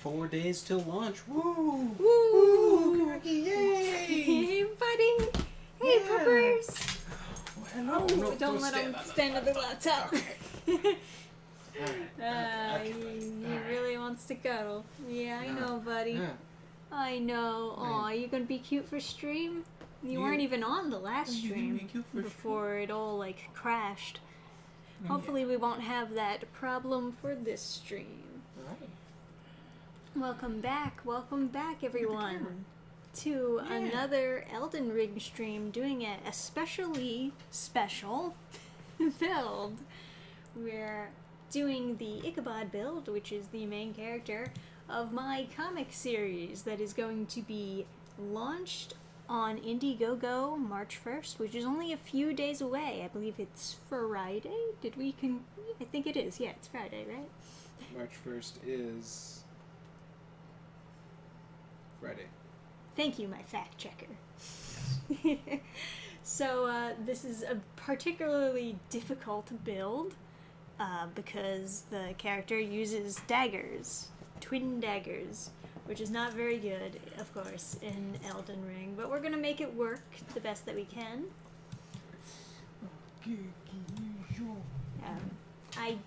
4 days till launch. Woo! Woo! Yay! Hey, buddy! Hey, Yeah. puppers! Oh, hello. Oh, No, don't let him stand on the laptop. Okay. Alright. He really wants to cuddle. Yeah, I know, buddy. Yeah. I know. Aw, you gonna be cute for stream? You weren't even on the last You gonna be stream cute for before it all, like, crashed. Hopefully we won't have that problem for this stream. Right. Welcome back, everyone, to another Elden Ring stream, doing a especially special build. We're doing the Ichabod build, which is the main character of my comic series that is going to be launched on Indiegogo March 1st, which is only a few days away. I believe it's Friday. I think it is. Yeah, it's Friday, right? March 1st is Friday. Thank you, my fact checker. So this is a particularly difficult build because the character uses daggers, twin daggers, which is not very good, of course, in Elden Ring, but we're gonna make it work the best that we can. I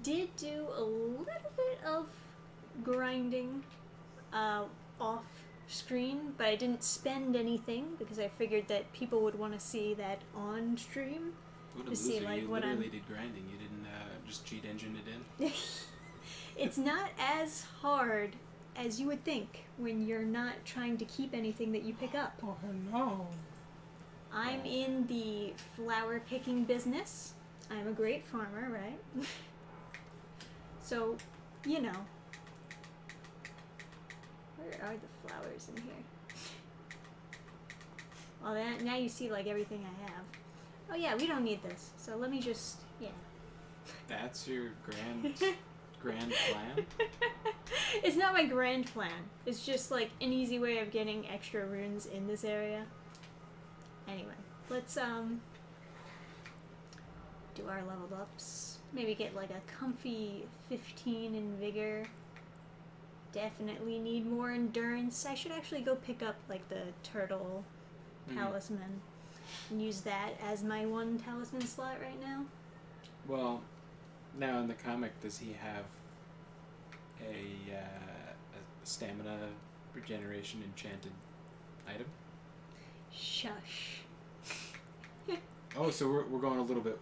did do a little bit of grinding off screen, but I didn't spend anything because I figured that people would want to see that on stream. What a To see, loser. like, You what literally did grinding. You didn't just cheat engine it in? It's not as hard as you would think when you're not trying to keep anything that you pick up. Oh, no. I'm in the flower picking business. I'm a great farmer, right? So, you know. Where are the flowers in here? Well, now you see, like, everything I have. Oh yeah, we don't need this. So let me just, yeah. That's your grand plan? It's not my grand plan. It's just, like, an easy way of getting extra runes in this area. Anyway, let's, do our leveled ups. Maybe get, like, a comfy 15 in vigor. Definitely need more endurance. I should actually go pick up, like, the turtle talisman and use that as my one talisman slot right now. Well, now in the comic, does he have a stamina regeneration enchanted item? Shush. Oh, so we're going a little bit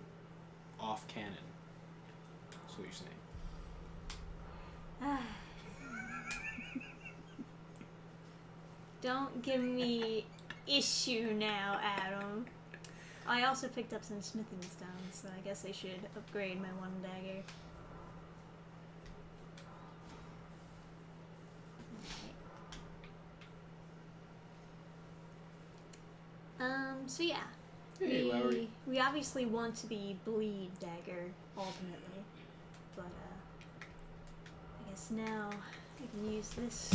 off canon. That's what you're saying. Don't give me issue now, Adam. I also picked up some smithing stones, so I guess I should upgrade my one dagger. So yeah. Hey, we obviously want the bleed dagger, ultimately. But, I guess now I can use this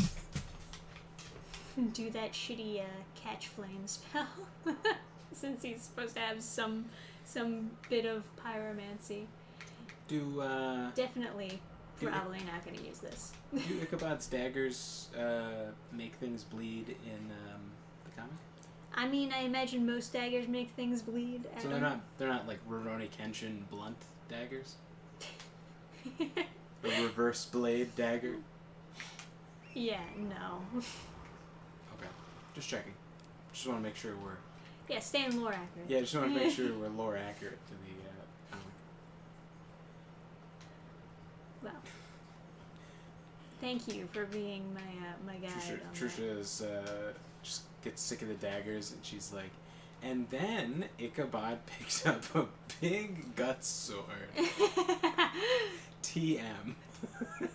and do that shitty, catch flame spell. Since he's supposed to have some bit of pyromancy. Definitely probably not going to use this. Do Ichabod's daggers make things bleed in the comic? I mean, I imagine most daggers make things bleed. So they're not like Rurouni Kenshin blunt daggers? A reverse blade dagger? Yeah, no. Okay. Just checking. Just want to make sure we're... Yeah, staying lore accurate. Yeah, just want to make sure we're lore accurate to the comic. Well, thank you for being my guide. Trisha is just gets sick of the daggers, and she's like, and then Ichabod picks up a big gut sword. TM.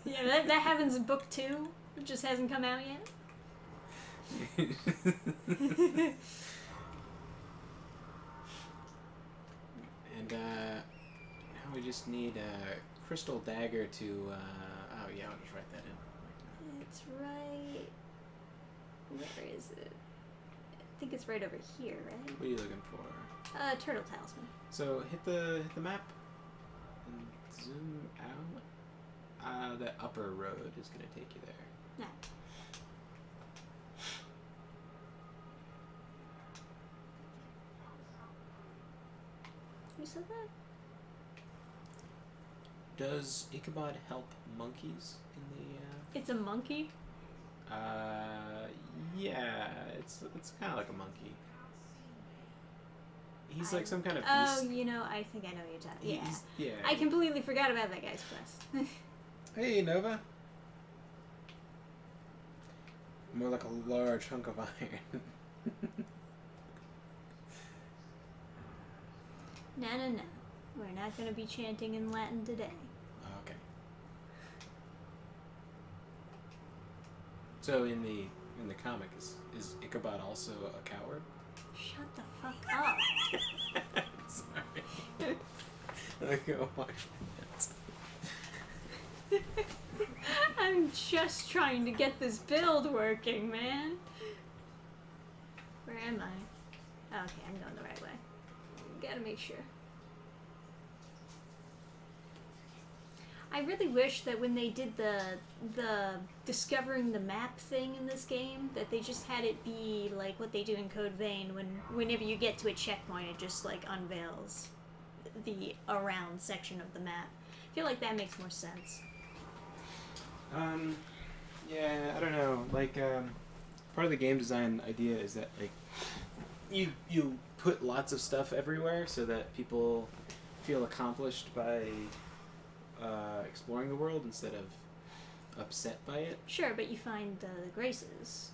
Yeah, that happens in book 2. It just hasn't come out yet. And now we just need a crystal dagger to, oh yeah, I'll just write that in. It's right... Where is it? I think it's right over here, right? What are you looking for? Turtle talisman. So hit the map and zoom out. That upper road is going to take you there. Who said that? Does Ichabod help monkeys in the? It's a monkey. Yeah, it's kind of like a monkey. He's like some kind of Oh, beast. you know, I think I know what you're talking. Yeah. Yeah. I completely forgot about that guy's quest. Hey, Nova. More like a large hunk of iron. No. We're not going to be chanting in Latin today. Okay. So in the comic, is Ichabod also a coward? Shut the fuck up. Sorry. Like, oh my God. I'm just trying to get this build working, man. Where am I? Okay, I'm going the right way. Gotta make sure. I really wish that when they did the discovering the map thing in this game, that they just had it be like what they do in Code Vein, whenever you get to a checkpoint, it just like unveils the around section of the map. I feel like that makes more sense. Yeah, I don't know. Like, part of the game design idea is that like you put lots of stuff everywhere so that people feel accomplished by exploring the world instead of upset by it. Sure, but you find the graces.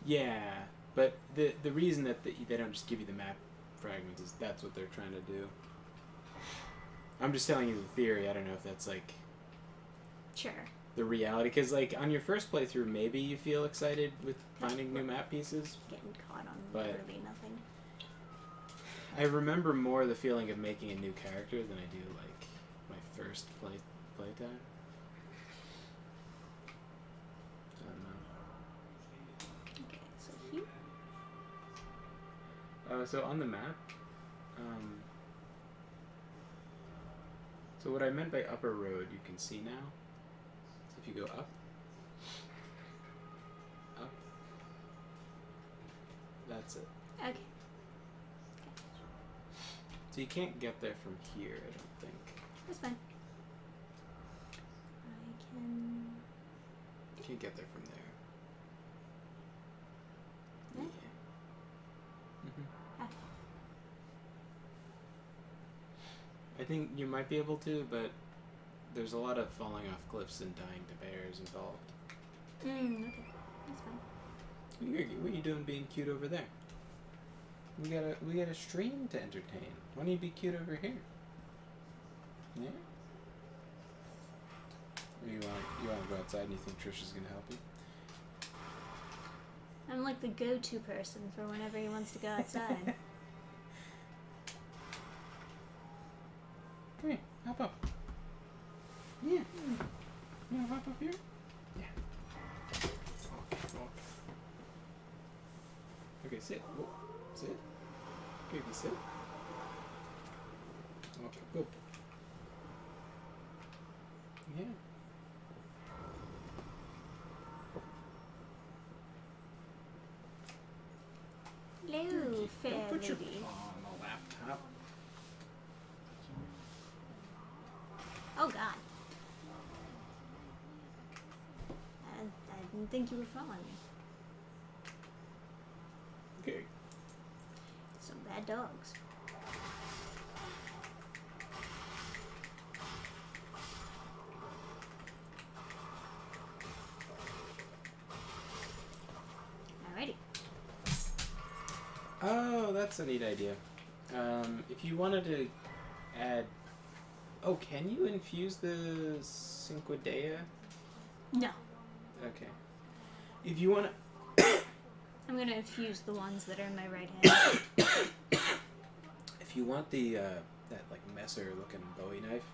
Yeah, but the reason that they don't just give you the map fragments is that's what they're trying to do. I'm just telling you the theory. I don't know if that's like Sure. the reality, because like on your first playthrough maybe you feel excited with finding new map pieces. Getting caught on But- literally nothing. I remember more the feeling of making a new character than I do like my first playtime. I don't know. Okay, so here. So on the map, so what I meant by upper road you can see now. So if you go up, that's it. Okay. So you can't get there from here, I don't think. That's fine. I can... You can't get there from there. Yeah? Mm-hmm. Okay. I think you might be able to, but there's a lot of falling off cliffs and dying to bears involved. Okay. That's fine. What are you doing being cute over there? We got a stream to entertain. Why don't you be cute over here? Yeah? Or you want to go outside and you think Trisha's gonna help you? I'm like the go-to person for whenever he wants to go outside. Come here, hop up. Yeah. You wanna hop up here? Yeah. Walk. Okay, sit. Whoa. Sit. Okay, you sit. Okay, go. Yeah. Hello, fair Don't put your lady. paw on the laptop. Oh god. I didn't think you were following me. Okay. Some bad dogs. Alrighty. Oh, that's a neat idea. If you wanted to add... Oh, can you infuse the Cinque Dea? No. Okay. If you want to... I'm gonna infuse the ones that are in my right hand. If you want the, that, like, Messer-looking Bowie knife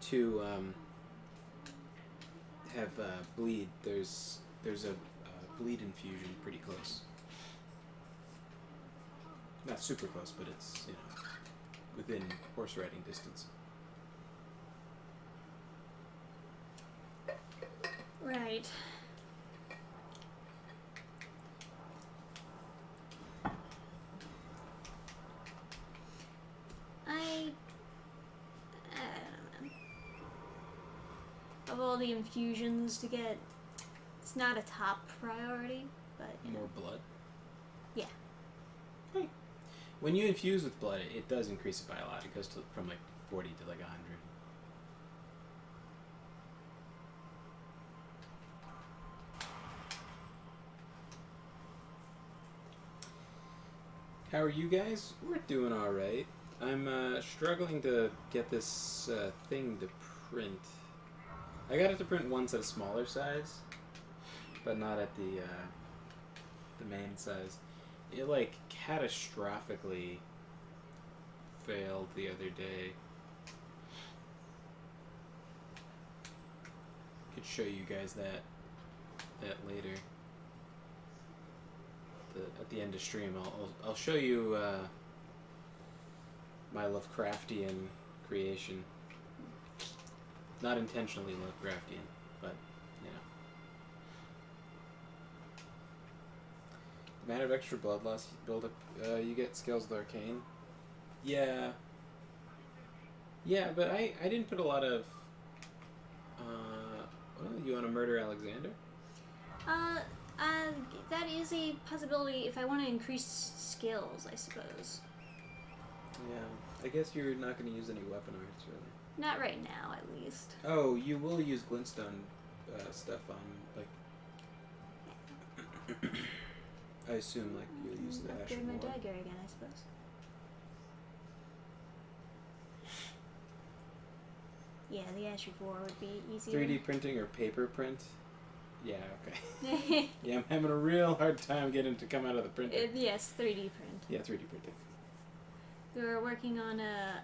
to, have, bleed, there's a bleed infusion pretty close. Not super close, but it's, within horse riding distance. Right. of all the infusions to get. It's not a top priority, but More blood? Yeah. Okay. When you infuse with blood, it does increase it by a lot. It goes from like 40 to like 100. How are you guys? We're doing alright. I'm struggling to get this thing to print. I got it to print once at a smaller size, but not at the main size. It like catastrophically failed the other day. Could show you guys that later. At the end of stream, I'll show you my Lovecraftian creation. Not intentionally Lovecraftian, but you know. The amount of extra blood loss buildup you get scales with arcane. Yeah. Yeah, but I didn't put a lot of. Well, you want to murder Alexander? That is a possibility if I want to increase skills, I suppose. Yeah, I guess you're not going to use any weapon arts, really. Not right now, at least. Oh, you will use glintstone stuff on, like... I assume, like, you'll use the Ash of Upgrade my War. dagger again, I suppose. Yeah, the Ash of War would be easier. 3D printing or paper print? Yeah, okay. Yeah, I'm having a real hard time getting to come out of the printer. Yes, 3D print. Yeah, 3D printing. We were working on a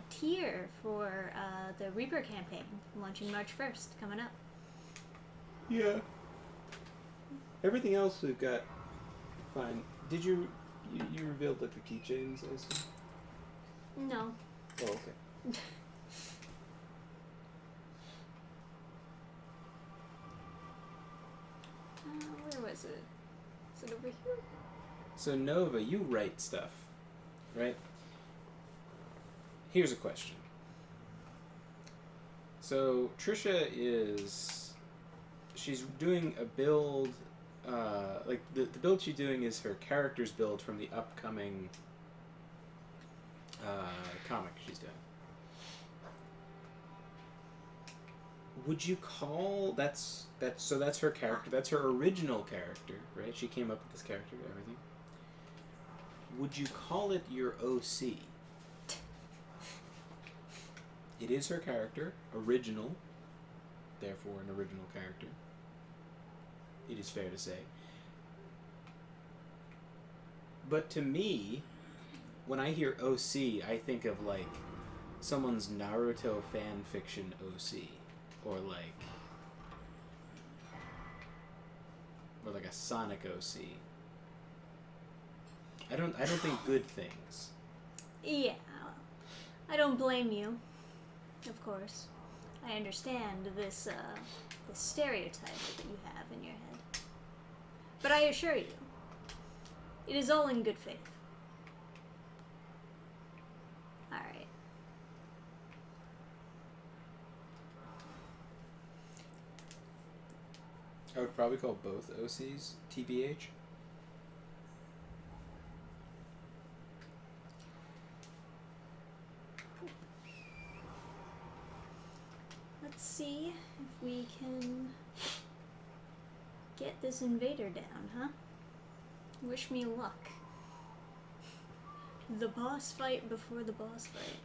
tier for the Reaper campaign, launching March 1st, coming up. Yeah. Everything else we've got fine. Did you revealed like the keychains, I assume? No. Oh, okay. Where was it? Is it over here? So Nova, you write stuff, right? Here's a question. So Trisha she's doing a build, like the build she's doing is her character's build from the upcoming comic she's doing. Would you call that's her character? That's her original character, right? She came up with this character and everything. Would you call it your OC? It is her character, original, therefore an original character. It is fair to say. But to me, when I hear OC, I think of like someone's Naruto fan fiction OC. Or like a Sonic OC. I don't think good things. Yeah. I don't blame you. Of course. I understand this stereotype that you have in your head. But I assure you, it is all in good faith. Alright. I would probably call both OCs TBH. Let's see if we can get this invader down, huh? Wish me luck. The boss fight before the boss fight.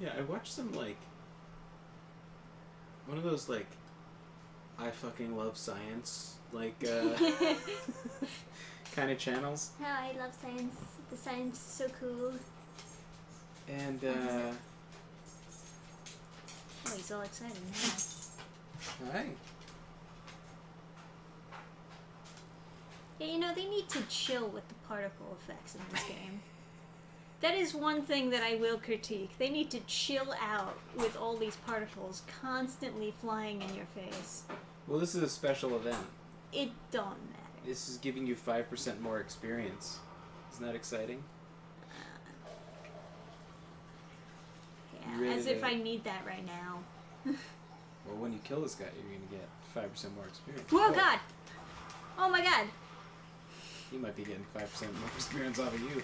Yeah, I watched some like one of those like I fucking love science like kind of channels. Oh, I love science. The science is so cool. And Oh, he's all excited now. hi. Yeah, you know, they need to chill with the particle effects in this game. That is one thing that I will critique. They need to chill out with all these particles constantly flying in your face. Well, this is a special event. It don't matter. This is giving you 5% more experience. Isn't that exciting? Yeah, as if I need that right now. Well, when you kill this guy, you're going to get 5% more experience. Whoa, God! Oh my God! He might be getting 5% more experience off of you.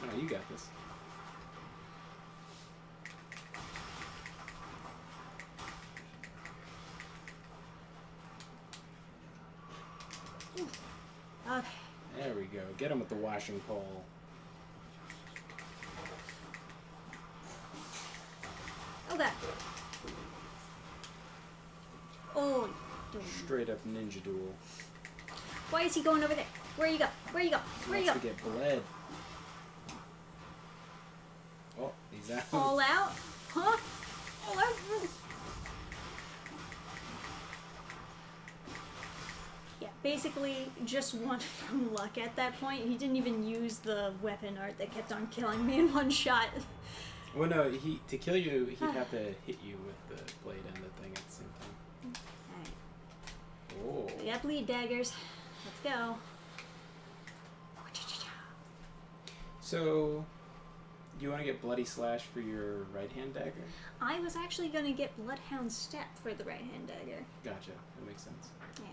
Oh, you got this. Okay. There we go. Get him with the washing pole. Oh God. Oh. Straight up ninja duel. Why is he going over there? Where you go? Where you go? Where you go? Wants to get bled. Oh, he's out. All out? Huh? All out? Yeah, basically just one from luck at that point. He didn't even use the weapon art that kept on killing me in one shot. Well, no, to kill you, he'd have to hit you with the blade and the thing at the same time. Alright. Oh. We got bleed daggers. Let's go. So, do you want to get Bloody Slash for your right-hand dagger? I was actually going to get Bloodhound Step for the right-hand dagger. Gotcha. That makes sense. Yeah.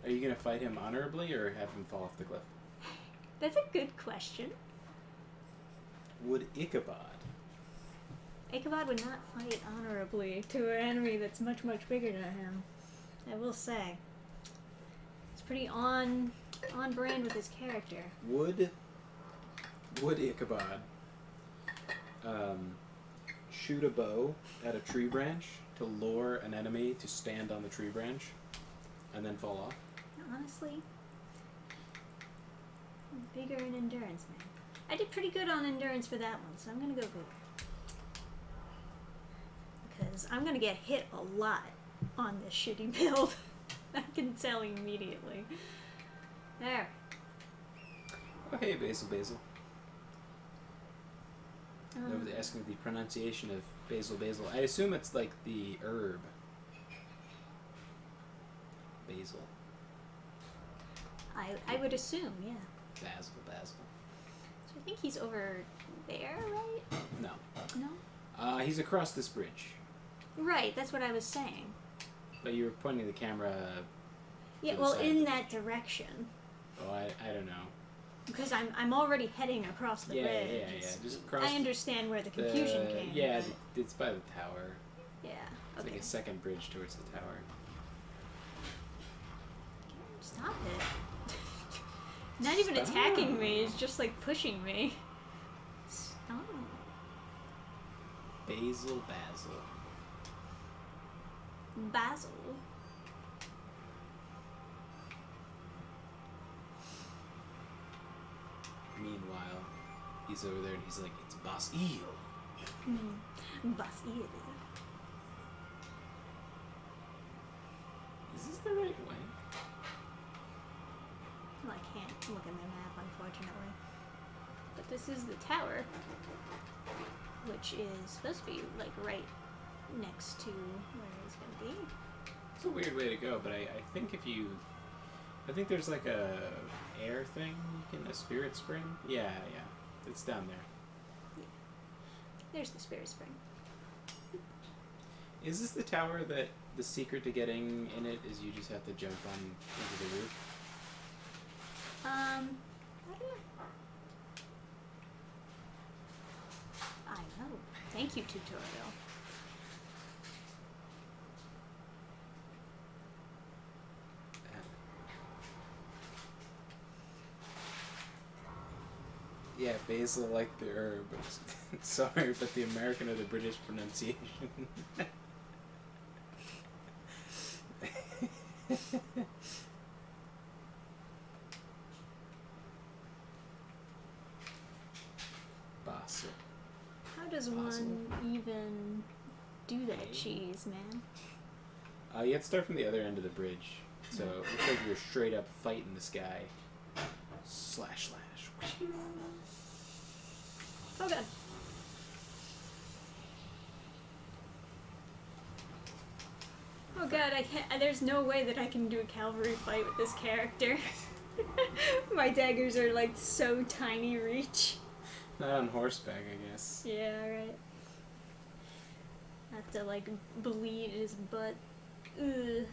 Are you going to fight him honorably or have him fall off the cliff? That's a good question. Would Ichabod? Ichabod would not fight honorably to an enemy that's much, much bigger than him. I will say. It's pretty on brand with his character. Would Ichabod shoot a bow at a tree branch to lure an enemy to stand on the tree branch and then fall off? Honestly, I'm bigger in endurance, man. I did pretty good on endurance for that one, so I'm gonna go bigger. Because I'm gonna get hit a lot on this shitty build. I can tell immediately. There. Oh, hey, Basil. I was asking the pronunciation of basil. I assume it's like the herb. Basil. I would assume, yeah. Basil. So I think he's over there, right? No. No? He's across this bridge. Right, that's what I was saying. But you were pointing the camera... Yeah, well, in that direction. Oh, I don't know. Because I'm already heading across the bridge. Yeah. Just cross I understand where the confusion came. Yeah, but... it's by the tower. Yeah, It's okay. like a second bridge towards the tower. Stop it. Not even attacking me, it's just like pushing me. Stop. Basil. Basil. Meanwhile, he's over there and he's like, it's Basil. Basil. Is this the right way? Well, I can't look at my map, unfortunately. But this is the tower, which is supposed to be like right next to where it's gonna be. It's a weird way to go, but I think I think there's like a air thing, a spirit spring. Yeah, it's down there. Yeah. There's the spirit spring. Is this the tower that the secret to getting in it is you just have to jump on into the roof? I don't know. I know. Thank you, tutorial. Yeah, basil like the herb. Sorry, but the American or the British pronunciation. Basil. How does one even do that cheese, man? You have to start from the other end of the bridge. So it looks like you're straight up fighting this guy. Slash. Oh god. Oh god, I can't. There's no way that I can do a cavalry fight with this character. My daggers are like so tiny reach. Not on horseback, I guess. Yeah, right. I have to like bleed his butt. Ugh.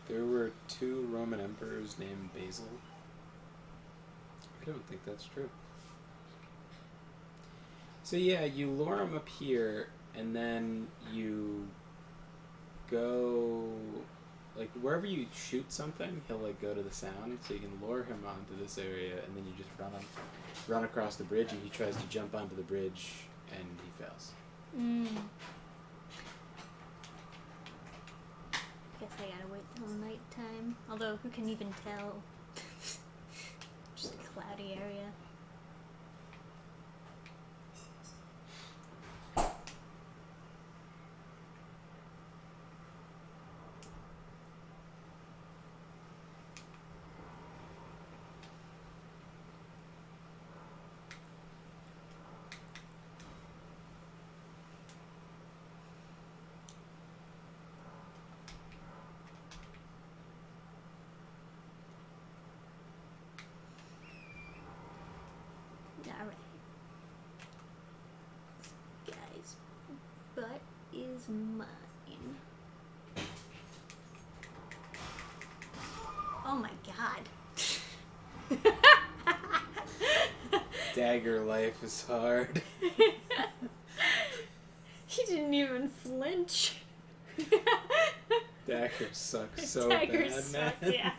There were 2 Roman emperors named Basil. I don't think that's true. So yeah, you lure him up here, and then you go, like, wherever you shoot something, he'll, like, go to the sound, so you can lure him onto this area, and then you just run across the bridge, and he tries to jump onto the bridge, and he fails. Guess I gotta wait till nighttime. Although, who can even tell? Just a cloudy area. Alright. This guy's butt is mine. Oh my god. Dagger life is hard. He didn't even flinch. Daggers suck so Daggers bad, suck, man. yeah.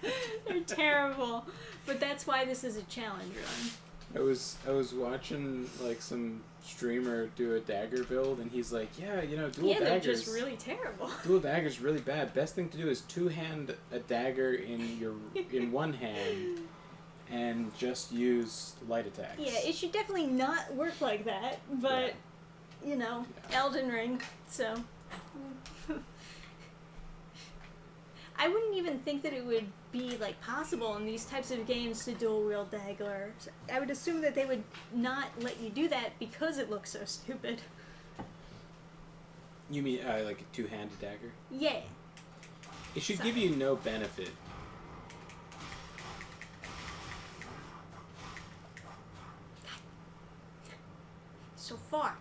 They're terrible. But that's why this is a challenge run. I was watching like some streamer do a dagger build, and he's like, yeah, dual they're daggers. just really terrible. Dual daggers really bad. Best thing to do is 2-hand a dagger in one hand, and just use light attacks. Yeah, it should definitely not work like that. But Yeah. Elden Ring. So I wouldn't even think that it would be like possible in these types of games to dual wield daggers. I would assume that they would not let you do that because it looks so stupid. You mean like a 2-handed dagger? Yeah. It should give you no benefit. So far.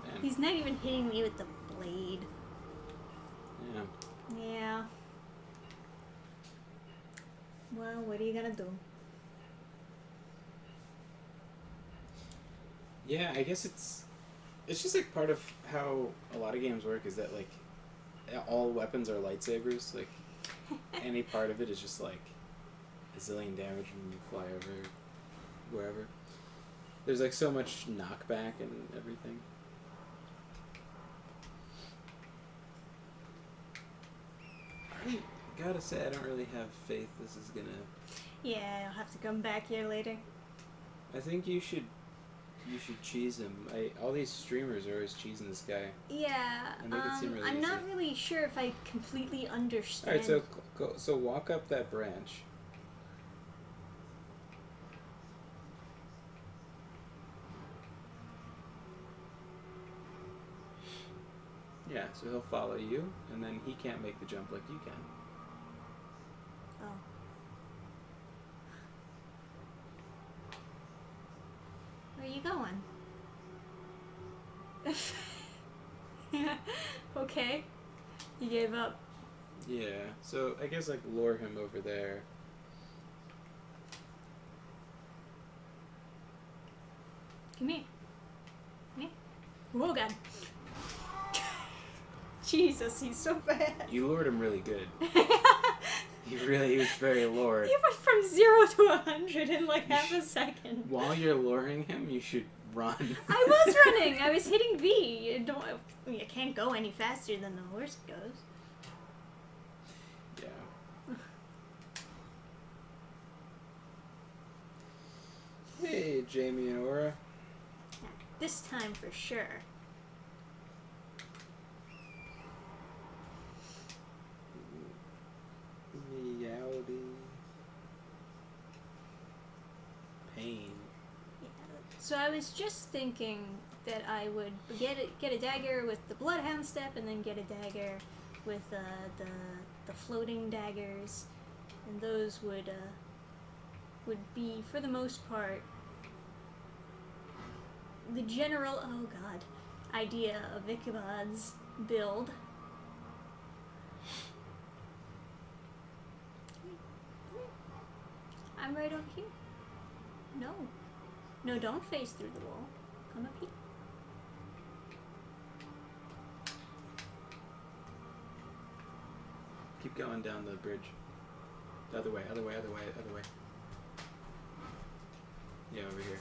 Man. He's not even hitting me with the blade. Yeah. Yeah. Well, what are you gonna do? Yeah, I guess it's just like part of how a lot of games work is that like all weapons are lightsabers. Like any part of it is just like a zillion damage when you fly over wherever. There's like so much knockback and everything. I gotta say, I don't really have faith this is gonna... Yeah, I'll have to come back here later. I think you should cheese him. All these streamers are always cheesing this guy. Yeah, And make it seem really I'm easy. not really sure if I completely understand. Alright, so walk up that branch. Yeah, so he'll follow you, and then he can't make the jump like you can. Oh. Where are you going? Okay. You gave up. Yeah, so I guess like lure him over there. Come here. Come here. Oh god. Jesus, he's so bad. You lured him really good. He was very lured. He went from 0 to 100 in like half a second. While you're luring him, you should run. I was running. I was hitting V. You can't go any faster than the horse goes. Yeah. Hey, Jamie and Aura. This time for sure. Meowdy. Pain. Yeah. So I was just thinking that I would get a dagger with the Bloodhound step, and then get a dagger with the floating daggers, and those would be, for the most part, the general idea of Ichabod's build. I'm right over here. No, don't face through the wall. Come up here. Keep going down the bridge. The other way. Yeah, over here.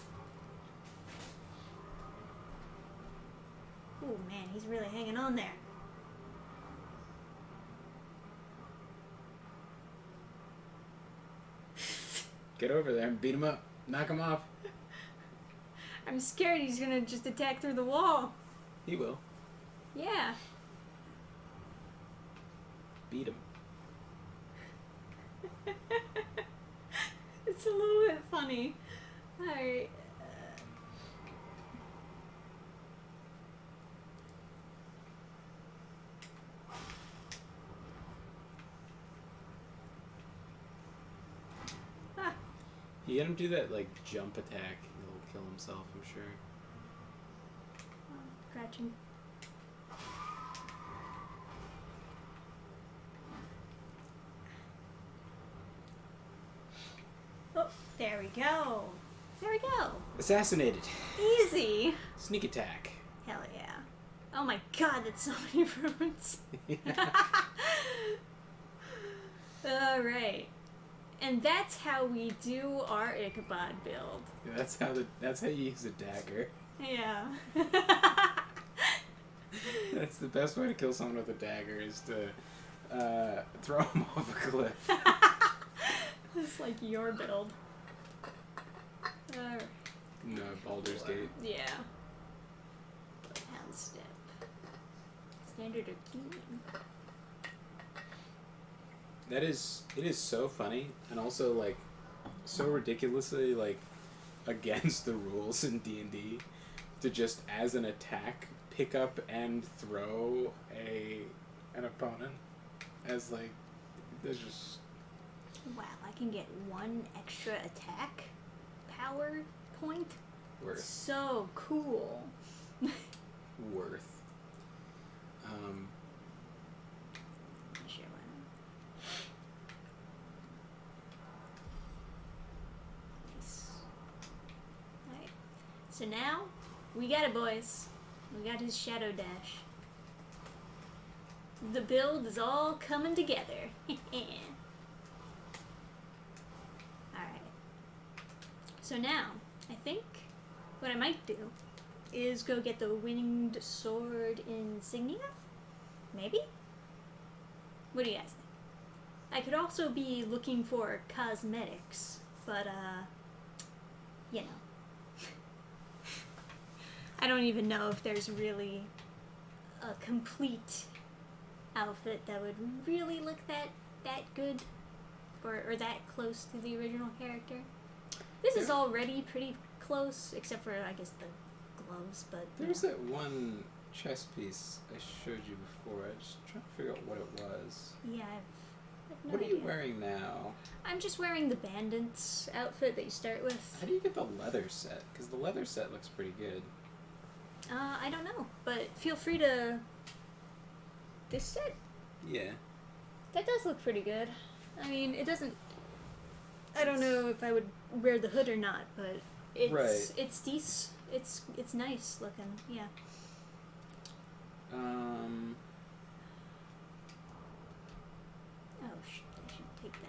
Oh man, he's really hanging on there. Get over there and beat him up. Knock him off. I'm scared he's gonna just attack through the wall. He will. Yeah. Beat him. It's a little bit funny. Alright. You get him do that, like, jump attack. He'll kill himself, I'm sure. Scratching. Oh, there we go. There we go. Assassinated. Easy. Sneak attack. Hell yeah. Oh my god, that's so many runes. Alright. And that's how we do our Ichabod build. That's how you use a dagger. Yeah. That's the best way to kill someone with a dagger, is to throw him off a cliff. It's like your build. No, Baldur's Gate. Yeah. Bloodhound step. Standard or keen. It is so funny, and also, like, so ridiculously, like, against the rules in D&D to just, as an attack, pick up and throw an opponent as, like, there's just... Wow, I can get 1 extra attack power point? Worth. So cool. Worth. Sure, why not? Nice. Alright. So now, we got it, boys. We got his Shadow Dash. The build is all coming together. Alright. So now, I think what I might do is go get the Winged Sword Insignia? Maybe? What do you guys think? I could also be looking for cosmetics, but, you know. I don't even know if there's really a complete outfit that would really look that good, or that close to the original character. This is already pretty close, except for, I guess, the gloves, but... There's that one chess piece I showed you before. I just trying to figure out what it was. Yeah, I've no What are idea. you wearing now? I'm just wearing the bandit's outfit that you start with. How do you get the leather set? Because the leather set looks pretty good. I don't know, but feel free to... This set? Yeah. That does look pretty good. I mean, it doesn't... I don't know if I would wear the hood or not, but it's Right. it's decent. It's nice looking. Yeah. Um. Oh shit! I should take that.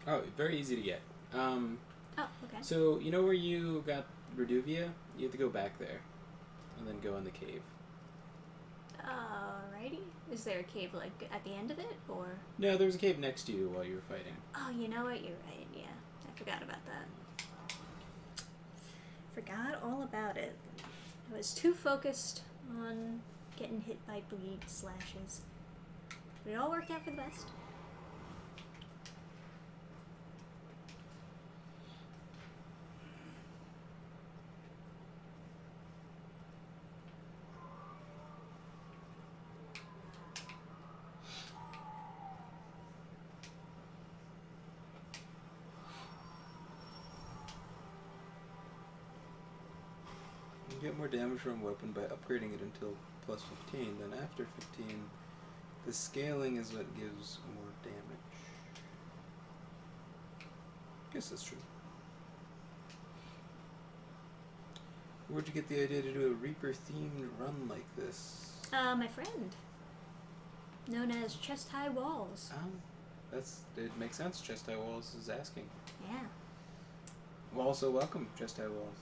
Oh, very easy to get. Oh, okay. So, you know where you got Reduvia? You have to go back there. And then go in the cave. Alrighty. Is there a cave, like, at the end of it, or...? No, there was a cave next to you while you were fighting. Oh, you know what? You're right, yeah. I forgot about that. Forgot all about it. I was too focused on getting hit by bleed slashes. But it all worked out for the best. You get more damage from a weapon by upgrading it until plus 15. Then after 15, the scaling is what gives more damage. Guess that's true. Where'd you get the idea to do a Reaper-themed run like this? My friend. Known as Chest High Walls. Oh, it makes sense. Chest High Walls is asking. Yeah. Well, also welcome, Chest High Walls.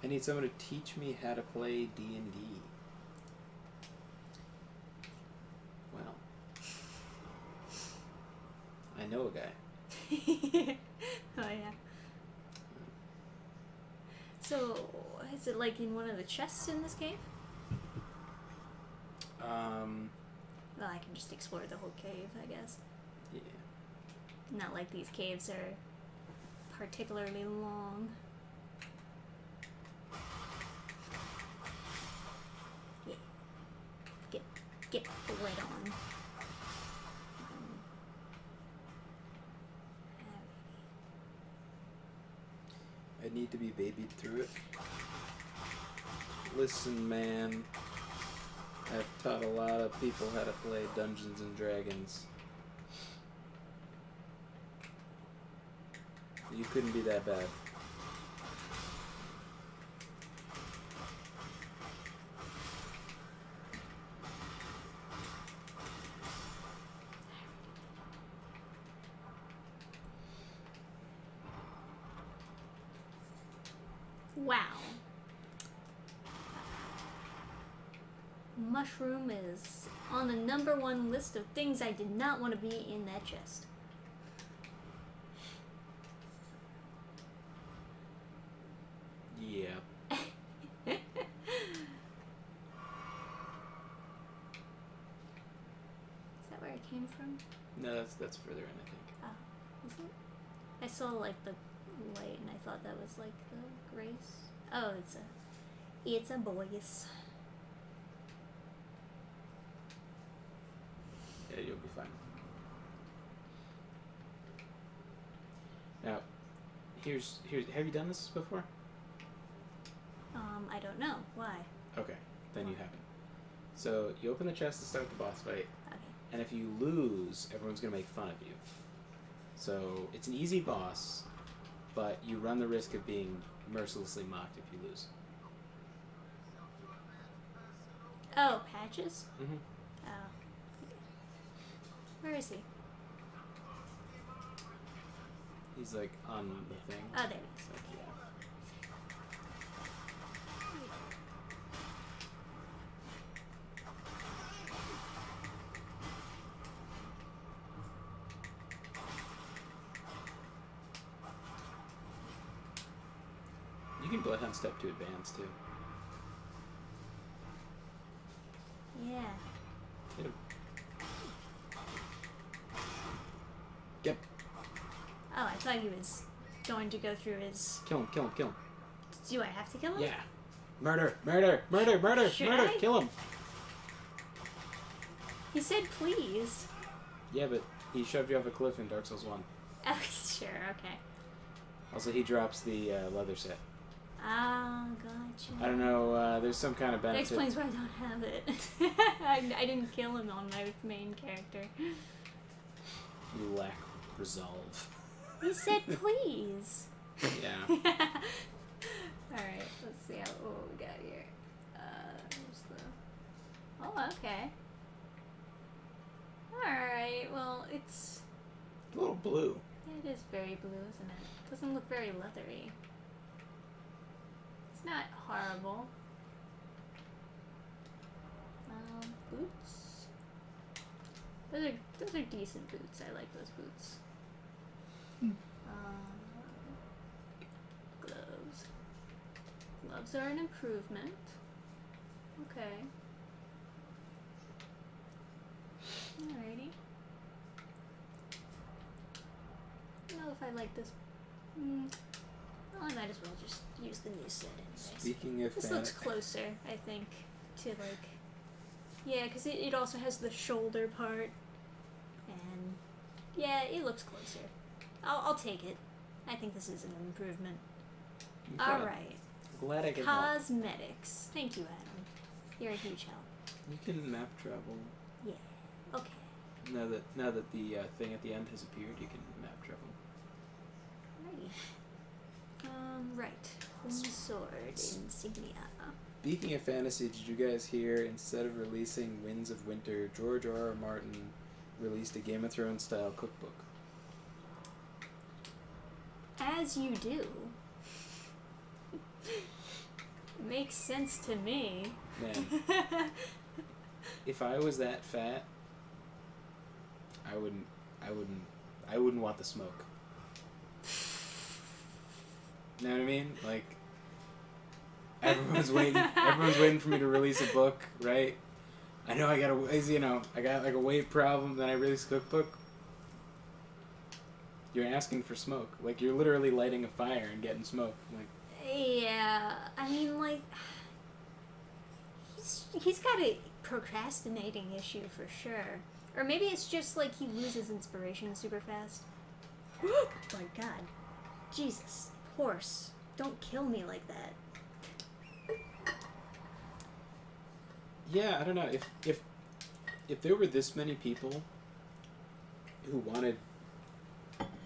I need someone to teach me how to play D&D. Well, I know a guy. Oh, yeah. So, is it like in one of the chests in this cave? Well, I can just explore the whole cave, I guess. Yeah. Not like these caves are particularly long. Yeah. Get right on. I need to be babied through it. Listen, man. I've taught a lot of people how to play Dungeons and Dragons. You couldn't be that bad. Wow. Mushroom is on the #1 list of things I did not want to be in that chest. Yeah. Is that where it came from? No, that's further in, I think. Oh, is it? I saw like the light and I thought that was like the grace. Oh, it's a voice. Yeah, you'll be fine. Now, here's have you done this before? I don't know. Why? Okay, then you haven't. So you open the chest to start the boss fight, Okay. and if you lose, everyone's gonna make fun of you. So it's an easy boss, but you run the risk of being mercilessly mocked if you lose. Oh, Patches? Mm-hmm. Oh. Where is he? He's like on the thing. Oh, there he is. So, yeah. You can Bloodhound step to advance too. Yeah. Hit him. Yep. Oh, I thought he was going to go through his... Kill him, kill him, kill him. Do I have to kill him? Yeah. Murder, murder, murder, murder, Should murder. I? Kill him. He said please. Yeah, but he shoved you off a cliff in Dark Souls 1. Oh, sure, okay. Also, he drops the leather set. Ah, gotcha. I don't know, there's some kind of That benefit. explains why I don't have it. I didn't kill him on my main character. You lack resolve. He said please. Yeah. Alright, let's see what we got here. very blue, isn't it? Doesn't look very leathery. It's not horrible. Boots. Those are decent boots. I like those boots. Gloves. Gloves are an improvement. Okay. Alrighty. I don't know if I like this. Well, I might as well just use the new set anyways. Speaking of this looks closer, I think, to like... Yeah, because it also has the shoulder part. And yeah, it looks closer. I'll take it. I think this is an improvement. Okay. Alright. Glad I can help. Cosmetics. Thank you, Adam. You're a huge help. You can map travel. Yeah. Okay. Now that the thing at the end has appeared, you can map travel. Alrighty. Right. Sword insignia. Speaking of fantasy, did you guys hear, instead of releasing Winds of Winter, George R.R. Martin released a Game of Thrones style cookbook? As you do. Makes sense to me. Man, if I was that fat, I wouldn't want the smoke. You know what I mean? Like, everyone's waiting for me to release a book, right? I know I got like a weight problem, then I release a cookbook. You're asking for smoke. Like, you're literally lighting a fire and getting smoke. Like, yeah, I mean, like, he's got a procrastinating issue for sure. Or maybe it's just like he loses inspiration super fast. Oh my god. Jesus. Horse. Don't kill me like that. yeah, I don't know. If there were this many people who wanted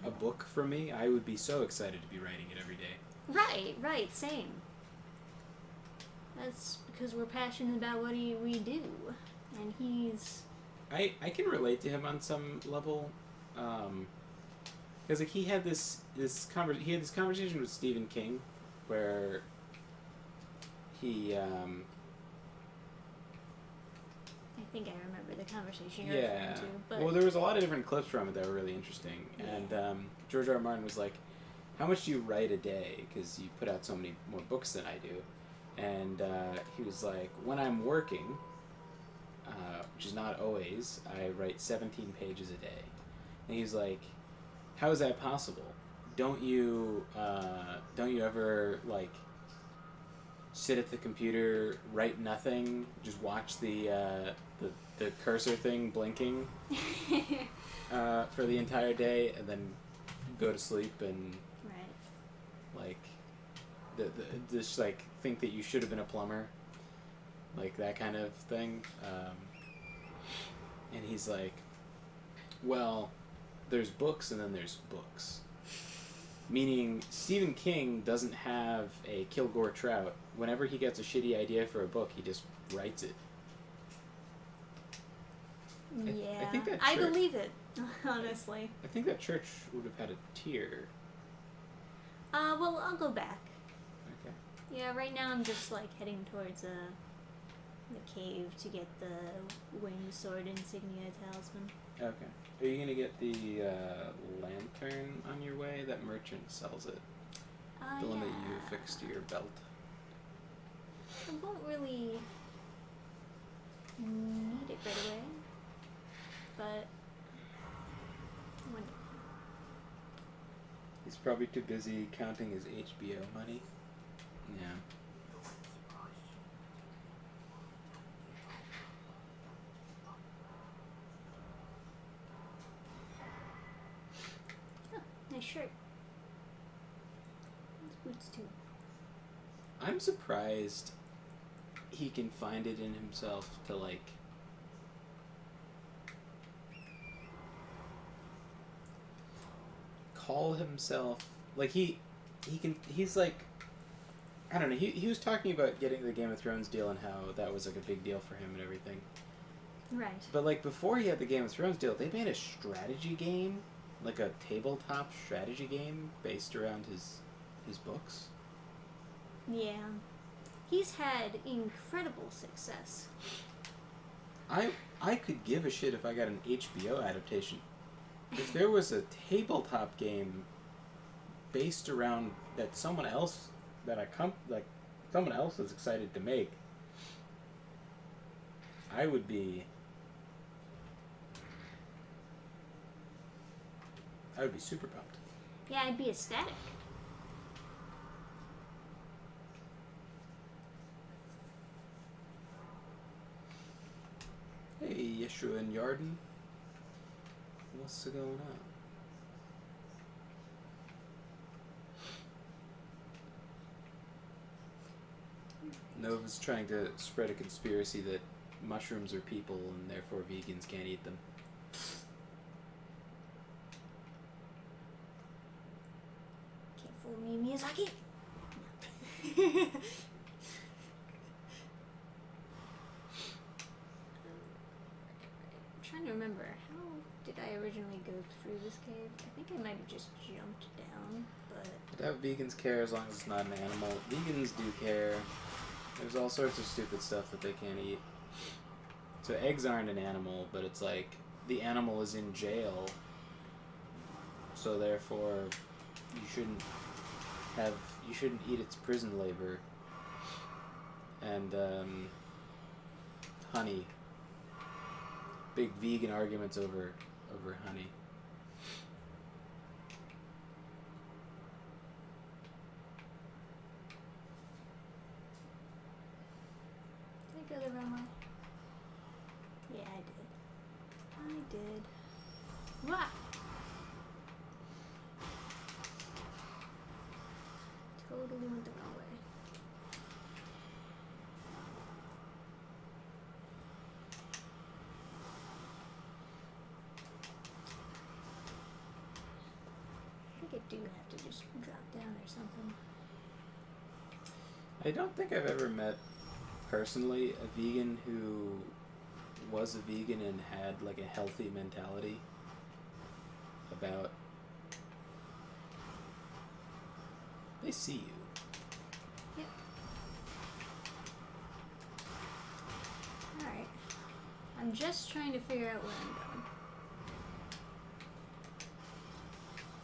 a book from me, I would be so excited to be writing it every day. Right, same. That's because we're passionate about what we do. And he's... I can relate to him on some level. Because like he had this conversation with Stephen King where he... I think I remember the conversation you're referring to. But... Well, there was a lot of different clips from it that were really interesting. Yeah. And George R. R. Martin was like, how much do you write a day? Because you put out so many more books than I do. And he was like, when I'm working, which is not always, I write 17 pages a day. And he's like, how is that possible? Don't you ever, like, sit at the computer, write nothing, just watch the cursor thing blinking for the entire day, and then go to sleep and just like think that you should have been a plumber, like that kind of thing. And he's like, well, there's books and then there's books. Meaning Stephen King doesn't have a Kilgore Trout. Whenever he gets a shitty idea for a book, he just writes it. Yeah, I think that I believe it, honestly. I think that church would have had a tier. Well, I'll go back. Okay. Yeah, right now I'm just, like, heading towards, the cave to get the winged sword insignia talisman. Okay. Are you gonna get the lantern on your way? That merchant sells it. The one that you affix to your belt. I won't really need it right away, but when... He's probably too busy counting his HBO money. Yeah. Nice shirt. Nice boots too. I'm surprised he can find it in himself to, like, call himself, like, he's like, I don't know, he was talking about getting the Game of Thrones deal and how that was, like, a big deal for him and everything. Right. But, like, before he had the Game of Thrones deal, they made a strategy game like a tabletop strategy game based around his books. Yeah. He's had incredible success. I could give a shit if I got an HBO adaptation. If there was a tabletop game based around that someone else someone else is excited to make, I would be super pumped. Yeah, I'd be ecstatic. Hey, Yeshua and Yarden. What's going on? Nova's trying to spread a conspiracy that mushrooms are people and therefore vegans can't eat them. Can't fool me, Miyazaki. I'm trying to remember, how did I originally go through this cave? I think I might have just jumped down, but... I doubt vegans care as long as it's not an animal. Vegans do care. There's all sorts of stupid stuff that they can't eat. So eggs aren't an animal, but it's like the animal is in jail, so therefore you shouldn't eat its prison labor. And honey. Big vegan arguments over honey. Did I go the wrong way? Yeah, I did. What? Totally went the wrong way. I think I do have to just drop down or something. I don't think I've ever met personally a vegan who was a vegan and had like a healthy mentality about they see you. Yep. Alright. I'm just trying to figure out where I'm going.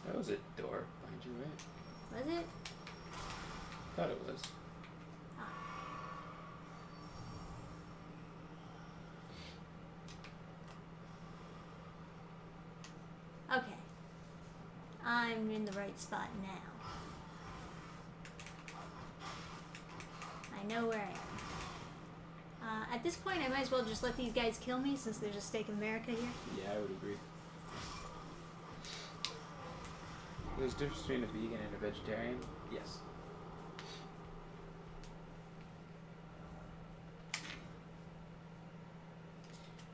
That was a door behind you, right? Was it? Thought it was. Okay. I'm in the right spot now. I know where I am. At this point, I might as well just let these guys kill me since there's a Steak America here. Yeah, I would agree. There's a difference between a vegan and a vegetarian? Yes.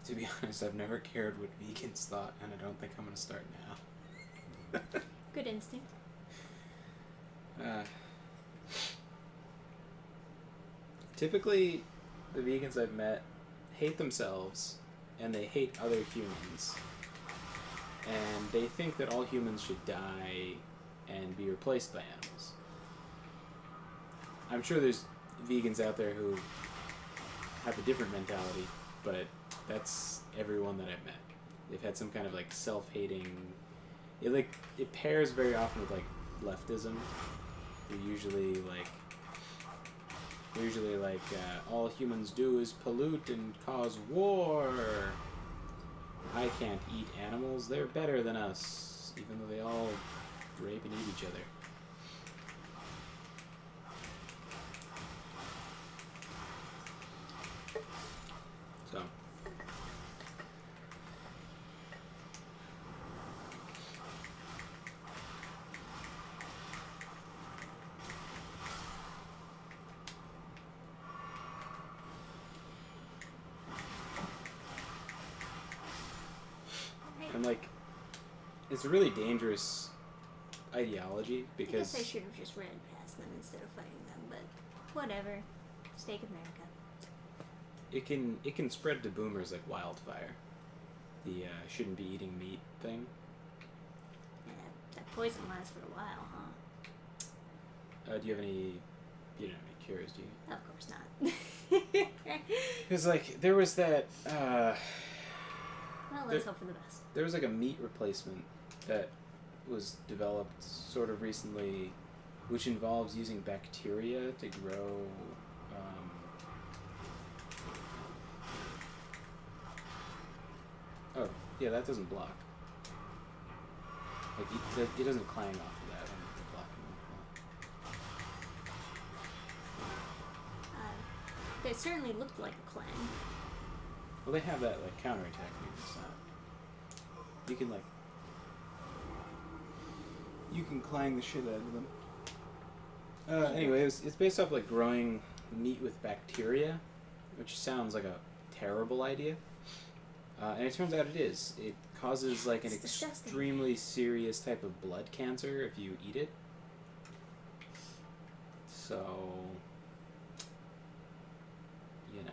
To be honest, I've never cared what vegans thought, and I don't think I'm going to start now. Good instinct. Typically, the vegans I've met hate themselves, and they hate other humans. And they think that all humans should die and be replaced by animals. I'm sure there's vegans out there who have a different mentality, but that's everyone that I've met. They've had some kind of like self-hating. It pairs very often with like leftism. They're usually like all humans do is pollute and cause war. I can't eat animals, they're better than us, even though they all rape and eat each other. So. And like, it's a really dangerous ideology because... I guess I should have just ran past them instead of fighting them, but whatever. Steak America. It can spread to boomers like wildfire. The shouldn't be eating meat thing. poison lasts for a while, huh? Do you have any? You don't have any cures, do you? Of course not. Because like there was that. Well, let's hope for the best. There was like a meat replacement that was developed sort of recently, which involves using bacteria to grow. Oh, yeah, that doesn't block. Like, it doesn't clang off of that when it's blocking. They certainly looked like a clang. Well, they have that, like, counterattack move. It's not... You can, like... You can clang the shit out of them. Anyway, it's based off, like, growing meat with bacteria, which sounds like a terrible idea. And it turns out it is. It causes like an extremely serious type of blood cancer if you eat it. So, you know.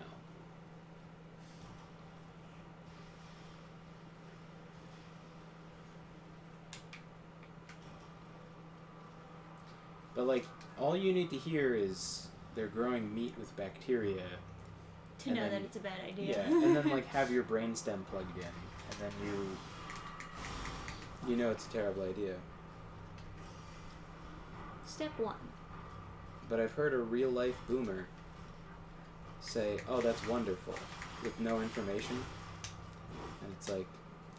But like, all you need to hear is they're growing meat with bacteria. To know that it's a bad idea. Yeah, and then like have your brainstem plugged in, and then you know it's a terrible idea. Step 1. But I've heard a real life boomer say, "Oh, that's wonderful," with no information, and it's like,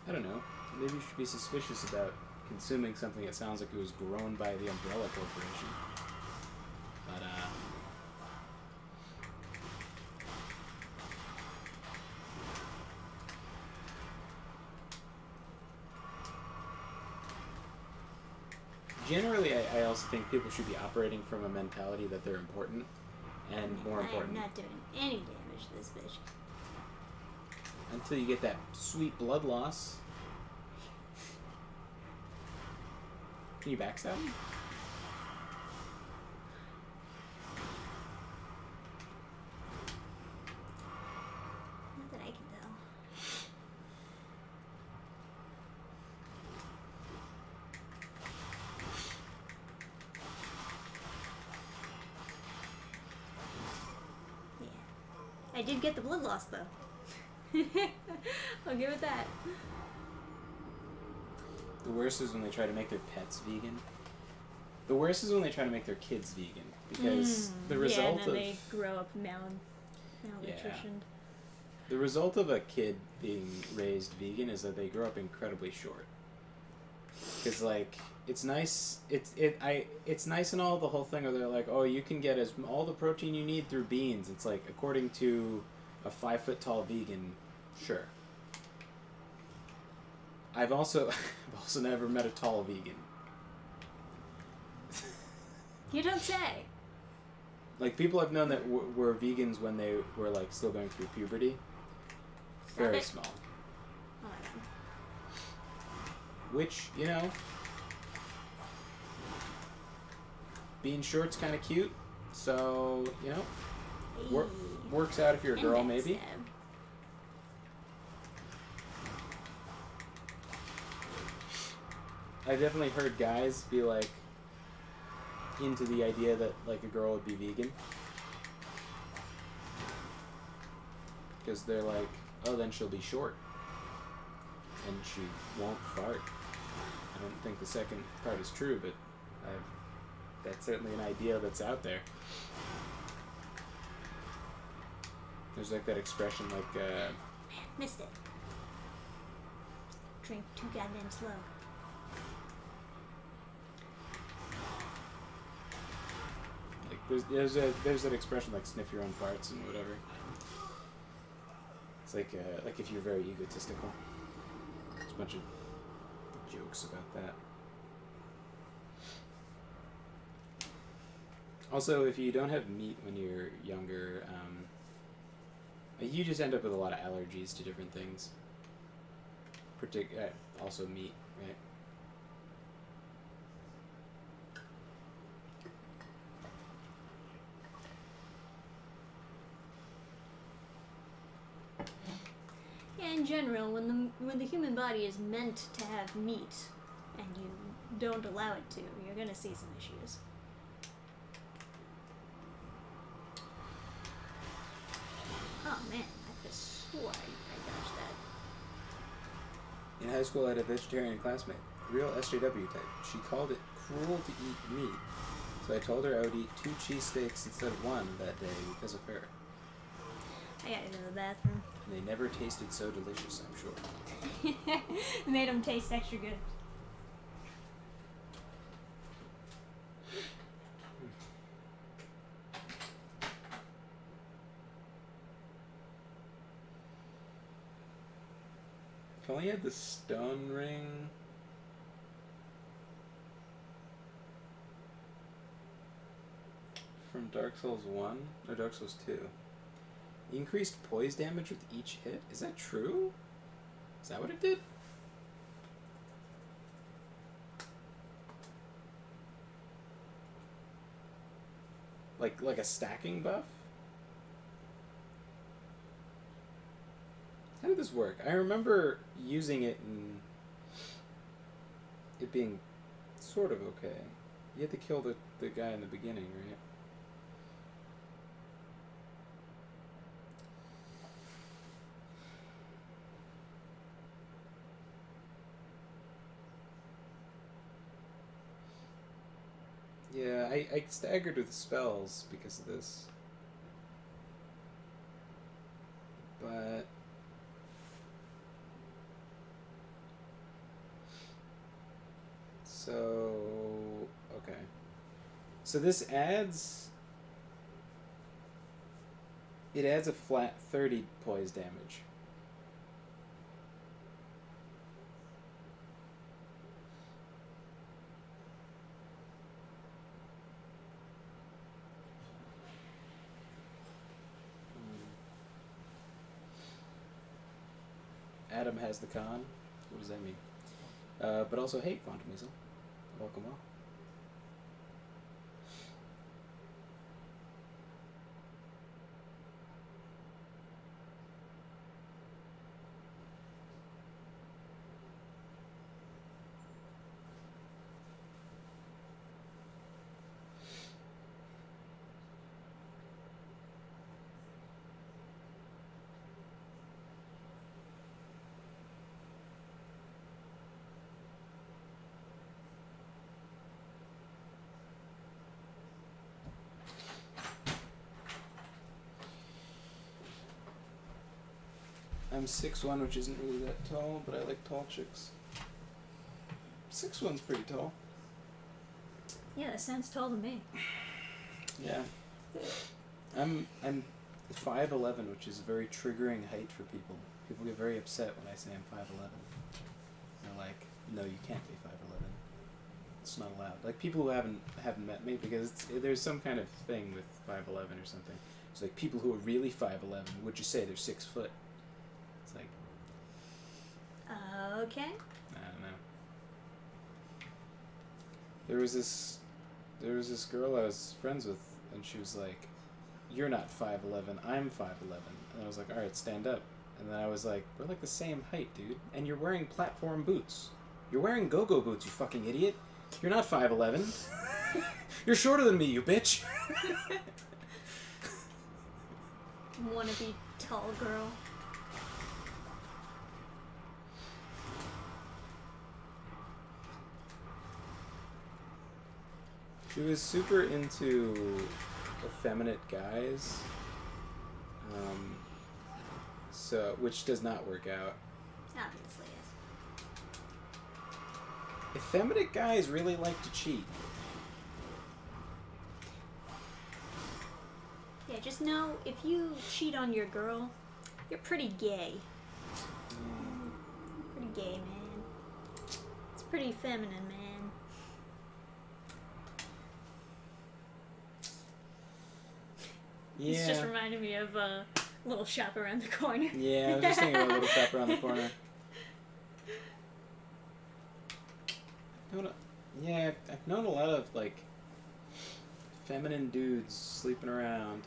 I don't know, maybe you should be suspicious about consuming something that sounds like it was grown by the Umbrella Corporation. But generally, I also think people should be operating from a mentality that they're important, and more important. I'm not doing any damage to this bitch. Until you get that sweet blood loss. Can you backstab him? Not that I can tell. Yeah. I did get the blood loss, though. I'll give it that. The worst is when they try to make their pets vegan. The worst is when they try to make their kids vegan. Because the result and then they grow up malnutritioned. The result of a kid being raised vegan is that they grow up incredibly short. Because like it's nice, it's nice and all the whole thing where they're like, oh, you can get all the protein you need through beans. It's like according to a 5 foot tall vegan, sure. I've also never met a tall vegan. You don't say. Like people I've known that were vegans when they were like still going through puberty. Very small. Oh my god. Which, you know, being short's kind of cute. So, you know, works out if you're a girl, maybe. I've definitely heard guys be like into the idea that like a girl would be vegan because they're like, oh, then she'll be short and she won't fart. I don't think the second part is true, but that's certainly an idea that's out there. There's like that expression like Man, missed it. Drink too goddamn slow. there's that expression like sniff your own farts and whatever. It's like if you're very egotistical. There's a bunch of jokes about that. Also, if you don't have meat when you're younger, you just end up with a lot of allergies to different things. Also meat, right? In general, when the human body is meant to have meat, and you don't allow it to, you're gonna see some issues. Oh man, I could have swore I dodged that. In high school, I had a vegetarian classmate, real SJW type. She called it cruel to eat meat, so I told her I would eat 2 cheesesteaks instead of 1 that day because of her. I gotta go to the bathroom. And they never tasted so delicious, I'm sure. Made them taste extra good. If I only had the stone ring. From Dark Souls 1 or Dark Souls 2. Increased poise damage with each hit? Is that true? Is that what it did? Like a stacking buff? How did this work? I remember using it and it being sort of okay. You had to kill the guy in the beginning, right? Yeah, I staggered with the spells because of this. But so okay. So this adds a flat 30 poise damage. Adam has the con. What does that mean? But also, hey, Quantum Weasel. Welcome all. I'm 6'1", which isn't really that tall, but I like tall chicks. 6'1's pretty tall. Yeah, that sounds tall to me. Yeah. I'm 5'11", which is a very triggering height for people. People get very upset when I say I'm 5'11". They're like, no, you can't be 5'11". It's not allowed. Like, people who haven't met me, because there's some kind of thing with 5'11" or something. It's like, people who are really 5'11", would you say they're 6 foot? It's like... Okay. I don't know. There was this girl I was friends with, and she was like, you're not 5'11", I'm 5'11". And I was like, alright, stand up. And then I was like, we're like the same height, dude. And you're wearing platform boots. You're wearing go-go boots, you fucking idiot. You're not 5'11". You're shorter than me, you bitch. Wanna be tall girl. She was super into effeminate guys, so which does not work out. Obviously, yes. Effeminate guys really like to cheat. Yeah, just know if you cheat on your girl, you're pretty gay. Pretty gay, man. It's pretty feminine, man. Yeah. It's just reminding me of Little Shop Around the Corner. Yeah, I was just thinking about Little Shop Around the Corner. I've known a lot of, like, feminine dudes sleeping around.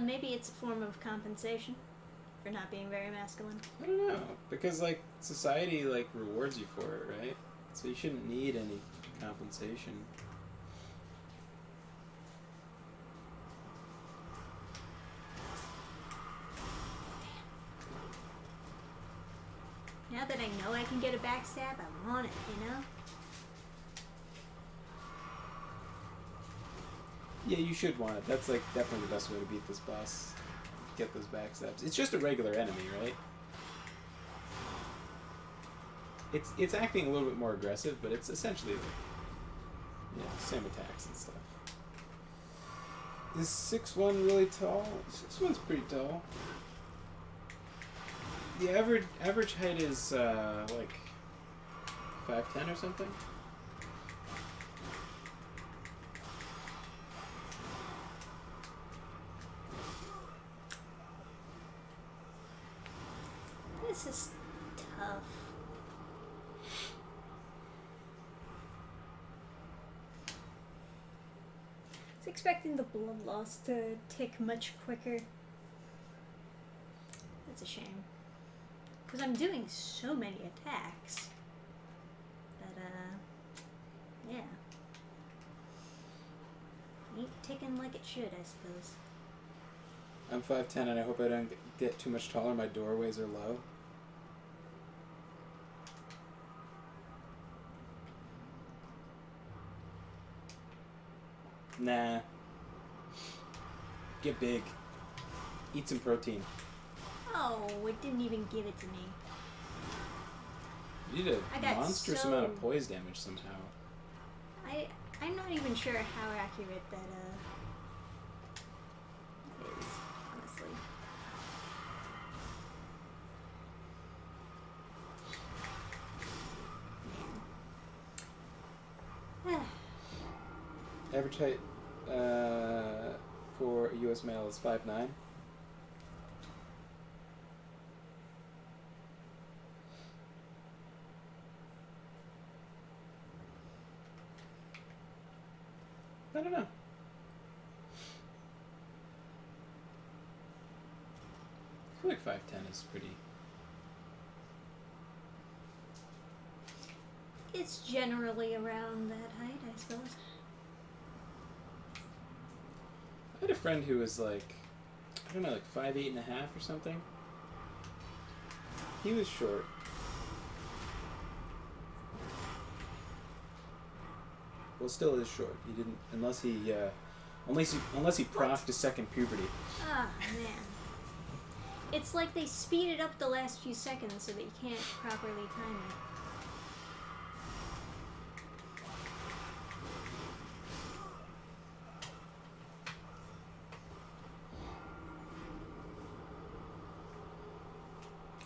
Maybe it's a form of compensation for not being very masculine. I don't know, because, like, society, like, rewards you for it, right? So you shouldn't need any compensation. Now that I know I can get a backstab, I want it, you know? Yeah, you should want it. That's like definitely the best way to beat this boss. Get those backstabs. It's just a regular enemy, right? It's acting a little bit more aggressive, but it's essentially same attacks and stuff. Is 6'1" really tall? 6'1's pretty tall. The average height is like 5'10" or something. This is tough. I was expecting the blood loss to tick much quicker. That's a shame. Because I'm doing so many attacks. But, yeah. Ain't ticking like it should, I suppose. I'm 5'10" and I hope I don't get too much taller. My doorways are low. Nah. Get big. Eat some protein. Oh, it didn't even give it to me. You did a monstrous amount of poise damage somehow. I'm not even sure how accurate that is, honestly. Man. Average height for a U.S. male is 5'9". I don't know. I feel like 5'10" is pretty... It's generally around that height, I suppose. I had a friend who was like, I don't know, like 5'8.5" or something. He was short. Well, still is short. He didn't, unless he procked his second puberty. Ah, man. It's like they speeded up the last few seconds so that you can't properly time it.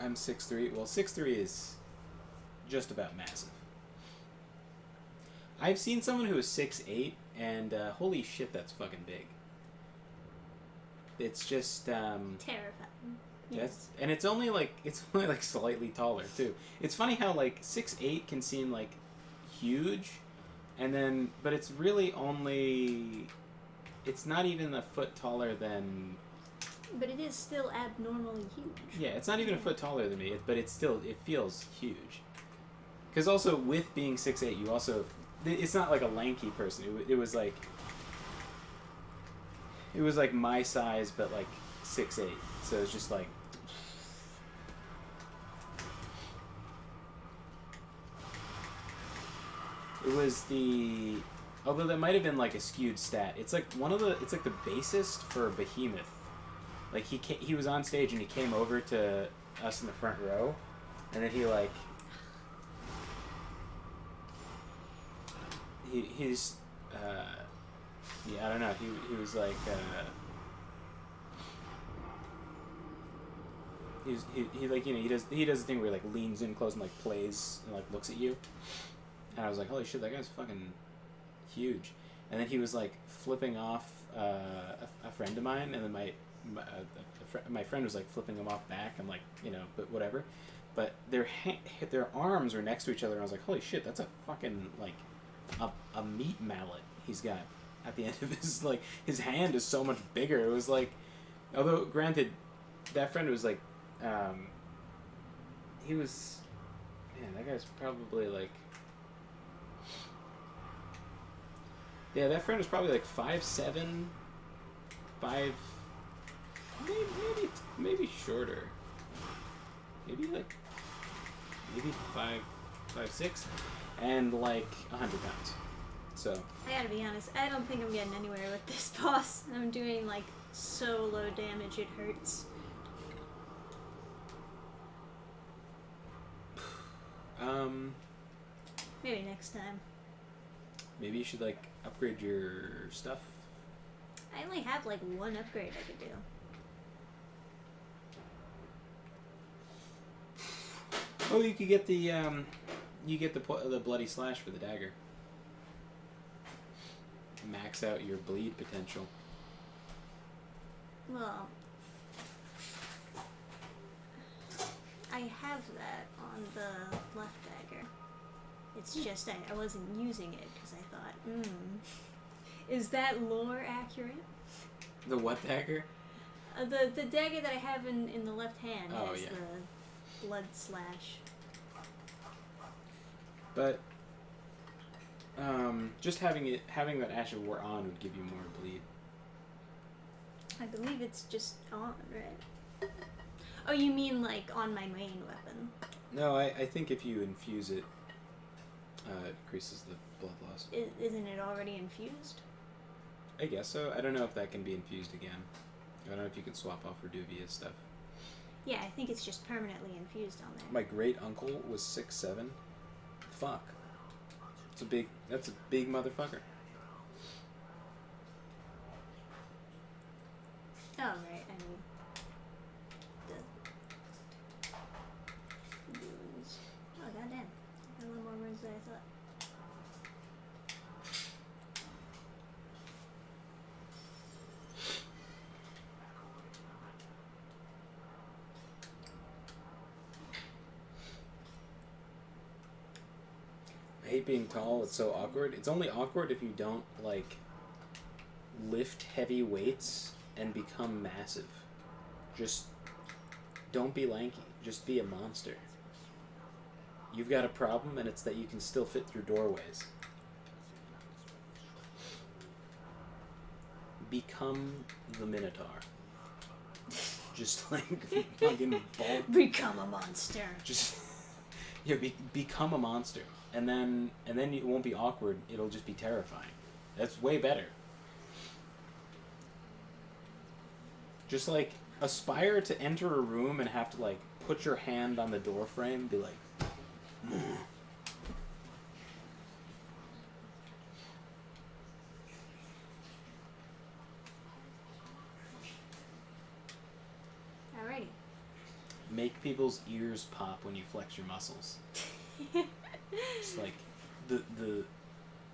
I'm 6'3". Well, 6'3" is just about massive. I've seen someone who is 6'8", and holy shit, that's fucking big. It's just terrifying. Yes. And it's only like slightly taller too. It's funny how like 6'8" can seem like huge, and then but it's really only, it's not even a foot taller than. But it is still abnormally huge. Yeah, it's not even a foot taller than me, but it feels huge. Because also with being 6'8", you also, it's not like a lanky person. It was like my size, but like 6'8". So it's just like. It was although that might have been like a skewed stat. It's like it's like the bassist for Behemoth. Like he was on stage and he came over to us in the front row, and then he's I don't know, he was like he like, you know, he does the thing where he like leans in close and like plays and like looks at you, and I was like, holy shit, that guy's fucking huge. And then he was like flipping off a friend of mine, and then my friend was like flipping him off back. I'm like, you know, but whatever. But their arms were next to each other, and I was like, holy shit, that's a fucking like a meat mallet he's got at the end of his, like, his hand is so much bigger. It was like, although granted, that friend was like, he was, man, that guy's probably like Yeah, that friend was probably like 5'7", 5, maybe shorter. Maybe 5'6", and like 100 pounds. So I gotta be honest, I don't think I'm getting anywhere with this boss. I'm doing like so low damage it hurts. Maybe next time. Maybe you should like upgrade your stuff. I only have like one upgrade I could do. Oh, you could get the the bloody slash for the dagger. Max out your bleed potential. Well, I have that on the left dagger. It's just I wasn't using it because I thought, is that lore accurate? The what dagger? The dagger that I have in the left hand has yeah. the blood slash. But just having that Ash of War on would give you more bleed. I believe it's just on, right? Oh, you mean like on my main weapon? No, I think if you infuse it, it increases the blood loss. Isn't it already infused? I guess so. I don't know if that can be infused again. I don't know if you can swap off Reduvia's stuff. Yeah, I think it's just permanently infused on there. My great uncle was 6'7". Fuck. That's a big motherfucker. Oh, right, I mean... the runes. Oh, goddamn. I got a little more runes than I thought. I hate being tall. It's so awkward. It's only awkward if you don't, like, lift heavy weights and become massive. Just don't be lanky. Just be a monster. You've got a problem, and it's that you can still fit through doorways. Become the Minotaur. Just, like, fucking bulk. Become a monster. Just, yeah, become a monster. And then it won't be awkward. It'll just be terrifying. That's way better. Just like aspire to enter a room and have to like put your hand on the door frame and be like, Alrighty. make people's ears pop when you flex your muscles. Just like the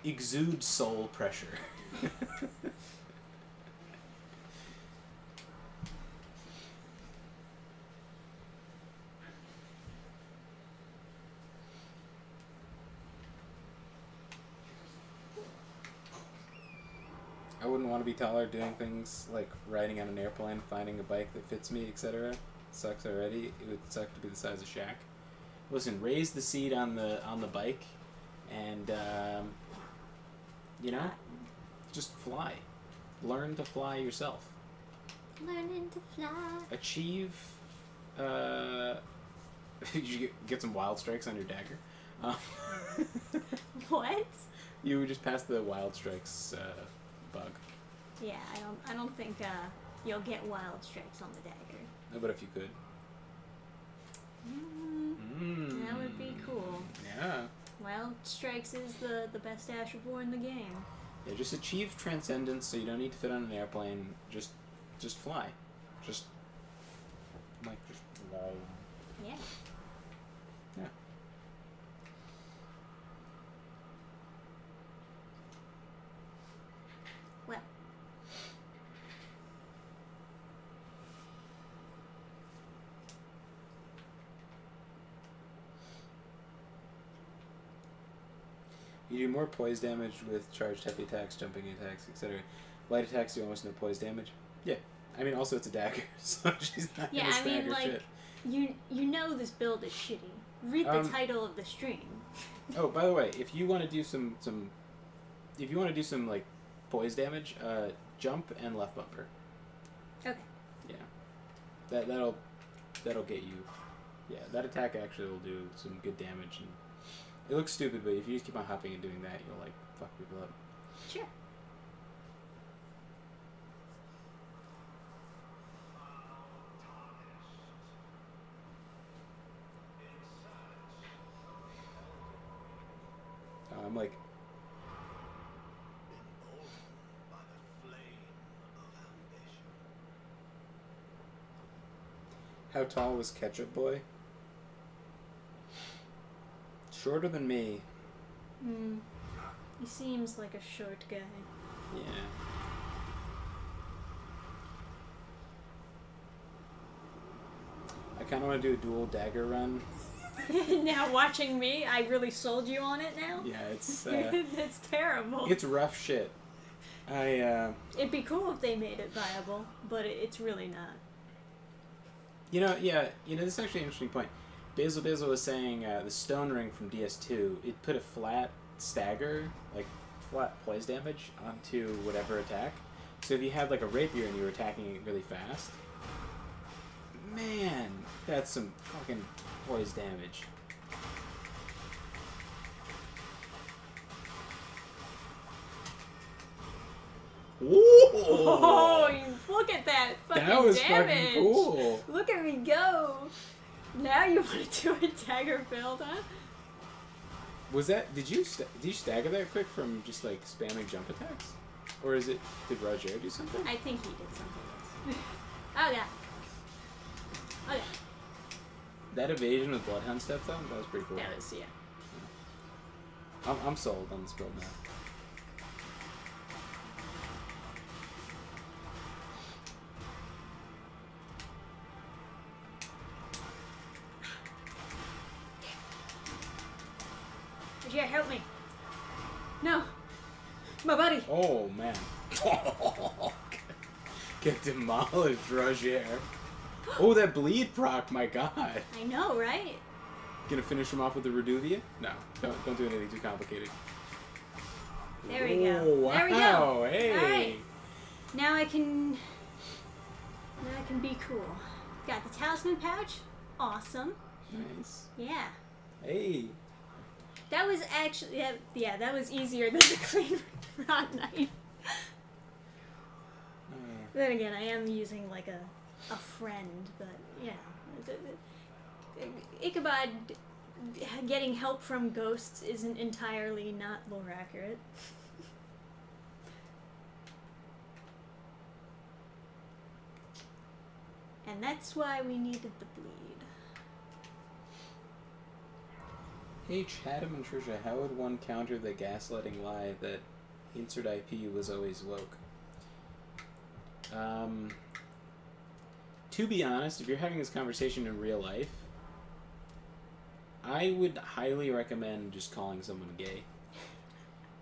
exude soul pressure. I wouldn't want to be taller doing things like riding on an airplane, finding a bike that fits me, etc. Sucks already. It would suck to be the size of Shaq. Listen, raise the seat on the bike, and just fly. Learn to fly yourself. Learning to fly. Achieve. You get some wild strikes on your dagger. What? You would just pass the wild strikes bug. Yeah, I don't think you'll get wild strikes on the dagger. No, but if you could. That would be cool. Yeah. Wild strikes is the best Ash of War in the game. Yeah, just achieve transcendence so you don't need to fit on an airplane. Just fly. Just fly. Yeah. Yeah. Well. You do more poise damage with charged heavy attacks, jumping attacks, etc. Light attacks do almost no poise damage. Yeah. I mean, also it's a dagger, so she's not gonna stagger shit. You know this build is shitty. Read the title of the stream. Oh, by the way, if you want to do some if you want to do some like poise damage, jump and left bumper. Okay. Yeah, that'll get you. Yeah, that attack actually will do some good damage, and it looks stupid, but if you just keep on hopping and doing that, you'll like fuck people up. Sure. I'm like, how tall was Ketchup Boy? Shorter than me. He seems like a short guy. Yeah. I kind of want to do a dual dagger run. Now watching me, I really sold you on it now? Yeah, it's... It's terrible. It's rough shit. It'd be cool if they made it viable, but it's really not. This is actually an interesting point. Basil was saying the Stone Ring from DS2, it put a flat stagger, like flat poise damage, onto whatever attack. So if you had like a rapier and you were attacking it really fast, man, that's some fucking poise damage. Oh, look at that fucking That was damage. fucking cool. Look at me go. Now you want to do a dagger build, huh? Was that? Did you stagger that quick from just like spamming jump attacks, or did Roger do something? I think he did something else. Oh yeah. Oh yeah. That evasion with Bloodhound stuff though, that was pretty cool. That was, yeah. I'm sold on this build now. Yeah, help me. No. My buddy. Oh, man. Get demolished, Roger. Oh, that bleed proc, my god. I know, right? Gonna finish him off with the Reduvia? No, don't do anything too complicated. There we go. Oh, wow. There we go. Hey. All right. Now I can be cool. Got the talisman pouch. Awesome. Nice. Yeah. Hey. That was actually, yeah, that was easier than the clean rod knife. Then again, I am using like a friend, but yeah. Ichabod getting help from ghosts isn't entirely not lore accurate. And that's why we needed the bleed. Hey, Chatham and Trisha, how would one counter the gaslighting lie that insert IP was always woke? To be honest, if you're having this conversation in real life, I would highly recommend just calling someone gay.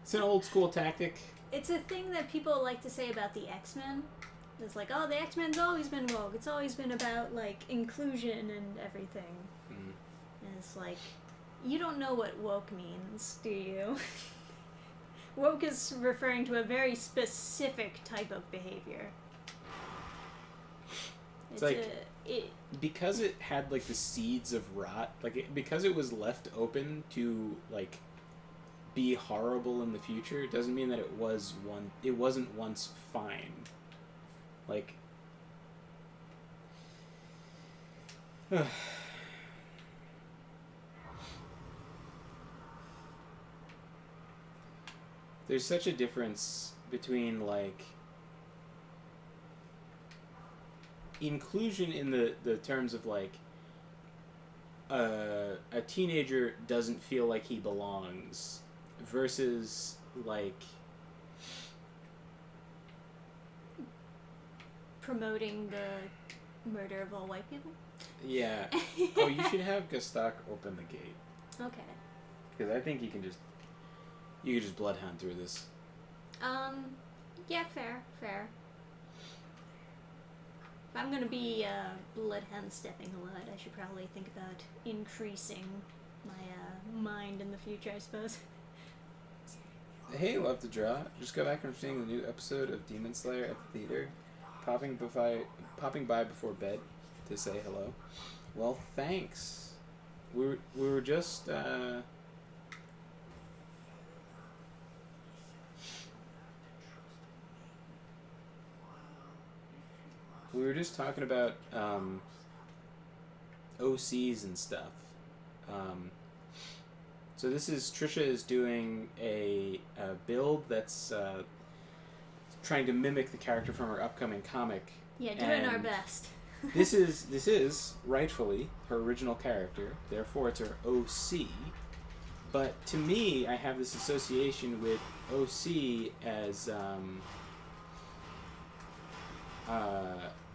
It's an old school tactic. It's a thing that people like to say about the X-Men. It's like, oh, the X-Men's always been woke. It's always been about, like, inclusion and everything. And it's like, you don't know what woke means, do you? Woke is referring to a very specific type of behavior. It's like, because it had, like, the seeds of rot, like, because it was left open to, like, be horrible in the future, doesn't mean that it wasn't once fine. Like, there's such a difference between, like, inclusion in the terms of, like, a teenager doesn't feel like he belongs versus, like, promoting the murder of all white people? Yeah. Oh, you should have Gastak open the gate. Okay. Because I think you can just bloodhound through this. Yeah, fair. If I'm gonna be bloodhound stepping a lot, I should probably think about increasing my mind in the future, I suppose. Hey, love to draw. Just got back from seeing the new episode of Demon Slayer at the theater. Popping by before bed to say hello. Well, thanks. We were just we were just talking about OCs and stuff. So this is Trisha is doing a build that's trying to mimic the character from her upcoming comic. Yeah, doing our best. this is rightfully her original character, therefore it's her OC. But to me, I have this association with OC as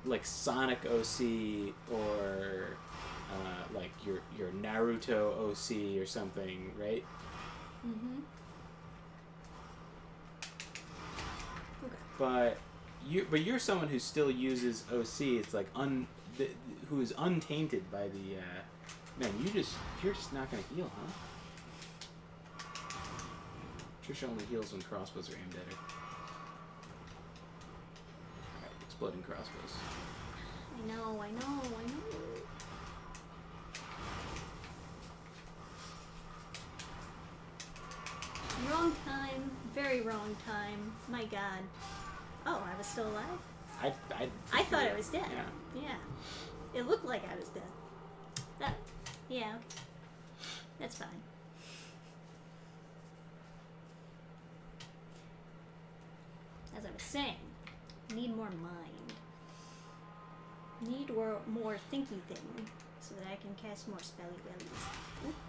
like Sonic OC or like your Naruto OC or something, right? Mm-hmm. Okay. But you're someone who still uses OC. It's like who is untainted by the man. You're just not gonna heal, huh? Trisha only heals when crossbows are aimed at her. Alright, exploding crossbows. I know. Wrong time. Very wrong time. My god. Oh, I was still alive? I thought I was dead. Yeah. It looked like I was dead. Yeah. That's fine. As I was saying, need more mind. Need more thinky thing so that I can cast more spelly willies.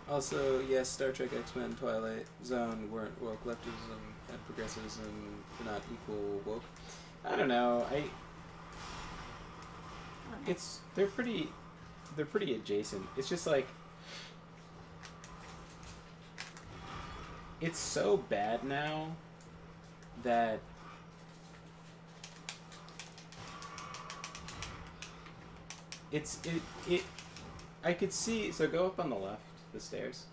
Also, yes, Star Trek, X-Men, Twilight Zone weren't woke leftism and progressivism not equal woke. I don't know. They're pretty adjacent. It's just like it's so bad now that I could see. So go up on the left, the stairs.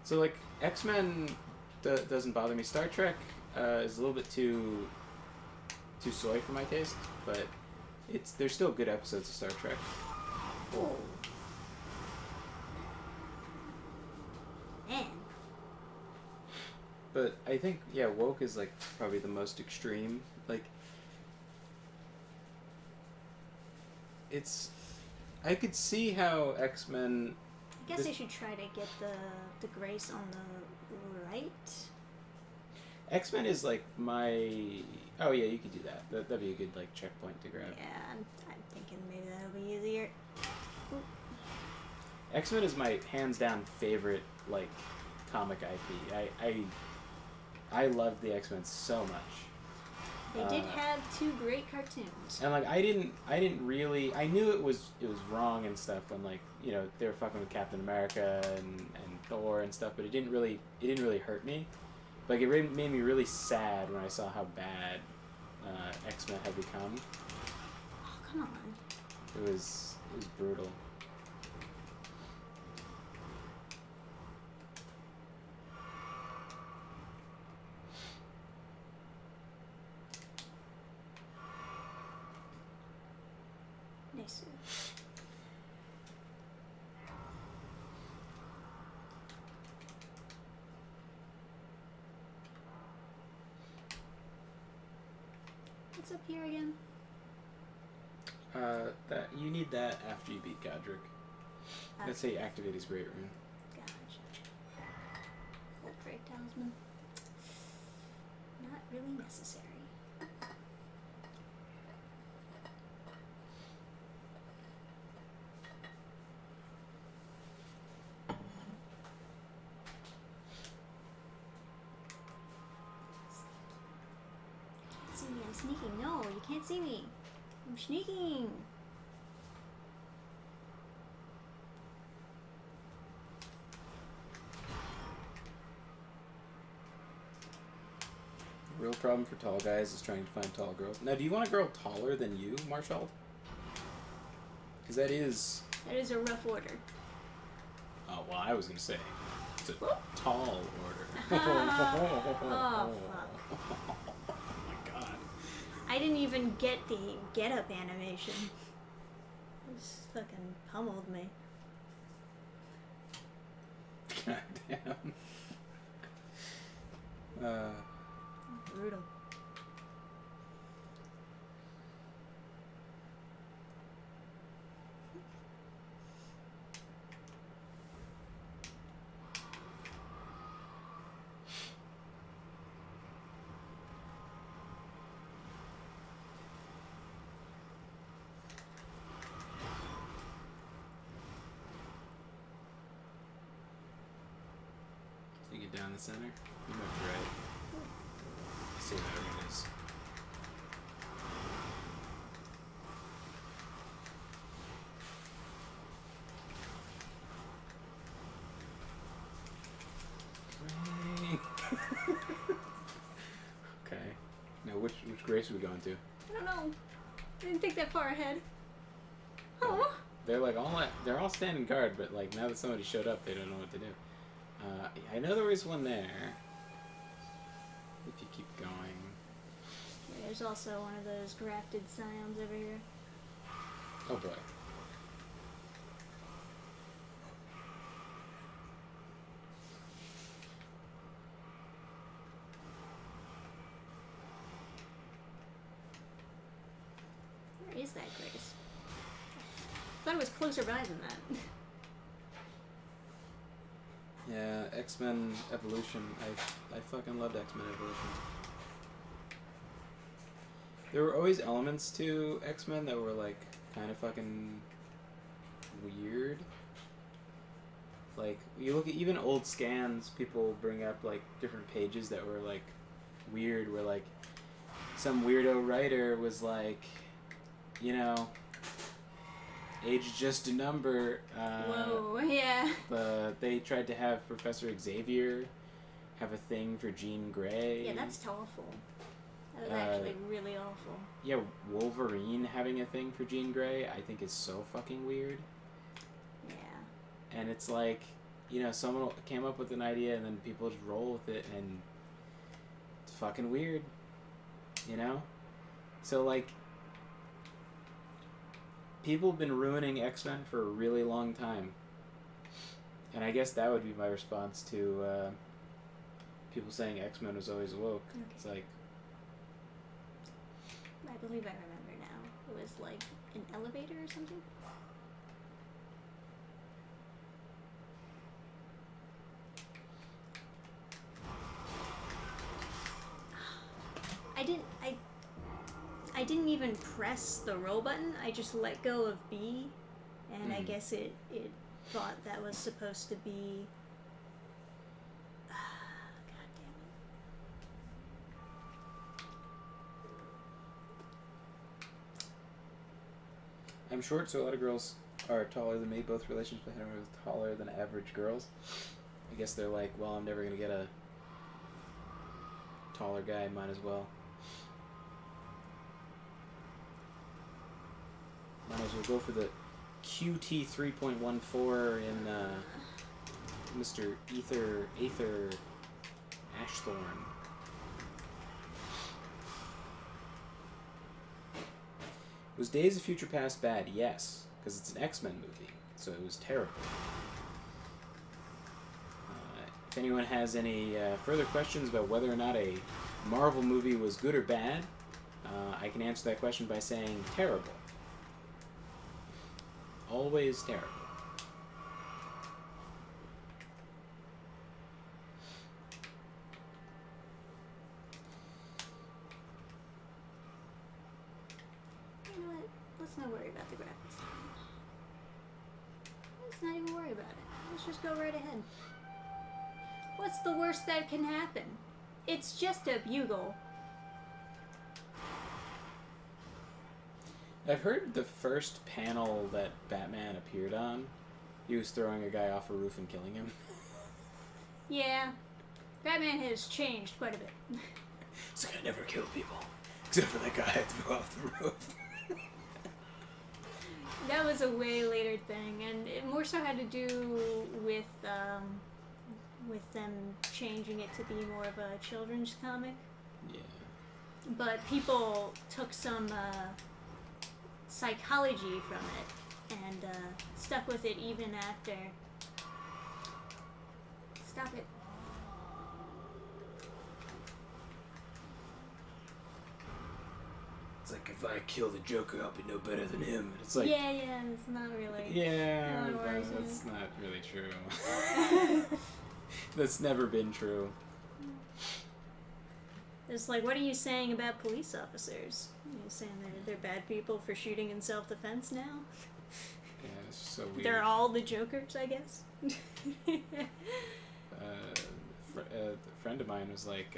So like X-Men doesn't bother me. Star Trek is a little bit too soy for my taste, but there's still good episodes of Star Trek. Oh. Man. But I think woke is like probably the most extreme. Like I could see how X-Men. I guess I should try to get the grace on the right. X-Men is like my. Oh yeah, you could do that. That'd be a good like checkpoint to grab. Yeah, I'm thinking maybe that'll be easier. Ooh. X-Men is my hands down favorite like comic IP. I love the X-Men so much. They did have two great cartoons. And like I didn't really. I knew it was wrong and stuff when like they were fucking with Captain America and Thor and stuff, but it didn't really hurt me. Like it made me really sad when I saw how bad X-Men had become. Oh, come on. It was brutal. Nice. What's up here again? That you need that after you beat Godric. Let's say you activate his Great Rune. Gotcha. Old Great Talisman. Not really necessary. See me, I'm sneaking. No, you can't see me. I'm sneaking. Real problem for tall guys is trying to find tall girls. Now, do you want a girl taller than you, Marshall? Because that is That is a rough order. Oh, well, I was going to say, it's a tall order. Oh, fuck. Oh my god. I didn't even get the get-up animation. It just fucking pummeled me. God damn. Brutal. You get down the center? You might be right. See what it is. Okay. Now, which grace are we going to? I don't know. I didn't think that far ahead. Oh. They're like they're all standing guard, but like now that somebody showed up, they don't know what to do. I know there was one there. If you keep going. There's also one of those grafted scions over here. Oh boy. Where is that grace? I thought it was closer by than that. Yeah, X-Men Evolution. I fucking loved X-Men Evolution. There were always elements to X-Men that were like kind of fucking weird. Like you look at even old scans, people bring up like different pages that were like weird, where like some weirdo writer was like, you know, age is just a number. Whoa, yeah. But they tried to have Professor Xavier have a thing for Jean Grey. Yeah, that's awful. That was actually really awful. Yeah, Wolverine having a thing for Jean Grey, I think is so fucking weird. Yeah. And it's like, you know, someone came up with an idea and then people just roll with it, and it's fucking weird. You know? So, like, people have been ruining X-Men for a really long time. And I guess that would be my response to people saying X-Men was always woke. Okay. It's like... I believe I remember now. It was like an elevator or something? I didn't even press the roll button. I just let go of B, and I guess it thought that was supposed to be. God damn it! I'm short, so a lot of girls are taller than me. Both relations with him are taller than average girls. I guess they're like, well, I'm never gonna get a taller guy. Might as well. Might as well go for the QT 3.14 in Mr. Aether Ashthorn. Was Days of Future Past bad? Yes, because it's an X-Men movie, so it was terrible. If anyone has any further questions about whether or not a Marvel movie was good or bad, I can answer that question by saying terrible. Always terrible. You know what? Let's not worry about the graphics. Let's not even worry about it. Let's just go right ahead. What's the worst that can happen? It's just a bugle. I've heard the first panel that Batman appeared on, he was throwing a guy off a roof and killing him. Yeah. Batman has changed quite a bit. This guy never killed people, except for that guy I threw off the roof. That was a way later thing, and it more so had to do with them changing it to be more of a children's comic. Yeah. But people took some psychology from it and stuck with it even after. Stop it. It's like, if I kill the Joker, I'll be no better than him. And it's like, Yeah, it's not really. yeah, No, but it wasn't. that's not really true. That's never been true. It's like, what are you saying about police officers? Are you saying they're bad people for shooting in self-defense now? Yeah, it's so weird. They're all the Jokers, I guess. A friend of mine was like,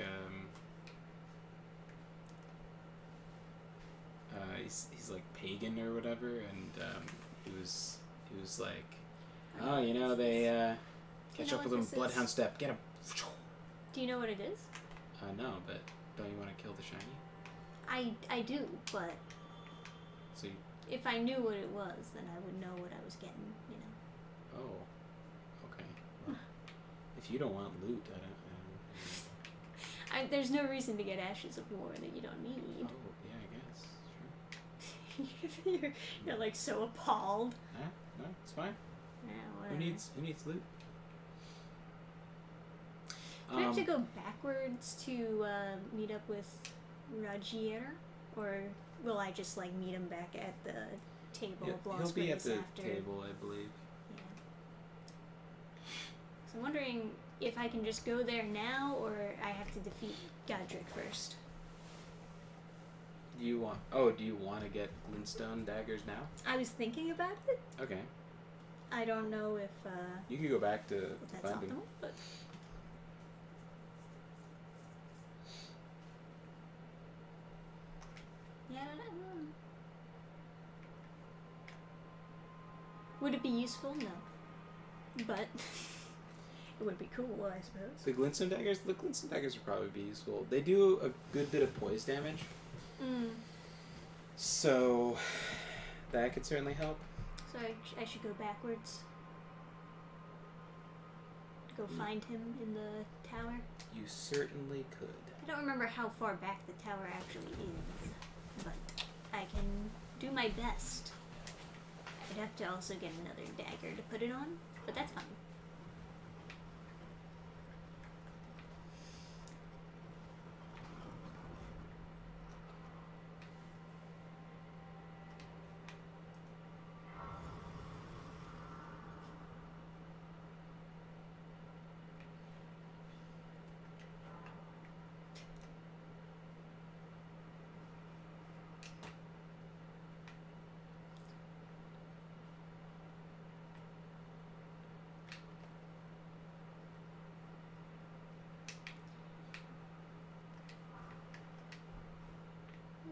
he's like pagan or whatever, and he was like, oh, you know, they catch up with him with Bloodhound Step, get him. Do you know what it is? No, but don't you want to kill the shiny? I do, but So you, if I knew what it was, then I would know what I was getting, you know. oh, okay. Well, if you don't want loot, I don't. There's no reason to get Ashes of War that you don't need. Oh, yeah, I guess. Sure. you're like so appalled. No, it's fine. Yeah, Who whatever. needs loot? Do I have to go backwards to meet up with Rajier? Or will I just like meet him back at the table of Lost He'll be at Grace the after? table, I believe. Yeah. So I'm wondering if I can just go there now or I have to defeat Godric first. Do you want to get glintstone daggers now? I was thinking about it. Okay. I don't know if You could go back to if that's find him. optimal, but yeah, I don't know. Would it be useful? No. But it would be cool, I suppose. The glintstone daggers would probably be useful. They do a good bit of poise damage. Mm. So that could certainly help. So I should go backwards. Go find him in the tower. You certainly could. I don't remember how far back the tower actually is, but I can do my best. I'd have to also get another dagger to put it on, but that's fine.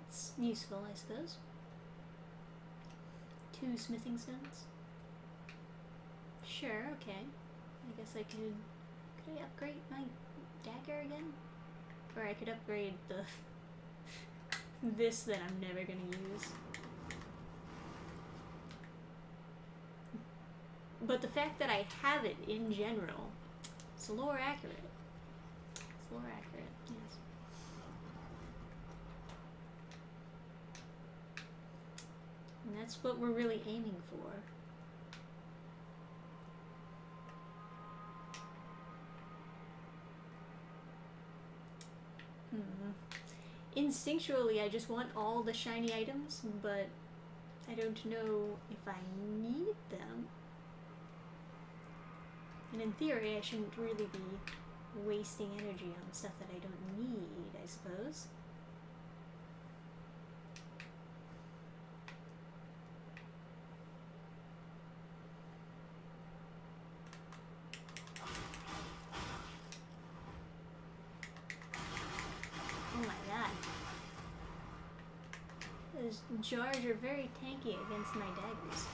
It's useful, I suppose. 2 smithing stones. Sure, okay. I guess I could I upgrade my dagger again? Or I could upgrade the this that I'm never gonna use. But the fact that I have it in general, it's lore accurate. It's lore accurate, yes. And that's what we're really aiming for. Instinctually, I just want all the shiny items, but I don't know if I need them. And in theory, I shouldn't really be wasting energy on stuff that I don't need, I suppose. Oh my god. Those jars are very tanky against my daggers.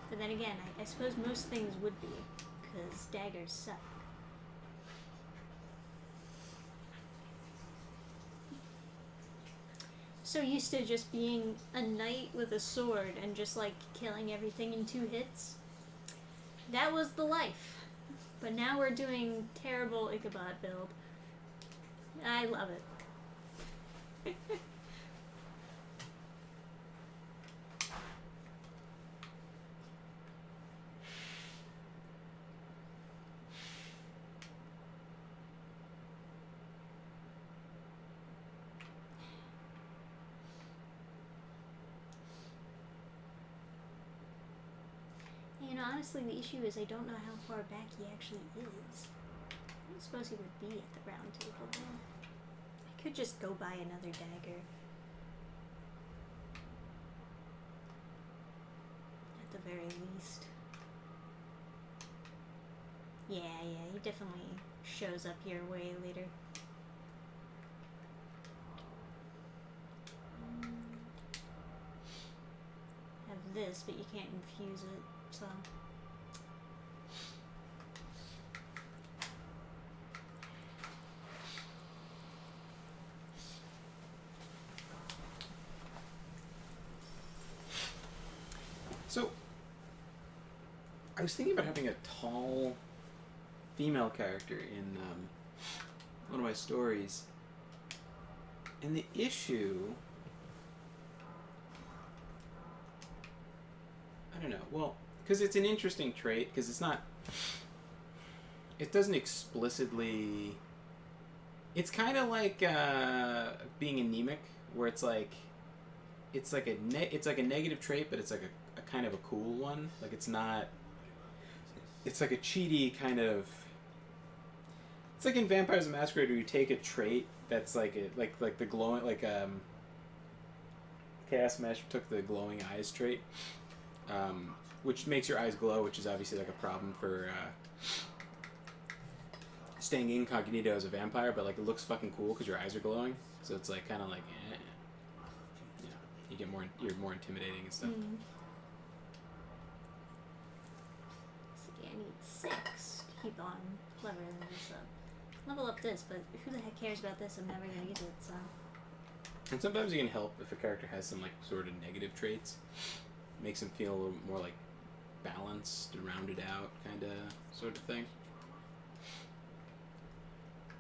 But then again, I suppose most things would be, because daggers suck. so used to just being a knight with a sword and just like killing everything in 2 hits. That was the life. But now we're doing terrible Ichabod build. I love it. And honestly, the issue is I don't know how far back he actually is. I suppose he would be at the round table then. I could just go buy another dagger. At the very least. Yeah, he definitely shows up here way later. Have this, but you can't infuse it, so... So, I was thinking about having a tall female character in one of my stories. And the issue... I don't know. Well, because it's an interesting trait, because it's not... It doesn't explicitly... It's kind of like being anemic, where it's like... It's like a negative trait, but it's like a kind of a cool one. Like it's not... It's like a cheaty kind of... It's like in Vampires the Masquerade where you take a trait that's like like the glowing... Like Chaos Mesh took the glowing eyes trait, which makes your eyes glow, which is obviously like a problem for staying incognito as a vampire, but like it looks fucking cool because your eyes are glowing. So it's like kind of like... You get more... You're more intimidating and stuff. Mm. See, I need 6 to keep on leveling this up. Level up this, but who the heck cares about this? I'm never gonna use it, so... And sometimes you can help if a character has some like sort of negative traits. Makes them feel a little more like balanced and rounded out kind of sort of thing.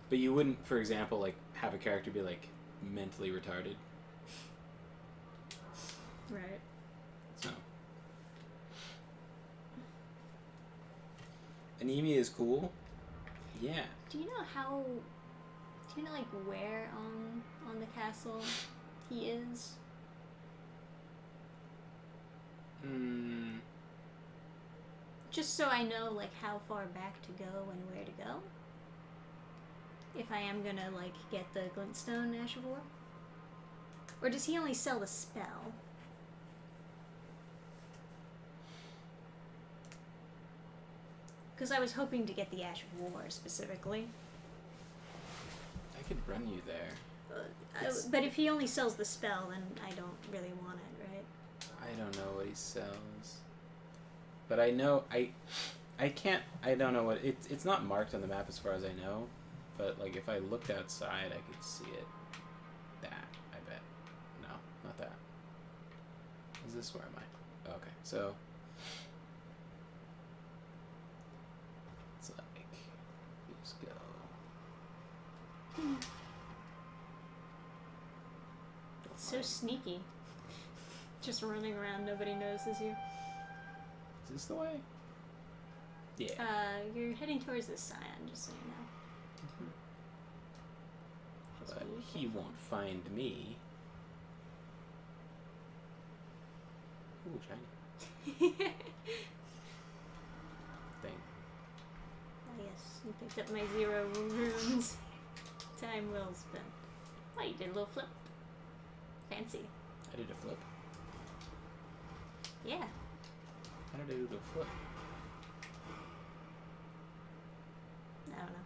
But you wouldn't, for example, like have a character be like mentally retarded. Right. So. Anemia is cool. Yeah. Do you know how... Do you know, like, where on the castle he is? Just so I know, like, how far back to go and where to go. If I am gonna, like, get the Glintstone Ash of War. Or does he only sell the spell? Because I was hoping to get the Ash of War, specifically. I could run you there. But if he only sells the spell, then I don't really want it, right? I don't know what he sells. But I know... I can't... I don't know what... It's not marked on the map as far as I know. But, like, if I looked outside, I could see it. That, I bet. No, not that. Is this where am I? Okay, so... It's like... Let's go... So sneaky. Just running around, nobody notices you. Is this the way? Yeah. You're heading towards the Scion, just so you know. But he won't find me. Ooh, shiny. Thing. Oh yes, you picked up my 0 runes. Time well spent. Oh, you did a little flip. Fancy. I did a flip. Yeah. How did I do the flip? I don't know.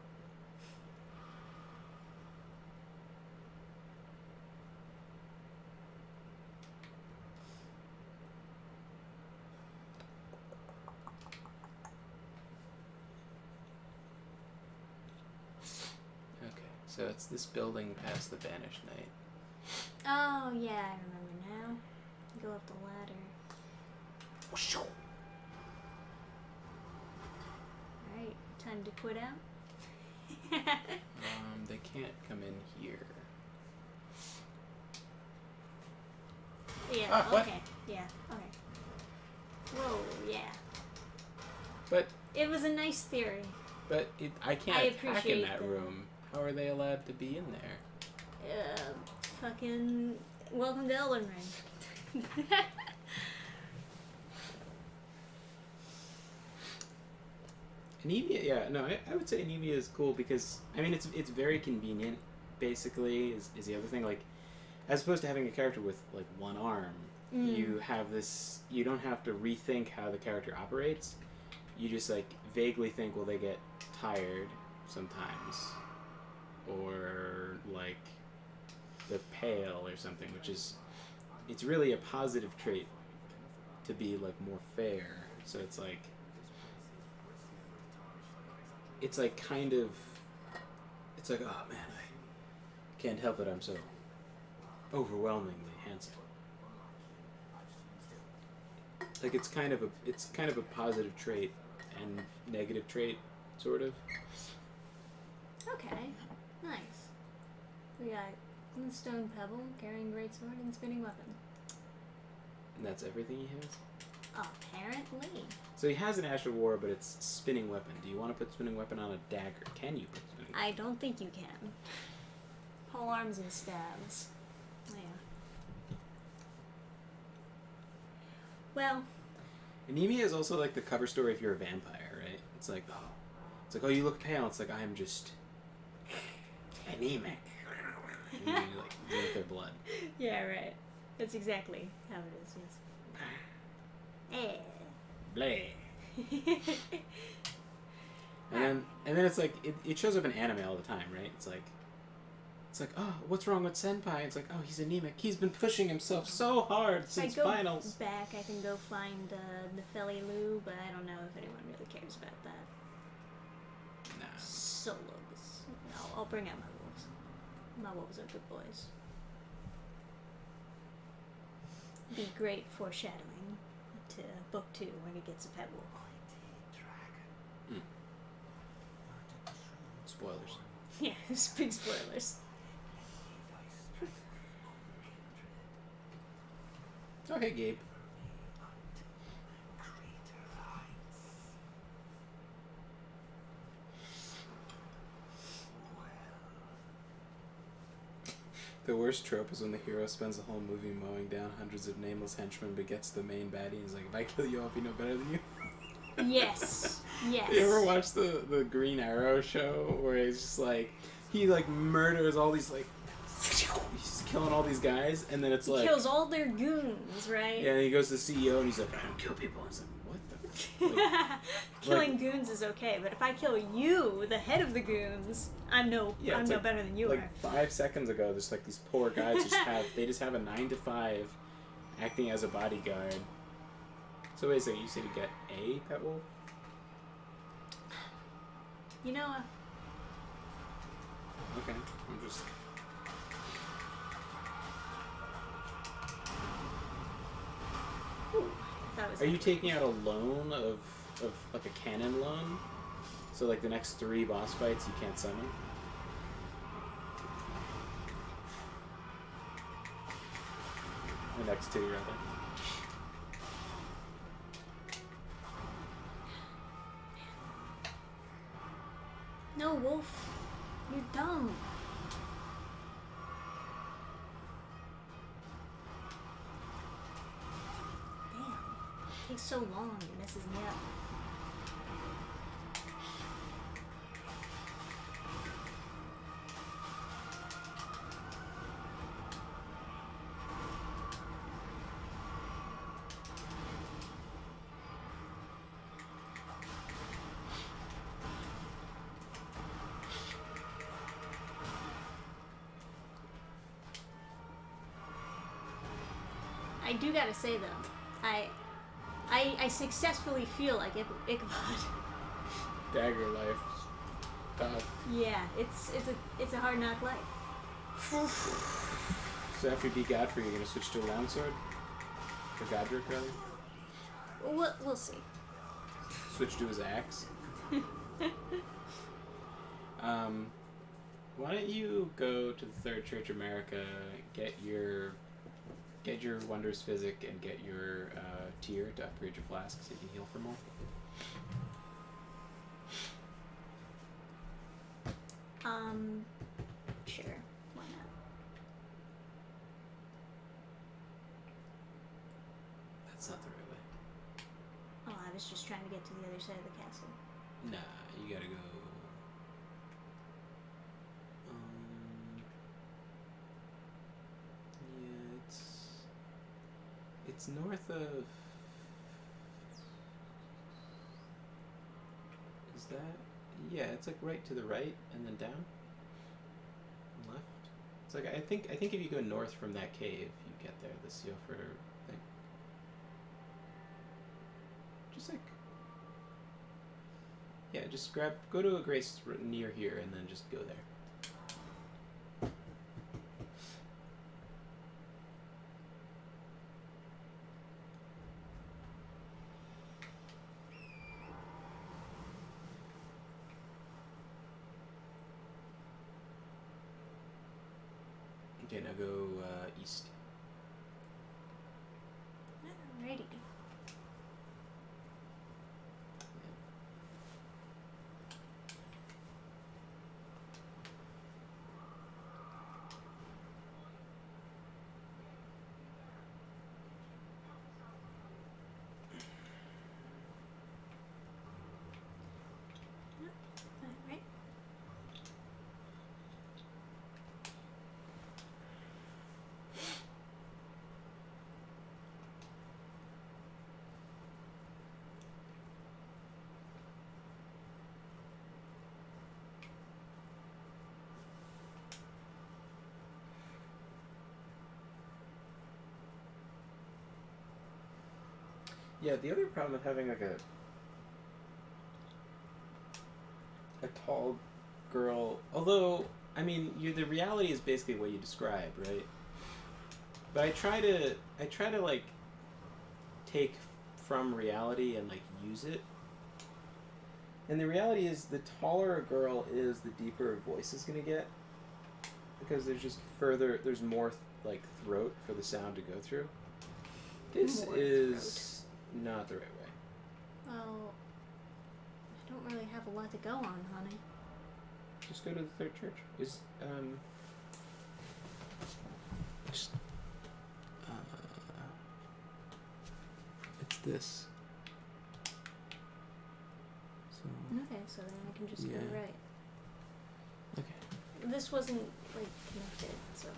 Okay, so it's this building past the Banished Knight. Oh, yeah, I remember now. Go up the ladder. Alright, time to quit out. They can't come in here. Yeah, Ah, what? okay. Yeah, okay. Whoa, yeah. But It was a nice theory. I can't I attack in appreciate that that. room. How are they allowed to be in there? Fucking welcome to Elden Ring. Anemia, yeah, no, I would say anemia is cool because I mean it's very convenient. Basically, is the other thing, like as opposed to having a character with like one arm, you have this. You don't have to rethink how the character operates. You just like vaguely think, well, they get tired sometimes, or like they're pale or something, which is it's really a positive trait to be like more fair. So it's like kind of it's like, oh man, I can't help it, I'm so overwhelmingly handsome. Like it's kind of a positive trait and negative trait, sort of. Okay, nice. We got Glintstone Pebble, carrying greatsword, and spinning weapon. And that's everything he has? Apparently. So he has an Ash of War, but it's spinning weapon. Do you want to put spinning weapon on a dagger? Can you put spinning weapon? I don't think you can. Pole arms and stabs. Yeah. Well. Anemia is also like the cover story if you're a vampire, right? It's like, oh, you look pale. It's like, I'm just anemic. And you like drink their blood. Yeah, right. That's exactly how it is, yes. Bleh. And then it's like it shows up in anime all the time, right? It's like, oh, what's wrong with Senpai? It's like, oh, he's anemic. He's been pushing himself so hard since finals. Back, I can go find Nepheli Lu, but I don't know if anyone really cares about that. Nah. Solos. I'll bring out my wolves. My wolves are good boys. Be great foreshadowing to book 2 when he gets a pet wolf. Spoilers. Yeah, big spoilers. It's okay, Gabe. The worst trope is when the hero spends the whole movie mowing down hundreds of nameless henchmen but gets the main baddie and he's like, if I kill you, I'll be no better than you. Yes. Yes. You ever watch the Green Arrow show where he's just like, he like murders all these like, he's killing all these guys and then it's like... He kills all their goons, right? Yeah, and he goes to the CEO and he's like, I don't kill people. And it's like, what the... Like, Killing goons is okay, but if I kill you, the head of the goons, I'm no better than you like are. 5 seconds ago, there's like these poor guys they just have a 9 to 5 acting as a bodyguard. So wait a second, you said you get a pet wolf? You know, Okay, I'm just... Ooh, I thought it was Are you taking out a loan of like a cannon loan? So like the next 3 boss fights you can't summon? The next 2 rather. No, Wolf. You're dumb. Damn. It takes so long. It messes me up. I do gotta say though, I successfully feel like Ichabod. Dagger life. Tough. Yeah, it's a hard knock life. So after you beat Godfrey, you're gonna switch to a longsword? Or Godric, rather? We'll see. Switch to his axe? Why don't you go to the Third Church America, get your Wondrous Physic, and get your tier to upgrade your flask so you can heal for more? Sure. Why not? That's not the right way. Oh, I was just trying to get to the other side of the castle. Nah, you gotta go. Yeah, it's north of. Is that? Yeah, it's like right to the right and then down. And left. It's like I think if you go north from that cave, you get there. The Seofer thing. Just like. Yeah, just go to a grace near here and then just go there. Okay, now go east. Alrighty. Alright. Yeah, the other problem with having like a tall girl, although I mean, the reality is basically what you describe, right? But I try to like take from reality and like use it. And the reality is, the taller a girl is, the deeper her voice is gonna get, because there's more like throat for the sound to go through. This More is not the right way. Well, I don't really have a lot to go on, honey. Just go to the Third Church. It's this. So Okay, so then I can just go Yeah. right. okay. This wasn't, like, connected, so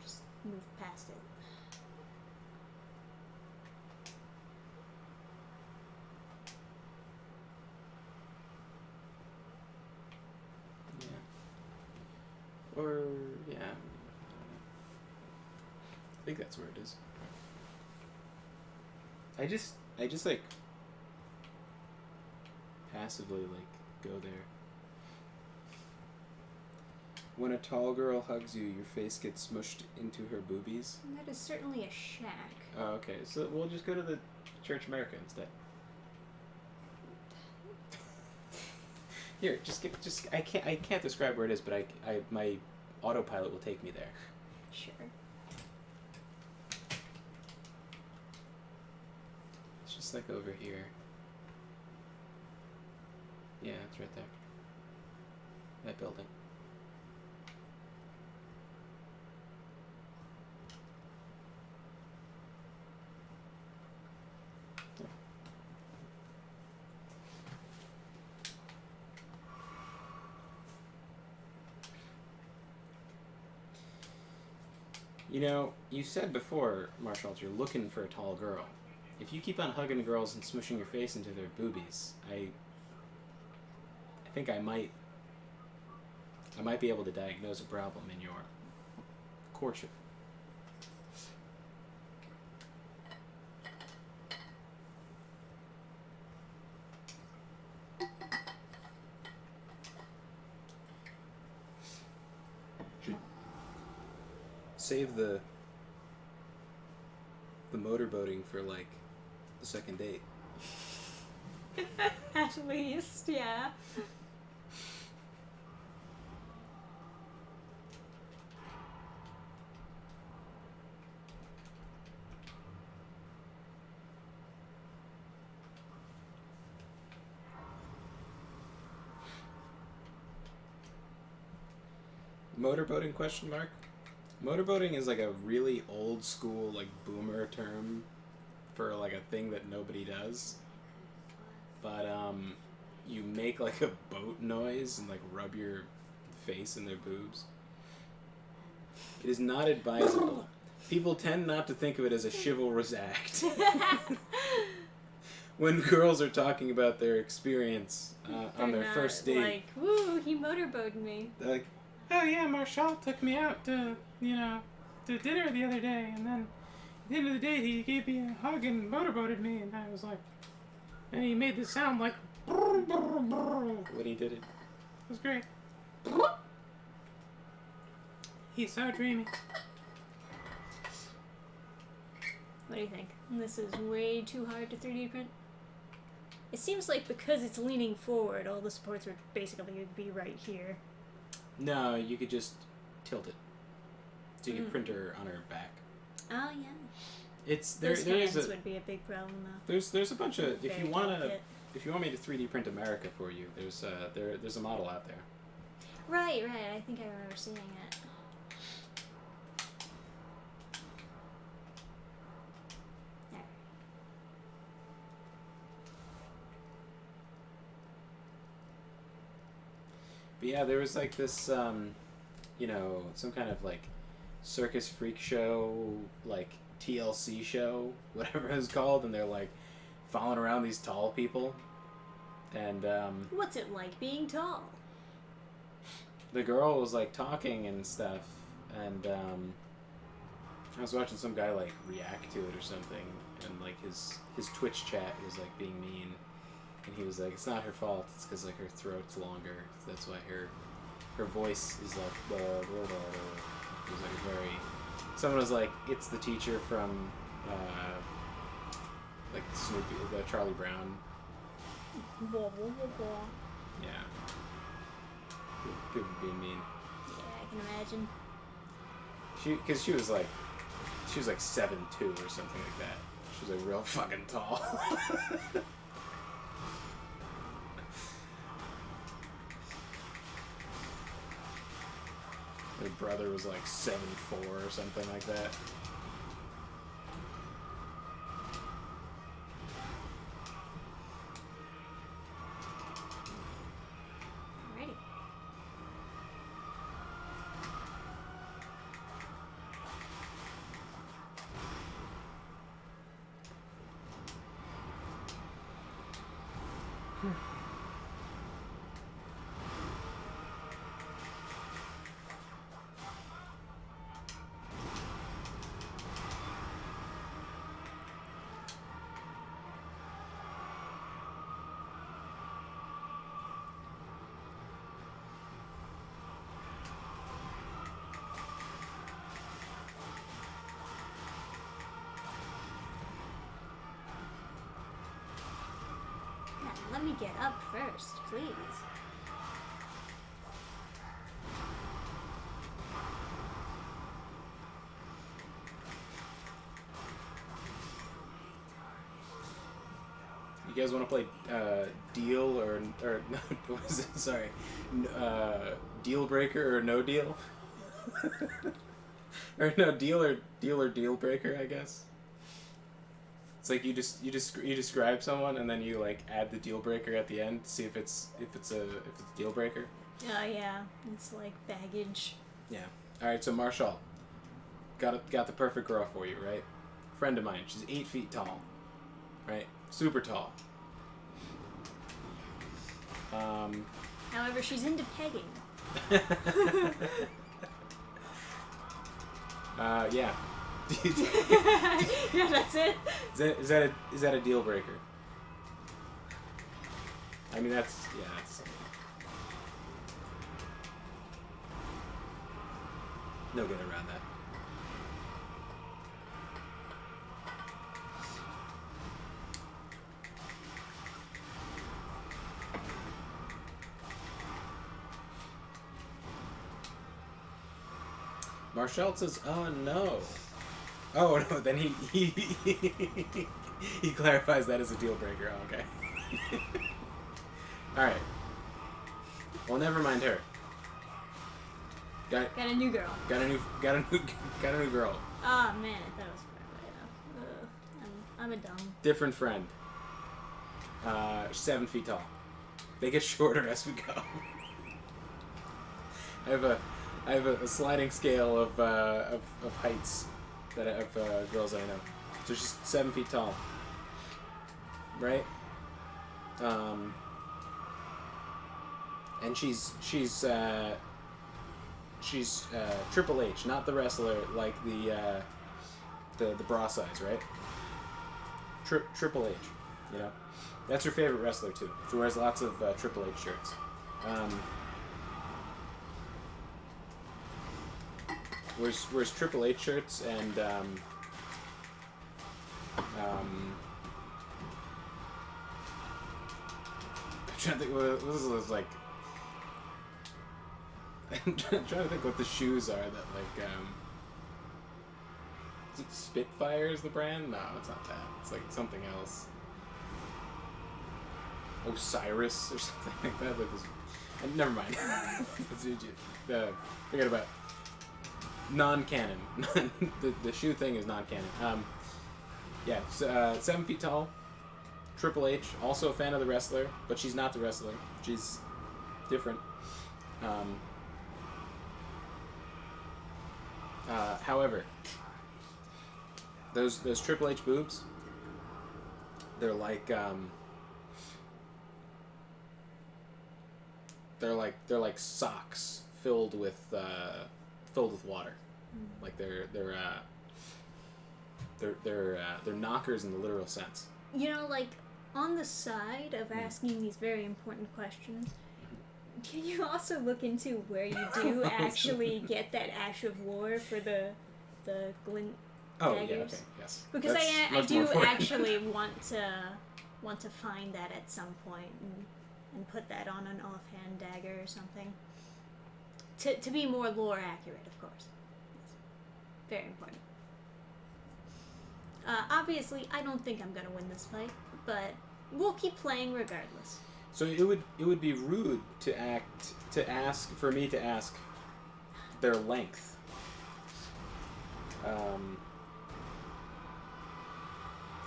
just move past it. Yeah. Or yeah. I think that's where it is. I just like passively like go there. When a tall girl hugs you, your face gets smushed into her boobies. And that is certainly a shack. Oh, okay. So we'll just go to the Church America instead. Here, I can't describe where it is, but I my autopilot will take me there. Sure. It's just like over here. Yeah, it's right there. That building. Yeah. You know, you said before, Marshall, you're looking for a tall girl. If you keep on hugging girls and smushing your face into their boobies, I think I might be able to diagnose a problem in your courtship. Should save the motorboating for like the second date. At least, yeah. Motorboating question mark? Motorboating is like a really old school like boomer term for like a thing that nobody does. But you make like a boat noise and like rub your face in their boobs. It is not advisable. People tend not to think of it as a chivalrous act. When girls are talking about their experience on their first date. Like, woo, he motorboated me. They're like, oh yeah, Marshall took me out to dinner the other day, and then at the end of the day he gave me a hug and motorboated me, and I was like, and he made this sound like when he did it. It was great. He's so dreamy. What do you think? This is way too hard to 3D print? It seems like because it's leaning forward, all the supports would basically be right here. No, you could just tilt it. So you can print her on her back. Oh yeah. It's Those hands would be a big problem though. There's a bunch of if you want me to 3D print America for you, there's a model out there. Right. I think I remember seeing it. But yeah, there was like this, some kind of like circus freak show, like TLC show, whatever it was called, and they're like following around these tall people. And what's it like being tall? The girl was like talking and stuff, and I was watching some guy like react to it or something, and like his Twitch chat was like being mean. And he was like, it's not her fault, it's because like her throat's longer, so that's why her voice is like blah, blah, blah, blah. It was like very... Someone was like, it's the teacher from like Snoopy, the Charlie Brown. Yeah. People being mean. Yeah, I can imagine. Because she was like 7'2" or something like that. She was like real fucking tall. Her brother was like 7'4" or something like that. Alrighty. Let me get up first, please. You guys want to play deal or no, what was it? Sorry, deal breaker or no deal? Or no deal or deal breaker, I guess. It's like you describe someone and then you like add the deal breaker at the end to see if it's a deal breaker. Oh yeah, it's like baggage. Yeah. All right. So Marshall, got the perfect girl for you, right? Friend of mine. She's 8 feet tall, right? Super tall. However, she's into pegging. Yeah. Yeah, that's it. Is that a deal breaker? I mean, that's no getting around that. Marshall says, "Oh no." Oh no. Then he he clarifies that as a deal breaker. Oh, okay. All right. Well, never mind her. Got a new girl. a new girl. Oh man, I thought it was far away enough. I'm a dumb. Different friend. 7 feet tall. They get shorter as we go. I have a sliding scale of heights of girls I know. So she's 7 feet tall, right? And she's Triple H, not the wrestler, like the bra size, right? Triple H, you know, that's her favorite wrestler too. She wears lots of Triple H shirts. Wears Triple H shirts and I'm trying to think what this was like. I'm trying to think what the shoes are that like is it Spitfire is the brand? No, it's not that. It's like something else. Osiris or something like that. Like this. Never mind. Forget about it. Non-canon. the shoe thing is non-canon. Yeah, 7 feet tall. Triple H, also a fan of the wrestler, but she's not the wrestler. She's different. However, those Triple H boobs, they're like socks filled with water. Like they're knockers in the literal sense. You know, like on the side of asking these very important questions, can you also look into where you do actually get that ash of war for the glint daggers? Yeah, okay, yes. Because I do actually want to find that at some point and put that on an offhand dagger or something. To be more lore accurate, of course. Yes. Very important. Obviously, I don't think I'm gonna win this fight, but we'll keep playing regardless. So it would be rude to ask their length.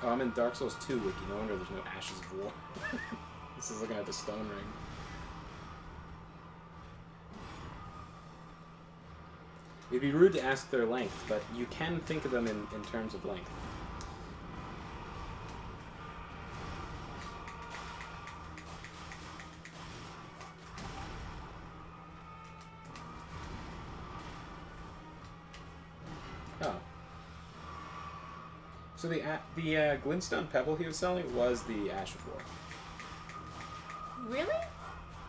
I'm in Dark Souls 2 wiki. No wonder there's no Ashes of War. This is looking at the stone ring. It'd be rude to ask their length, but you can think of them in terms of length. Oh. So the glintstone pebble he was selling was the Ash of War. Really?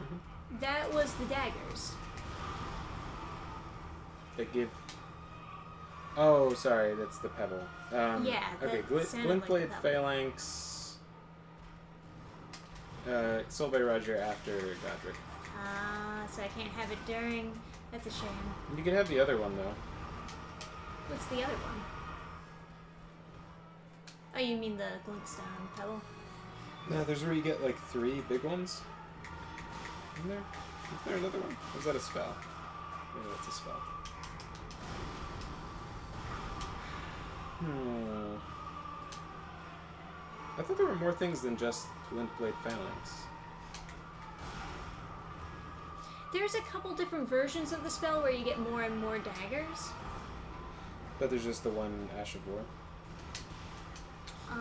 Mm-hmm. That was the daggers. That give. Oh, sorry, that's the pebble. Yeah. Okay, Glintblade like Phalanx. Sold by Roger after Godric. So I can't have it during. That's a shame. You can have the other one though. What's the other one? Oh, you mean the glintstone pebble? No, there's where you get like 3 big ones. Isn't there? Is there another one? Or is that a spell? Maybe that's a spell. I thought there were more things than just Glintblade Phalanx. There's a couple different versions of the spell where you get more and more daggers. But there's just the one Ash of War.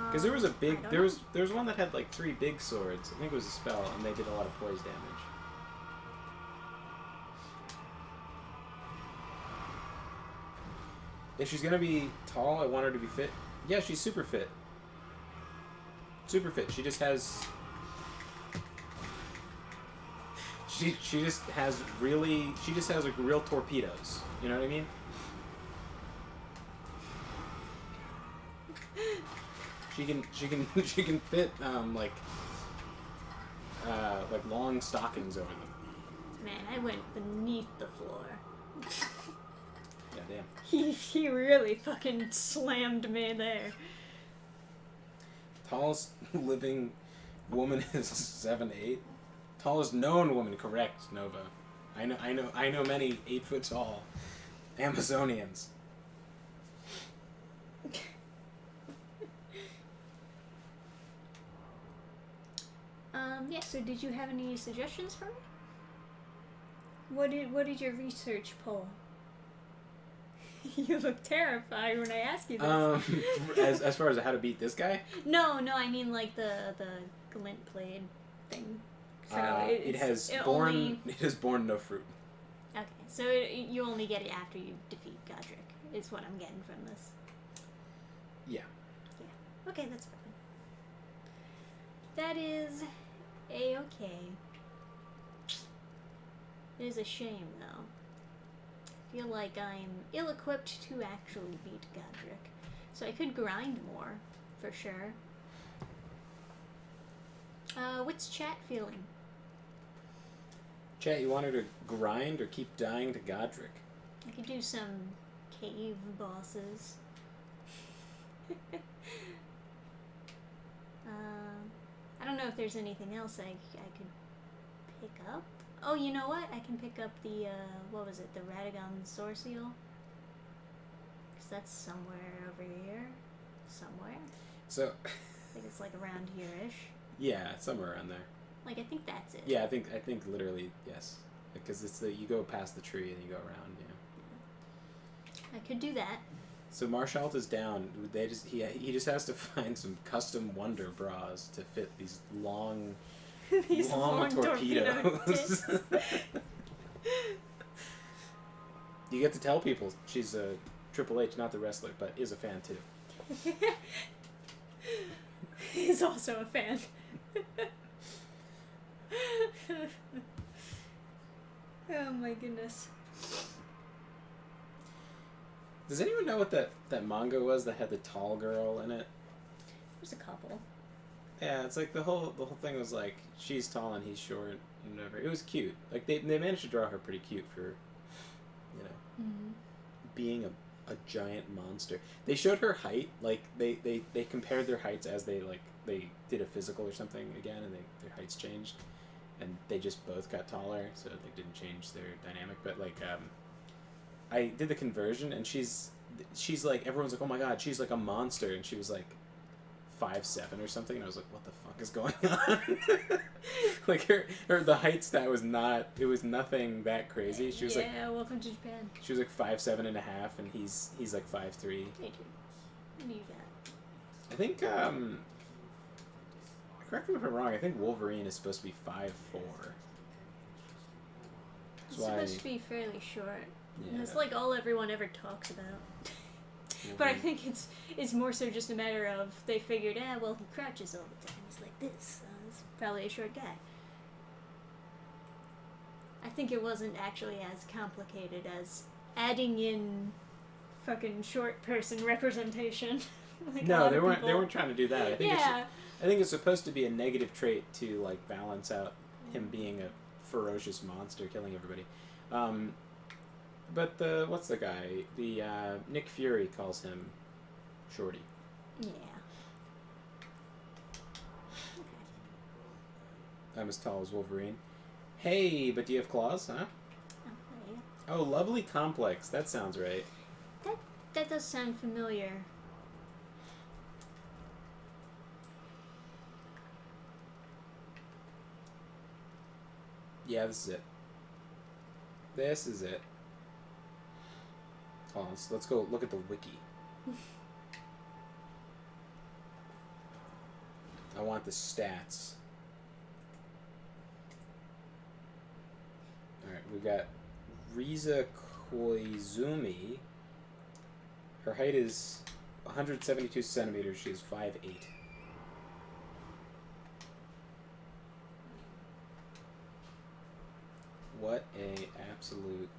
Because there was a big, there was one that had like 3 big swords. I think it was a spell, and they did a lot of poise damage. If she's gonna be tall, I want her to be fit. Yeah, she's super fit. Super fit. She just has. She just has really. She just has like real torpedoes. You know what I mean? She can fit like long stockings over them. Man, I went beneath the floor. Yeah, damn. He really fucking slammed me there. Tallest living woman is 7'8". Tallest known woman, correct, Nova. I know many 8 foot tall Amazonians. Yeah, so did you have any suggestions for me? What did your research pull? You look terrified when I ask you this. As far as how to beat this guy? No, I mean like the glint blade thing. So it has borne no fruit. Okay, so you only get it after you defeat Godric, is what I'm getting from this. Yeah. Yeah. Okay, that's fine. That is A-okay. It is a shame, though. I feel like I'm ill-equipped to actually beat Godric. So I could grind more, for sure. What's chat feeling? Chat, you want her to grind or keep dying to Godric? I could do some cave bosses. I don't know if there's anything else I could pick up. Oh, you know what? I can pick up the, what was it? The Radagon Sorciel? Because that's somewhere over here. Somewhere. So... I think it's like around here-ish. Yeah, somewhere around there. Like, I think that's it. Yeah, I think literally, yes. Because it's you go past the tree and you go around, yeah. I could do that. So Marshalt is down. He just has to find some custom wonder bras to fit these long long torpedoes. You get to tell people she's a Triple H, not the wrestler, but is a fan too. He's also a fan. Oh my goodness. Does anyone know what that manga was that had the tall girl in it? There's a couple. Yeah, it's like the whole thing was like she's tall and he's short and whatever. It was cute. Like they managed to draw her pretty cute for, you know, being a giant monster. They showed her height, like they compared their heights as they did a physical or something again, and their heights changed, and they just both got taller, so they didn't change their dynamic. But like I did the conversion, and she's like, everyone's like, oh my god, she's like a monster, and she was like 5'7" or something, and I was like, what the fuck is going on? Like her the height stat was nothing that crazy. She was welcome to Japan. She was like 5'7.5", and he's like 5'3". Hey, dude. I knew that. I think correct me if I'm wrong, I think Wolverine is supposed to be 5'4". It's supposed to be fairly short. Yeah. That's like all everyone ever talks about. But I think it's more so just a matter of they figured, well, he crouches all the time. He's like this. So he's probably a short guy. I think it wasn't actually as complicated as adding in fucking short person representation. Like no, they weren't trying to do that. I think yeah. I think it's supposed to be a negative trait to like balance out him being a ferocious monster killing everybody. But what's the guy? The Nick Fury calls him Shorty. Yeah. Okay. I'm as tall as Wolverine. Hey, but do you have claws, huh? Okay. Oh, lovely complex. That sounds right. That does sound familiar. Yeah, this is it. This is it. Hold on, let's go look at the wiki. I want the stats. Alright, we've got Riza Koizumi. Her height is 172 centimeters. She is 5'8". What a absolute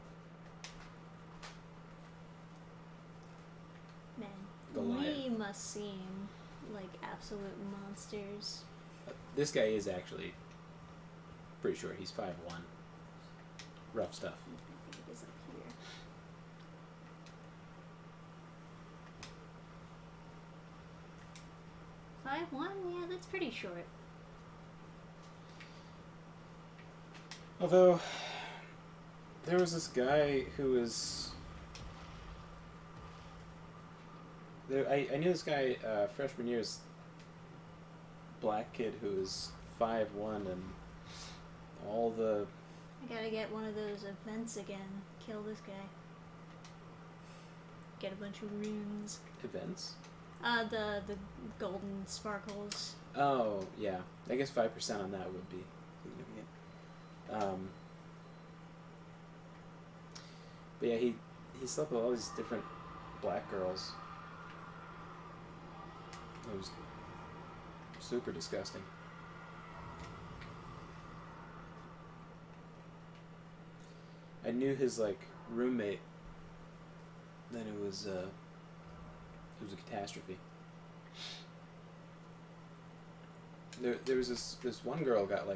man. Goliath. We must seem like absolute monsters. This guy is actually pretty short. He's 5'1". Rough stuff. I think it is up 5'1"? Yeah, that's pretty short. Although, there was this guy who was... I knew this guy, freshman year's black kid who was 5'1", and all the... I gotta get one of those events again. Kill this guy. Get a bunch of runes. Events? The golden sparkles. Oh, yeah. I guess 5% on that would be significant. But yeah, he slept with all these different black girls. It was super disgusting. I knew his roommate. Then it was a catastrophe. There was this one girl got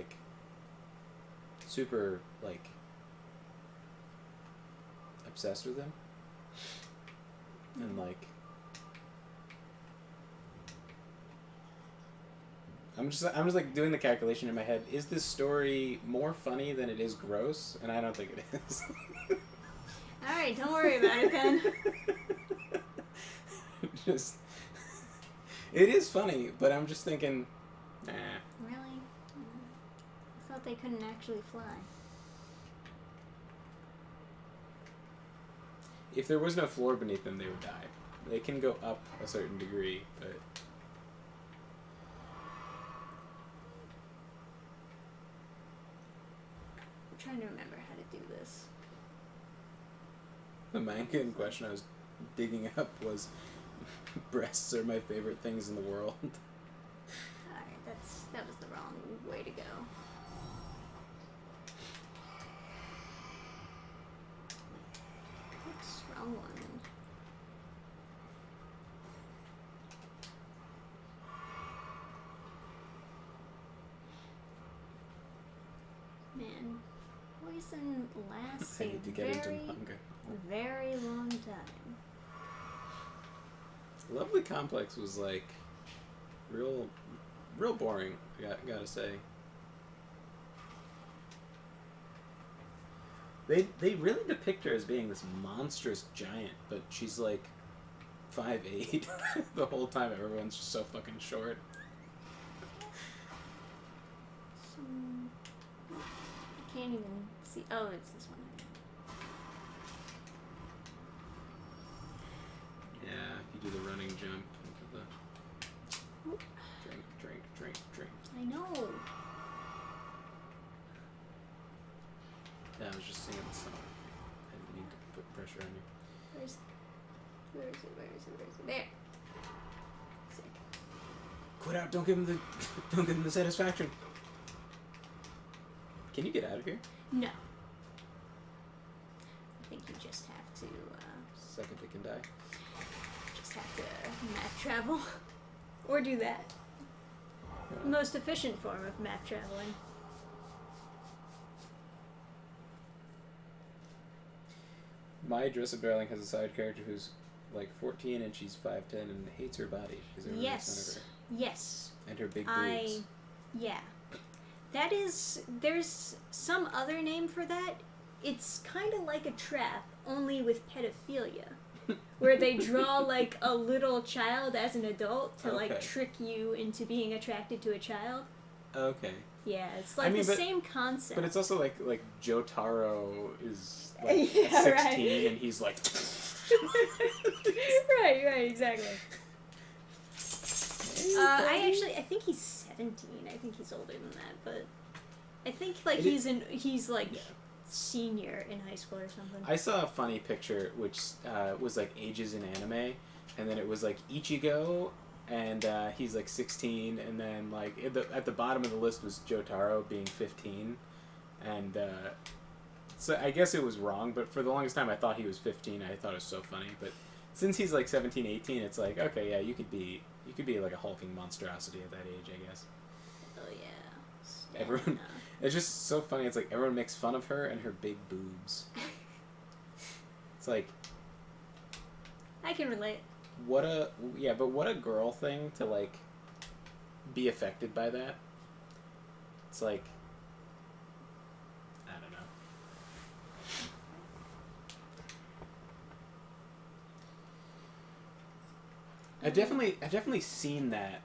super obsessed with him, and I'm just doing the calculation in my head. Is this story more funny than it is gross? And I don't think it is. All right, don't worry about it then. It is funny, but I'm just thinking, nah. Really? I thought they couldn't actually fly. If there was no floor beneath them, they would die. They can go up a certain degree, but... I'm trying to remember how to do this. The manga in question I was digging up was breasts are my favorite things in the world. Alright, that was the wrong way to go. Oops, wrong one. Man, poison lasts I a need to get into manga. very long time. Lovely Complex was real boring. Gotta say. They really depict her as being this monstrous giant, but she's 5'8" the whole time. Everyone's just so fucking short. I can't even see. Oh, it's this one. Yeah, you do the running jump into the drink. I know. Yeah, I was just singing the song. I didn't mean to put pressure on you. Where is it? There. Sick. Quit out! Don't give him the satisfaction. Can you get out of here? No. I think you just have to. Second they can die. Just have to map travel, or do that. Yeah. Most efficient form of map traveling. My Dress-Up Darling has a side character who's 14 and she's 5'10" and hates her body because everyone makes fun of her. Yes. And her big boobs. Yeah. That is, there's some other name for that. It's kind of like a trap, only with pedophilia. Where they draw a little child as an adult to trick you into being attracted to a child. Okay. Yeah, it's the same concept. But it's also like Jotaro is 16 right. And he's right, exactly. I think he's 17. I think he's older than that, but I think he's senior in high school or something. I saw a funny picture which was ages in anime, and then it was Ichigo, and he's 16, and then at the bottom of the list was Jotaro being 15, and so I guess it was wrong, but for the longest time I thought he was 15. I thought it was so funny, but since he's 17, 18, it's okay, yeah, you could be a hulking monstrosity at that age, I guess. Oh yeah. Everyone, it's just so funny. It's everyone makes fun of her and her big boobs. It's I can relate. What a girl thing to be affected by that. It's like, I don't know. I've definitely seen that,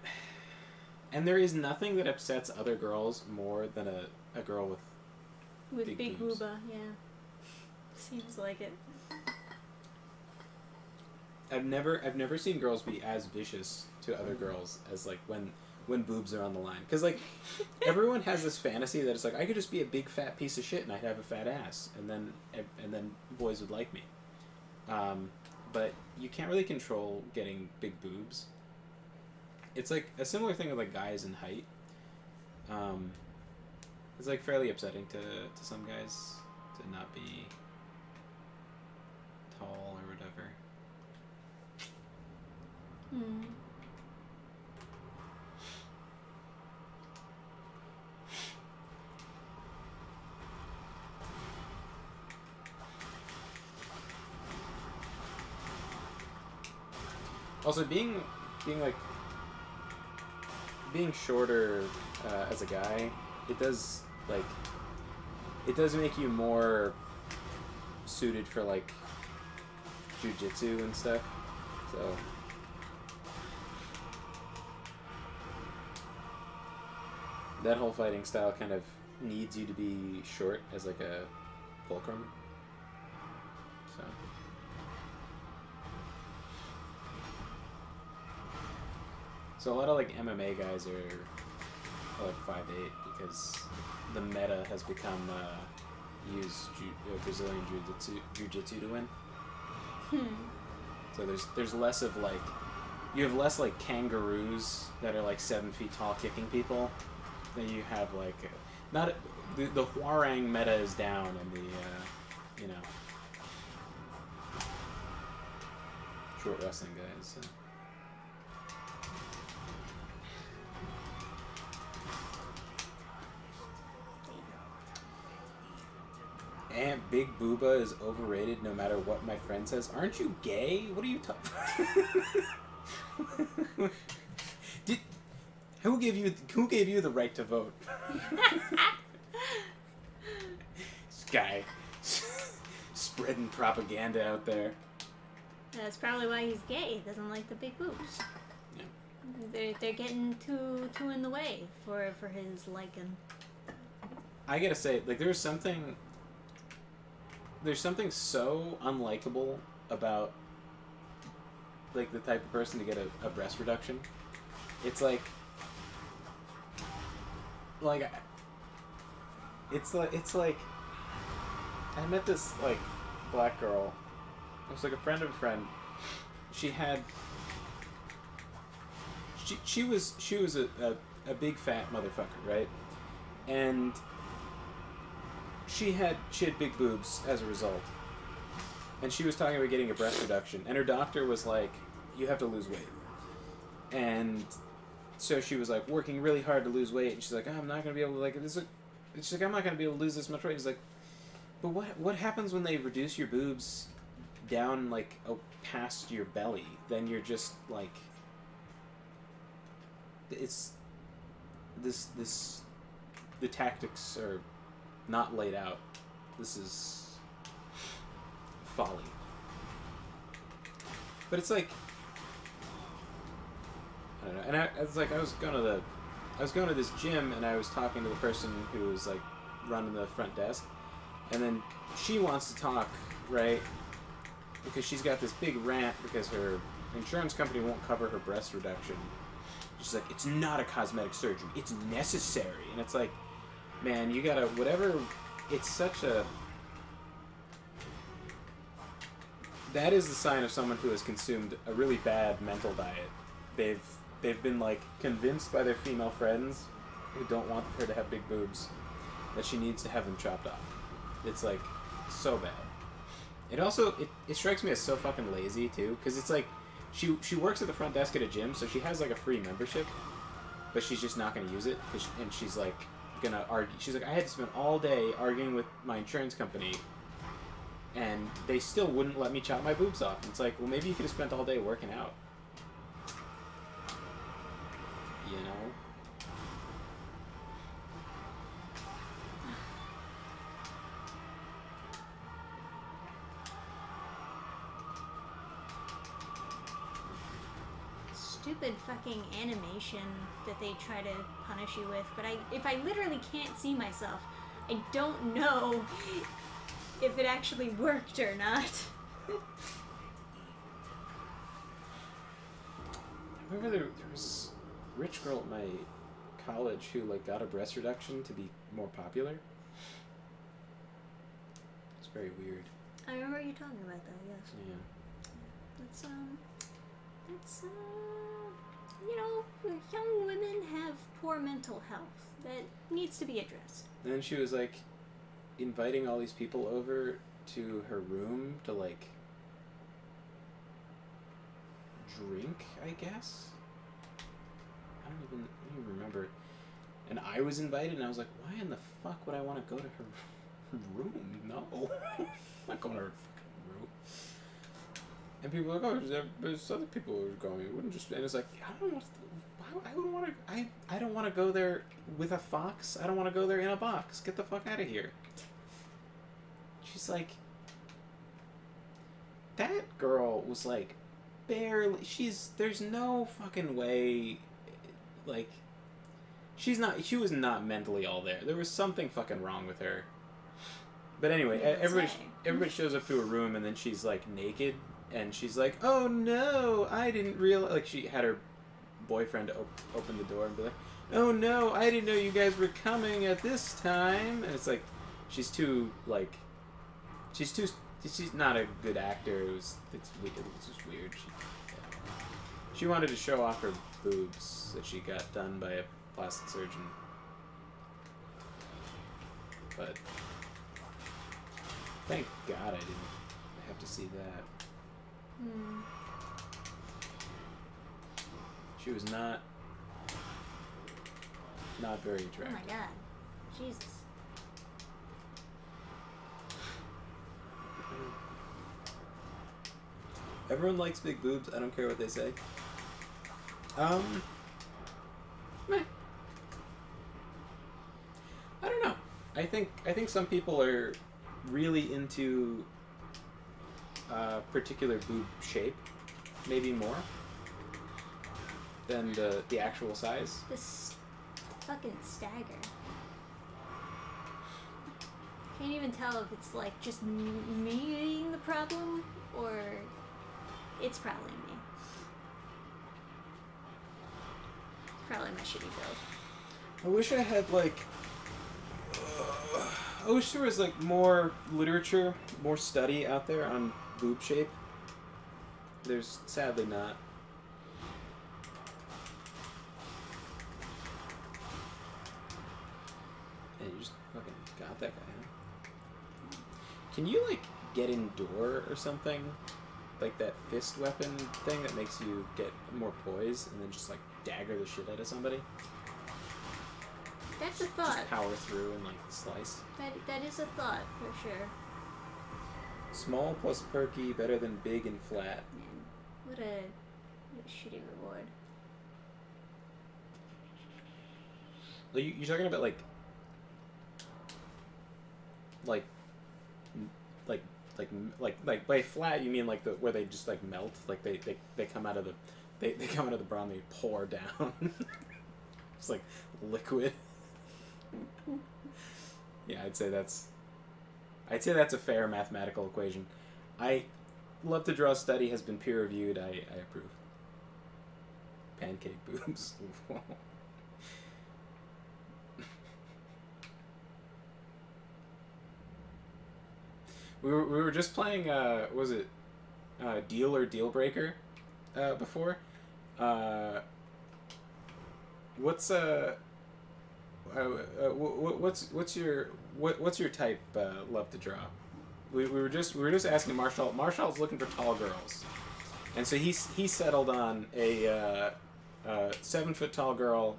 and there is nothing that upsets other girls more than a girl with big boobs. booba, yeah. Seems like it. I've never seen girls be as vicious to other girls as like when boobs are on the line, because like everyone has this fantasy that it's like I could just be a big fat piece of shit and I'd have a fat ass and then boys would like me, but you can't really control getting big boobs. It's like a similar thing with like guys in height. It's like fairly upsetting to some guys to not be tall or whatever. Hmm. Also, being shorter as a guy, it does make you more suited for like jujitsu and stuff. So that whole fighting style kind of needs you to be short as like a fulcrum. So a lot of like MMA guys are like 5'8" because the meta has become use Brazilian jiu-jitsu to win. So there's less of like, you have less like kangaroos that are like 7 feet tall kicking people than you have like not the Hwarang meta is down and the short wrestling guys. So. And Big Booba is overrated no matter what my friend says. Aren't you gay? What are you talking Who gave you the right to vote? This guy spreading propaganda out there. That's probably why he's gay. He doesn't like the big boobs. Yeah. They're getting too in the way for his liking. I gotta say, like, there's something so unlikable about like the type of person to get a breast reduction. It's like I met this like black girl. It was like a friend of a friend. She was a big fat motherfucker, right? And she had big boobs as a result. And she was talking about getting a breast reduction, and her doctor was like, you have to lose weight. And so she was like working really hard to lose weight, and she's like, oh, I'm not gonna be able to like this. She's like, I'm not gonna be able to lose this much weight. He's like, but what happens when they reduce your boobs down like past your belly? Then you're just like, it's this the tactics are not laid out. This is folly. But it's like, I don't know. And I was going to this gym, and I was talking to the person who was like running the front desk, and then she wants to talk, right? Because she's got this big rant because her insurance company won't cover her breast reduction. She's like, it's not a cosmetic surgery, it's necessary. And it's like, man, you gotta, whatever, it's such a, that is the sign of someone who has consumed a really bad mental diet. They've been like convinced by their female friends who don't want her to have big boobs that she needs to have them chopped off. It's like so bad. It also it strikes me as so fucking lazy too, because it's like she works at the front desk at a gym, so she has like a free membership, but she's just not gonna use it, and she's like gonna argue. She's like, I had to spend all day arguing with my insurance company, and they still wouldn't let me chop my boobs off. And it's like, well, maybe you could have spent the whole day working out. You know? stupid fucking animation that they try to punish you with, but if I literally can't see myself, I don't know if it actually worked or not. I remember there was this rich girl at my college who like got a breast reduction to be more popular. It's very weird. I remember you talking about that, yes. Yeah. That's you know, young women have poor mental health that needs to be addressed. And then she was like inviting all these people over to her room to like drink, I guess. I don't even remember. And I was invited, and I was like, why in the fuck would I want to go to her room? No. I'm not going to her fucking room. And people were like, oh, there's other people who are going. It wouldn't just... And it's like, I don't want to... I don't want to go there with a fox. I don't want to go there in a box. Get the fuck out of here. She's like... That girl was like... Barely... There's no fucking way... Like... She was not mentally all there. There was something fucking wrong with her. But anyway, everybody shows up to her room, and then she's like naked, and she's like, oh no, I didn't realize... Like, she had her boyfriend open the door and be like, oh no, I didn't know you guys were coming at this time. And it's like, she's not a good actor. It's just weird. She wanted to show off her boobs that she got done by a plastic surgeon. But thank God I didn't have to see that. She was not very attractive. Oh my God. Jesus. Everyone likes big boobs. I don't care what they say. Meh. I don't know. I think some people are really into particular boob shape, maybe more than the actual size. This fucking stagger. Can't even tell if it's like just me being the problem or it's probably me. Probably my shitty build. I wish I had like. I wish there was like more literature, more study out there on boob shape. There's sadly not. And you just fucking got that guy, huh? Can you like get indoor or something? Like that fist weapon thing that makes you get more poise and then just like dagger the shit out of somebody? That's a thought. Just power through and like slice. That is a thought for sure. Small plus perky, better than big and flat. Man, what a shitty reward. You're talking about like by flat you mean like where they just like melt, like they come out of the they come out of the brown, they pour down. It's like liquid. Yeah, I'd say that's a fair mathematical equation. I love to draw study has been peer reviewed. I approve. Pancake boobs. We were just playing was it Deal or Deal Breaker before. What's your type love to draw? We were just asking Marshall. Marshall's looking for tall girls, and so he settled on a 7 foot tall girl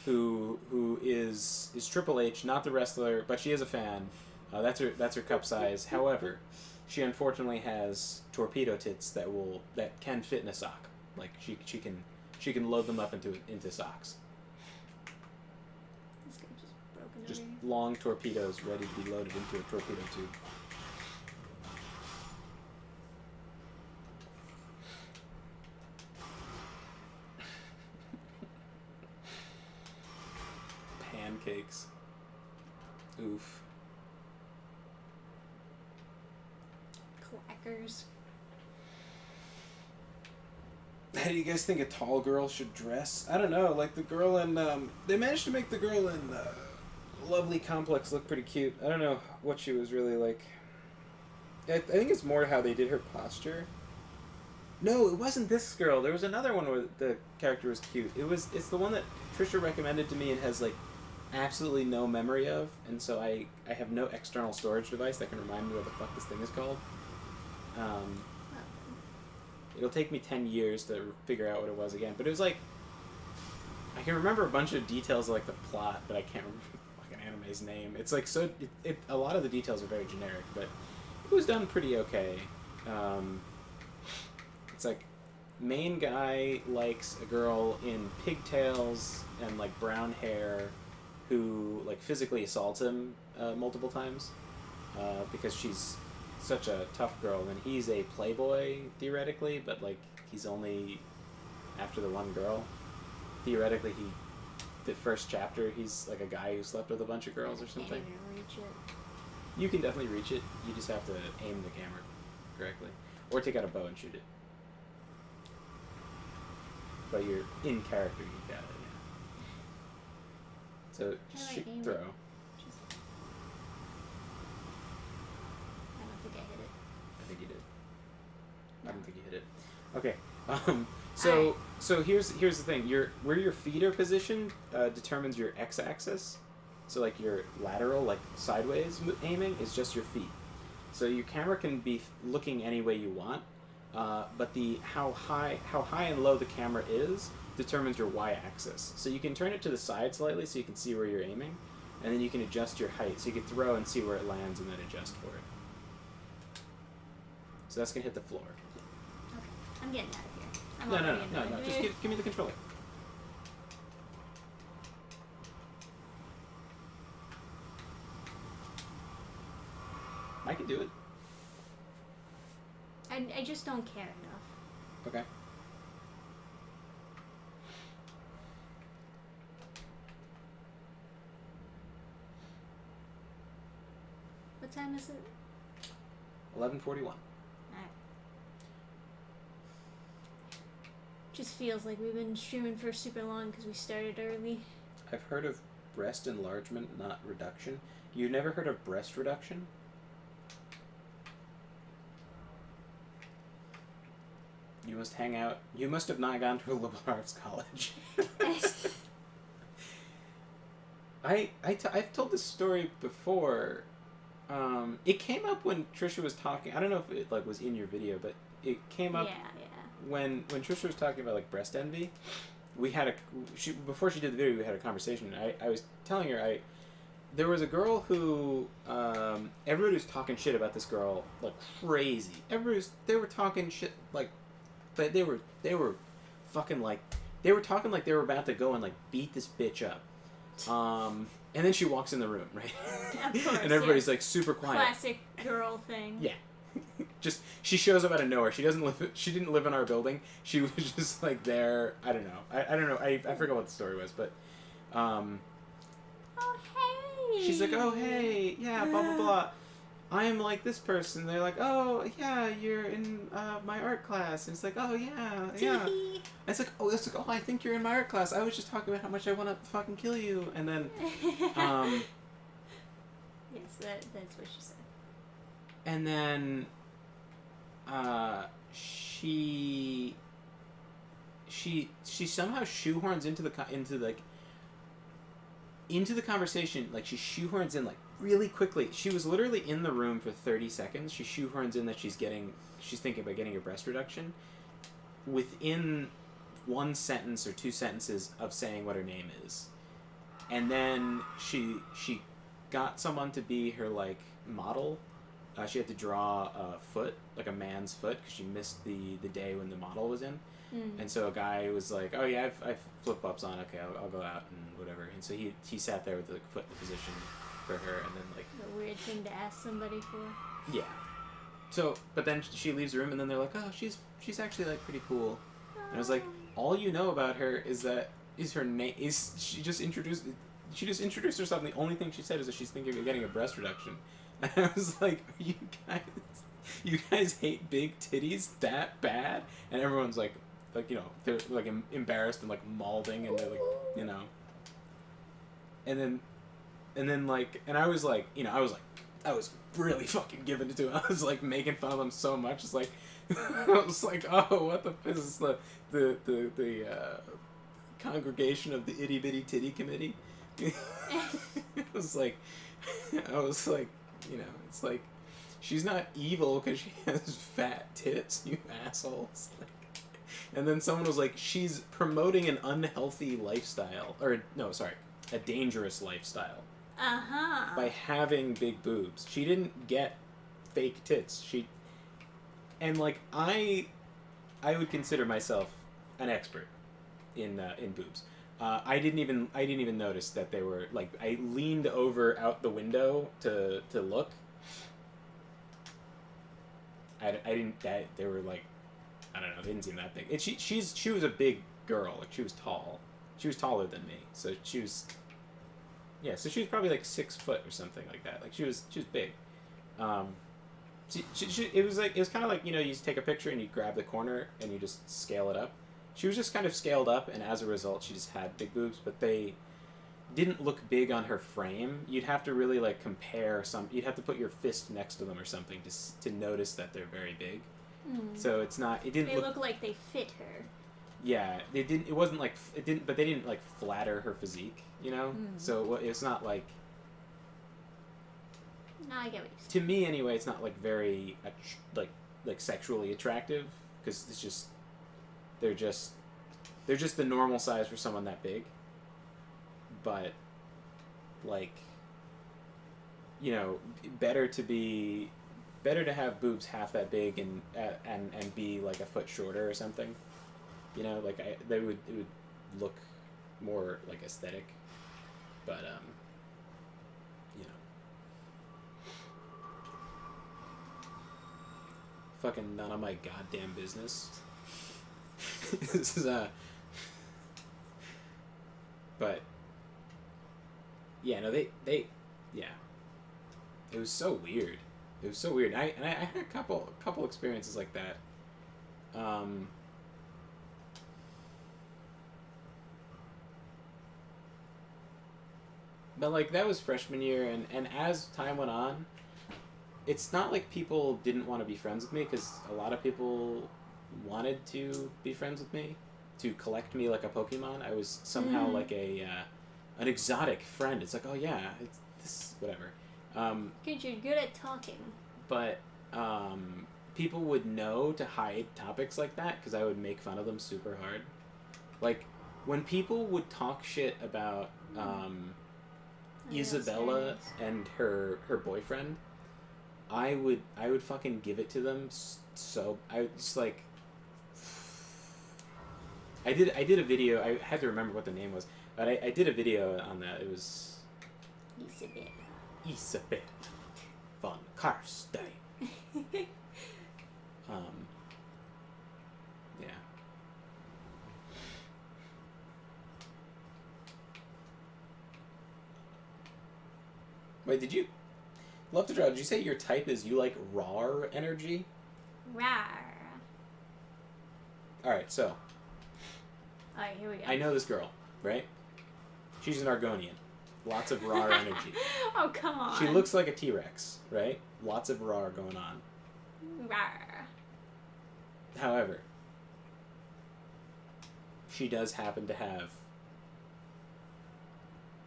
who is Triple H, not the wrestler, but she is a fan. That's her cup size. However, she unfortunately has torpedo tits that can fit in a sock. Like she can load them up into socks. This guy just broken Just over here. long torpedoes ready to be loaded into a torpedo tube. pancakes. Oof. Clackers. How do you guys think a tall girl should dress? I don't know. Like the girl in... they managed to make the girl in Lovely Complex look pretty cute. I don't know what she was really like. I think it's more how they did her posture. No, it wasn't this girl. There was another one where the character was cute. It's the one that Trisha recommended to me and has like absolutely no memory of, and so I have no external storage device that can remind me what the fuck this thing is called. It'll take me 10 years to figure out what it was again, but it was like I can remember a bunch of details of like the plot, but I can't remember the fucking anime's name. It's like so a lot of the details are very generic, but it was done pretty okay. It's like main guy likes a girl in pigtails and like brown hair who like physically assaults him multiple times because she's such a tough girl, and he's a playboy theoretically, but like he's only after the one girl. Theoretically, the first chapter he's like a guy who slept with a bunch of girls or something. Can't even reach it. You can definitely reach it. You just have to aim the camera correctly, or take out a bow and shoot it. But you're in character, you got it. Yeah. So shoot, throw. I don't think I hit it. I think you did. No. I don't think you hit it. Okay. So here's the thing. Where your feet are positioned determines your x-axis. So like your lateral, like sideways aiming is just your feet. So your camera can be looking any way you want, but how high and low the camera is determines your y-axis. So you can turn it to the side slightly so you can see where you're aiming, and then you can adjust your height. So you can throw and see where it lands and then adjust for it. So that's gonna hit the floor. Okay, I'm getting out of here. No. Just give me the controller. I can do it. I just don't care enough. Okay. What time is it? 11:41. Alright. Just feels like we've been streaming for super long because we started early. I've heard of breast enlargement, not reduction. You've never heard of breast reduction? You must hang out. You must have not gone to a liberal arts college. I've told this story before. It came up when Trisha was talking. I don't know if it like was in your video, but it came up when Trisha was talking about like breast envy. We had before she did the video, we had a conversation. I was telling her there was a girl who everybody was talking shit about this girl like crazy. They were talking shit like. But they were fucking like they were talking like they were about to go and like beat this bitch up. And then she walks in the room, right? Of course, and everybody's like super quiet. Classic girl thing. Yeah. Just she shows up out of nowhere. She didn't live in our building. She was just like there. I don't know. I don't know. I forgot what the story was, but Oh hey. she's like, "Oh hey, yeah, blah blah blah. I'm like this person." They're like, "Oh yeah, you're in my art class." And it's like, "Oh yeah, yeah." And it's like, "Oh, I think you're in my art class. I was just talking about how much I want to fucking kill you." And then, yes, that's what she said. And then, she somehow shoehorns into the conversation. Like she shoehorns in like really quickly. She was literally in the room for 30 seconds. She shoehorns in that she's thinking about getting a breast reduction within one sentence or two sentences of saying what her name is. And then she got someone to be her like model. She had to draw a foot, like a man's foot, because she missed the day when the model was in. And so a guy was like, "Oh yeah, I've flip-flops on. Okay, I'll go out and whatever." And so he sat there with the foot in the position for her, and then like a weird thing to ask somebody for. Yeah. So, but then she leaves the room, and then they're like, "Oh, she's actually like pretty cool." And I was like, "All you know about her is her name is she just introduced. she just introduced herself, and the only thing she said is that she's thinking of getting a breast reduction. And I was like, you guys hate big titties that bad? And everyone's like, you know, they're like embarrassed and like malding, and they're like, you know. And then like, and I was like, you know, I was really fucking giving it to him. I was like making fun of them so much. It's like, I was like, oh, what the is this the congregation of the itty bitty titty committee? I was like, you know, it's like, she's not evil because she has fat tits, you assholes. Like, and then someone was like, she's promoting an unhealthy lifestyle, or no, sorry, a dangerous lifestyle. By having big boobs. She didn't get fake tits. And like I would consider myself an expert in boobs. I didn't even notice that they were like, I leaned over out the window to look. I didn't, that they were like, I don't know, they didn't seem that big. And she was a big girl. Like, she was tall. She was taller than me. So she was, yeah, so she was probably like 6 foot or something like that. Like, she was big. It was kind of like, you know, you take a picture and you grab the corner and you just scale it up. She was just kind of scaled up, and as a result, she just had big boobs, but they didn't look big on her frame. You'd have to really like compare you'd have to put your fist next to them or something to notice that they're very big. So it's not, it didn't look like they fit her. Yeah, they didn't, it wasn't like, it didn't, but they didn't like flatter her physique, you know? So it's not like, no, I get what you to me anyway, it's not like very like sexually attractive, because it's just, they're just the normal size for someone that big. But like, you know, better to have boobs half that big and be like a foot shorter or something. You know, like it would look more like aesthetic. But you know, fucking none of my goddamn business. This is but yeah, no, they yeah, it was so weird. It was so weird. I had a couple experiences like that. But like, that was freshman year, and as time went on, it's not like people didn't want to be friends with me, because a lot of people wanted to be friends with me, to collect me like a Pokemon. I was somehow like an exotic friend. It's like, oh yeah, it's this, whatever. Good, you're good at talking. But people would know to hide topics like that, because I would make fun of them super hard. Like, when people would talk shit about Isabella and her boyfriend, I would fucking give it to them. So I just like, I did a video. I had to remember what the name was, but I did a video on that. It was Isabella von Karstein. Yeah. Wait, did you? Love to draw. Did you say your type is you like raw energy? Rawr. Alright, so. Alright, here we go. I know this girl, right? She's an Argonian. Lots of raw energy. Oh, come on. She looks like a T-Rex, right? Lots of raw going on. Rawr. However, she does happen to have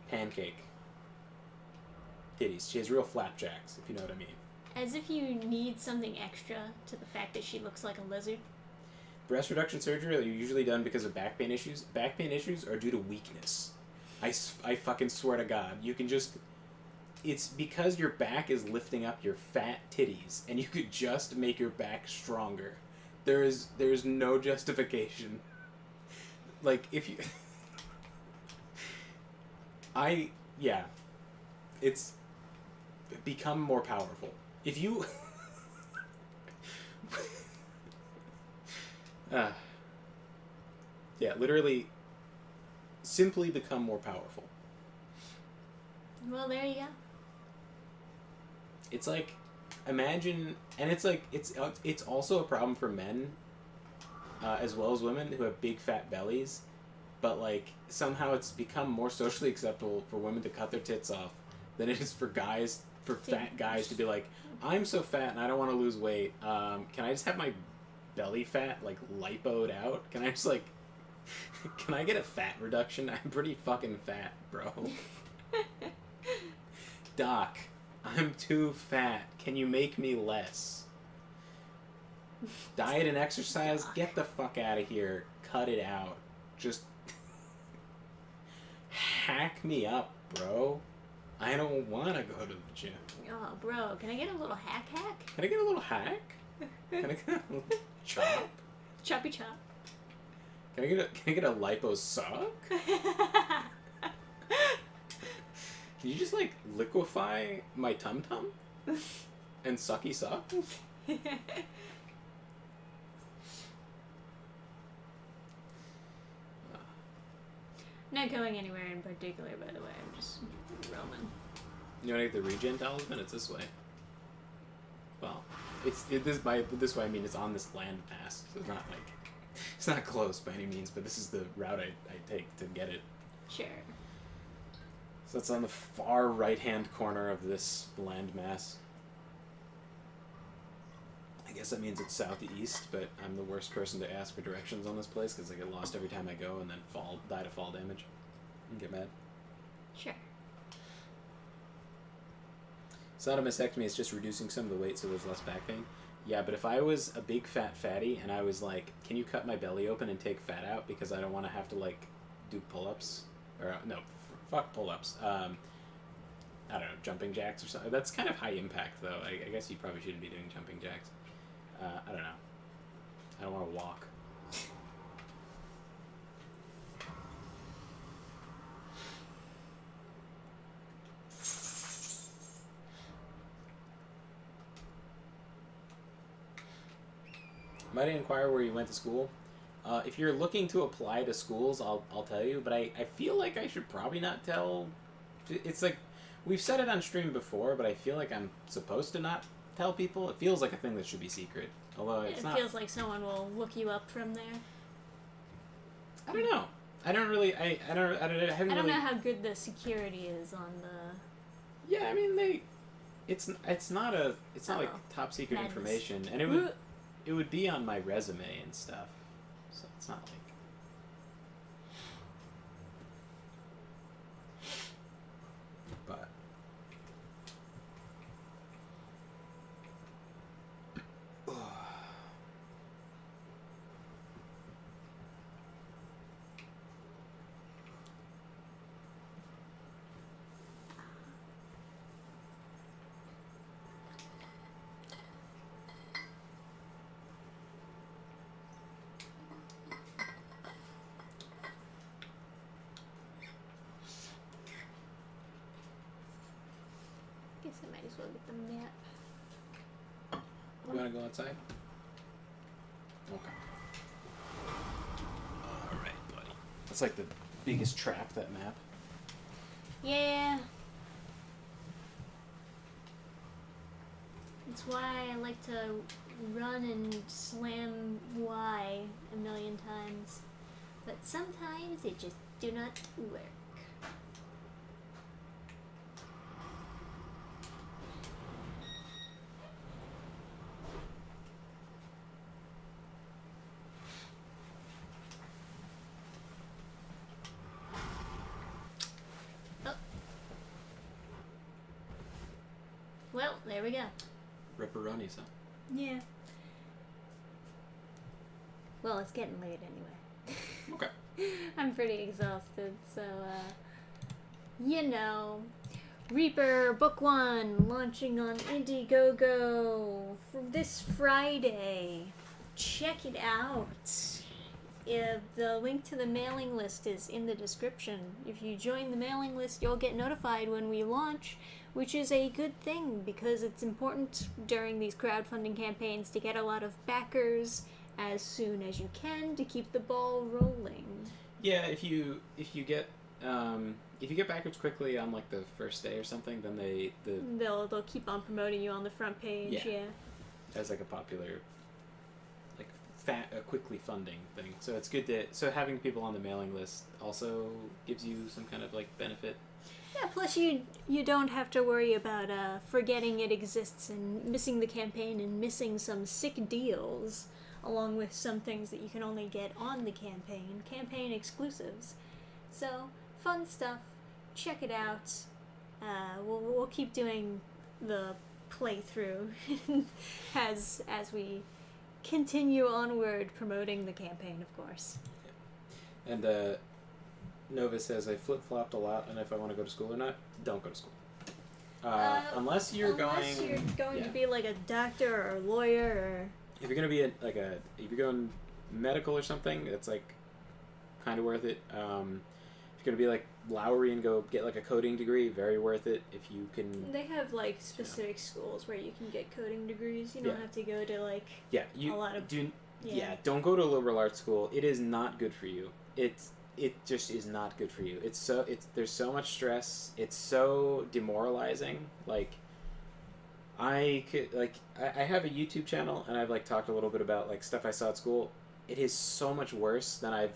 pancake titties. She has real flapjacks, if you know what I mean. As if you need something extra to the fact that she looks like a lizard. Breast reduction surgery are usually done because of back pain issues. Back pain issues are due to weakness. I fucking swear to God. You can just... It's because your back is lifting up your fat titties, and you could just make your back stronger. There's no justification. Like, if you... Yeah. It's... Become more powerful. If you... yeah, literally... Simply become more powerful. Well, there you go. It's like, imagine, and it's like, it's also a problem for men, as well as women, who have big fat bellies, but like, somehow it's become more socially acceptable for women to cut their tits off than it is for fat guys to be like, I'm so fat and I don't want to lose weight, can I just have my belly fat, like, lipoed out? Can I just, like, can I get a fat reduction? I'm pretty fucking fat, bro. Doc, I'm too fat. Can you make me less? Diet and exercise? Doc. Get the fuck out of here. Cut it out. Just hack me up, bro. I don't want to go to the gym. Oh, bro, can I get a little hack? Can I get a little hack? Can I get a little chop? Choppy chop. Can I get a lipo suck? Can you just, like, liquefy my tum-tum? And sucky suck? Not going anywhere in particular, by the way. I'm just roaming. You want to get the regen talisman? It's this way. Well, by this way I mean it's on this land pass. So it's not like, it's not close by any means, but this is the route I take to get it. Sure. So it's on the far right-hand corner of this landmass. I guess that means it's southeast, but I'm the worst person to ask for directions on this place because I get lost every time I go and then die to fall damage and get mad. Sure. It's not a mastectomy, it's just reducing some of the weight so there's less back pain. Yeah, but if I was a big fat fatty and I was like, can you cut my belly open and take fat out because I don't want to have to, like, do pull-ups? Or, no, fuck pull-ups. I don't know, jumping jacks or something. That's kind of high impact, though. I guess you probably shouldn't be doing jumping jacks. I don't know. I don't want to walk. Might I inquire where you went to school? If you're looking to apply to schools, I'll tell you, but I feel like I should probably not tell. It's like, we've said it on stream before, but I feel like I'm supposed to not tell people. It feels like a thing that should be secret, although it's not. It feels like someone will look you up from there. I don't know. I don't really. I don't know how good the security is on the. Yeah, I mean It's not like top secret Madness. information, and it would be on my resume and stuff, so it's not like. But. Guess I might as well get the map. You want to go outside? Okay. Alright, buddy. That's like the biggest trap, that map. Yeah. That's why I like to run and slam Y a million times. But sometimes it just do not work. Well, there we go. Ripperonis, huh? Yeah. Well, it's getting late anyway. Okay. I'm pretty exhausted, so, you know. Reaper Book 1 launching on Indiegogo for this Friday. Check it out. The link to the mailing list is in the description. If you join the mailing list, you'll get notified when we launch, which is a good thing because it's important during these crowdfunding campaigns to get a lot of backers as soon as you can to keep the ball rolling. Yeah, if you get if you get backwards quickly on like the first day or something, then they'll keep on promoting you on the front page. Yeah. As like a popular, like quickly funding thing. So it's good so having people on the mailing list also gives you some kind of like benefit. Yeah, plus you don't have to worry about forgetting it exists and missing the campaign and missing some sick deals, along with some things that you can only get on the campaign exclusives. So, fun stuff. Check it out. We'll keep doing the playthrough as we continue onward promoting the campaign, of course. Yeah. And Nova says, I flip-flopped a lot, and if I want to go to school or not, don't go to school. Unless you're going to be like a doctor or a lawyer, or if you're going to be if you're going medical or something, it's like kind of worth it. If you're going to be like Lowry and go get like a coding degree, very worth it. If you can, they have like specific schools where you can get coding degrees. You don't have to go to like a lot of don't go to a liberal arts school. It is not good for you. It just is not good for you. There's so much stress. It's so demoralizing. Like, I have a YouTube channel, and I've like talked a little bit about like stuff I saw at school. It is so much worse than I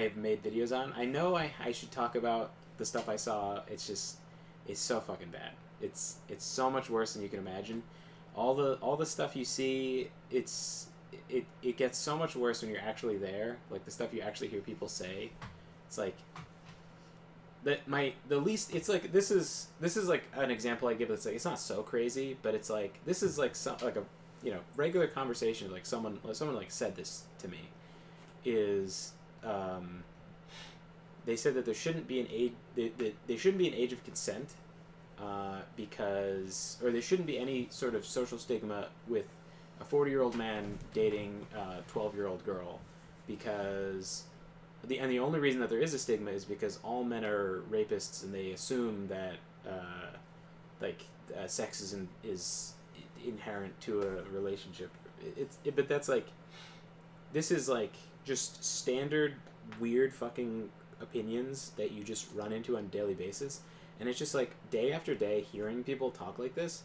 have made videos on. I know I should talk about the stuff I saw. It's so fucking bad. It's so much worse than you can imagine. All the stuff you see, it gets so much worse when you're actually there. Like the stuff you actually hear people say, it's like it's like this is like an example I give. That's like, it's not so crazy, but it's like this is like a regular conversation. Like someone like said this to me is they said that there shouldn't be an age there shouldn't be an age of consent because there shouldn't be any sort of social stigma with a 40-year-old man dating a 12-year-old girl, because the only reason that there is a stigma is because all men are rapists, and they assume that sex is inherent to a relationship. But that's like, this is like just standard weird fucking opinions that you just run into on a daily basis, and it's just like day after day hearing people talk like this.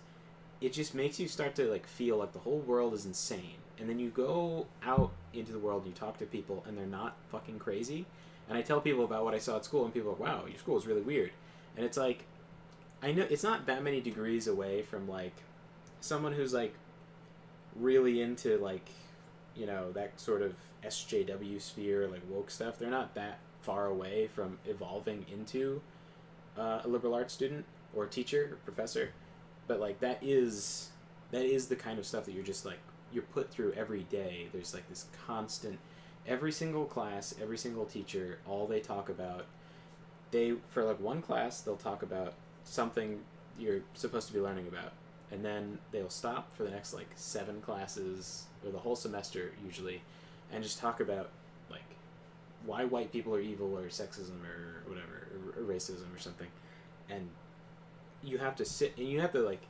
It just makes you start to like feel like the whole world is insane, and then you go out into the world and you talk to people and they're not fucking crazy. And I tell people about what I saw at school, and people are like, wow, your school is really weird. And it's like, I know it's not that many degrees away from like someone who's like really into like, that sort of SJW sphere, like woke stuff. They're not that far away from evolving into a liberal arts student or teacher or professor. But like that is the kind of stuff that you're just like, you're put through every day. There's like this constant, every single class, every single teacher, all they talk about, for like one class, they'll talk about something you're supposed to be learning about, and then they'll stop for the next like 7 classes or the whole semester usually, and just talk about like why white people are evil, or sexism, or whatever, or racism or something. And you have to sit and you have to like,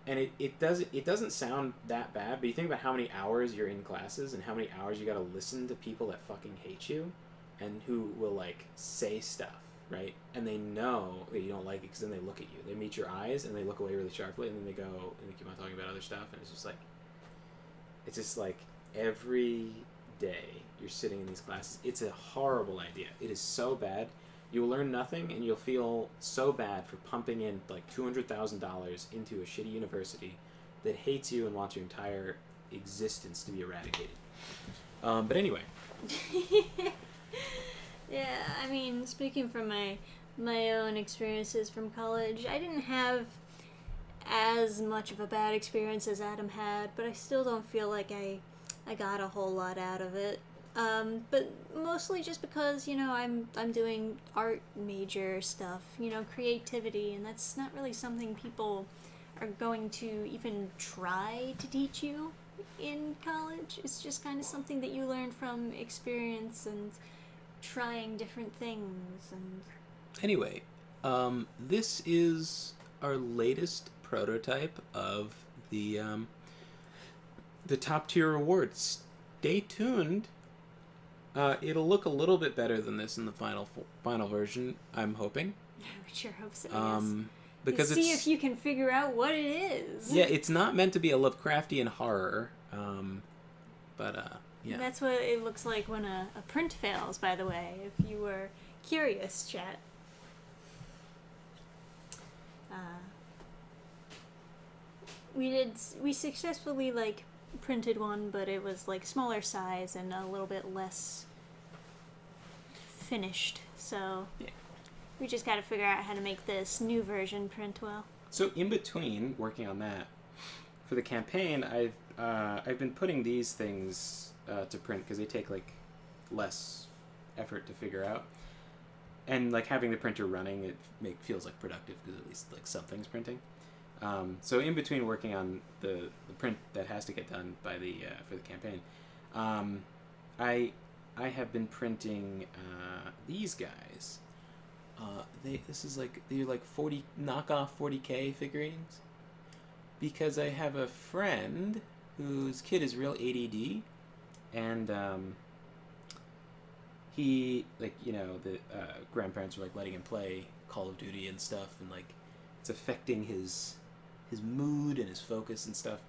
and it doesn't sound that bad, but you think about how many hours you're in classes and how many hours you gotta listen to people that fucking hate you and who will like say stuff, right? And they know that you don't like it, because then they look at you, they meet your eyes and they look away really sharply, and then they go and they keep on talking about other stuff, and it's just like every day you're sitting in these classes. It's a horrible idea. It is so bad. You'll learn nothing, and you'll feel so bad for pumping in like $200,000 into a shitty university that hates you and wants your entire existence to be eradicated. But anyway. Yeah, I mean, speaking from my own experiences from college, I didn't have as much of a bad experience as Adam had, but I still don't feel like I got a whole lot out of it. But mostly just because, I'm doing art major stuff, creativity, and that's not really something people are going to even try to teach you in college. It's just kind of something that you learn from experience and trying different things. And anyway, this is our latest prototype of the top tier awards. Stay tuned It'll look a little bit better than this in the final version, I'm hoping. I sure hope so, yes. Because see if you can figure out what it is. Yeah, it's not meant to be a Lovecraftian horror, yeah. That's what it looks like when a print fails, by the way, if you were curious, chat. We successfully, like, printed one, but it was, like, smaller size and a little bit less finished, so yeah. We just gotta figure out how to make this new version print well. So in between working on that, for the campaign, I've been putting these things to print because they take like less effort to figure out, and like having the printer running, it feels like productive because at least like something's printing. So in between working on the print that has to get done by for the campaign, I have been printing these guys. They're like 40 knockoff 40K figurines, because I have a friend whose kid is real ADD, and he, like, you know, the grandparents were like letting him play Call of Duty and stuff, and like it's affecting his mood and his focus and stuff,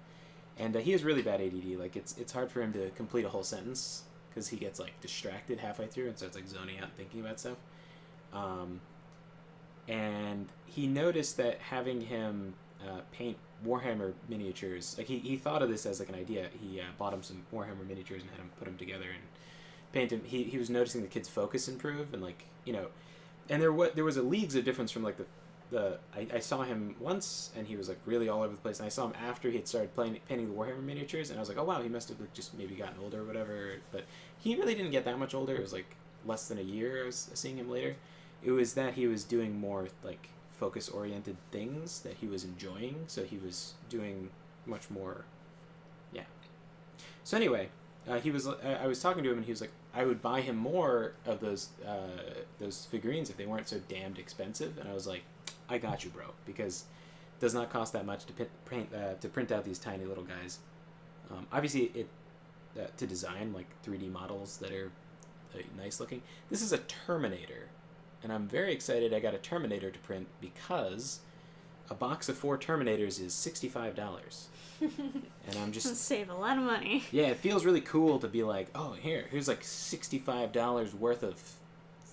and he has really bad ADD. Like it's hard for him to complete a whole sentence because he gets like distracted halfway through and starts like zoning out and thinking about stuff. And he noticed that having him paint Warhammer miniatures, like he thought of this as like an idea. He bought him some Warhammer miniatures and had him put them together and paint them. He was noticing the kid's focus improve, and like, you know, and there was a leagues of difference from like I saw him once and he was like really all over the place, and I saw him after he had started painting the Warhammer miniatures, and I was like, oh wow, he must have like just maybe gotten older or whatever. But he really didn't get that much older. It was like less than a year I was seeing him later. It was that he was doing more like focus oriented things that he was enjoying, so he was doing much more. Yeah. So anyway, I was talking to him and he was like, I would buy him more of those figurines if they weren't so damned expensive, and I was like, I got you, bro, because it does not cost that much to print out these tiny little guys. Obviously, to design like 3D models that are nice looking. This is a Terminator, and I'm very excited I got a Terminator to print because a box of 4 Terminators is $65. And I'm just... Save a lot of money. Yeah, it feels really cool to be like, oh, here's like $65 worth of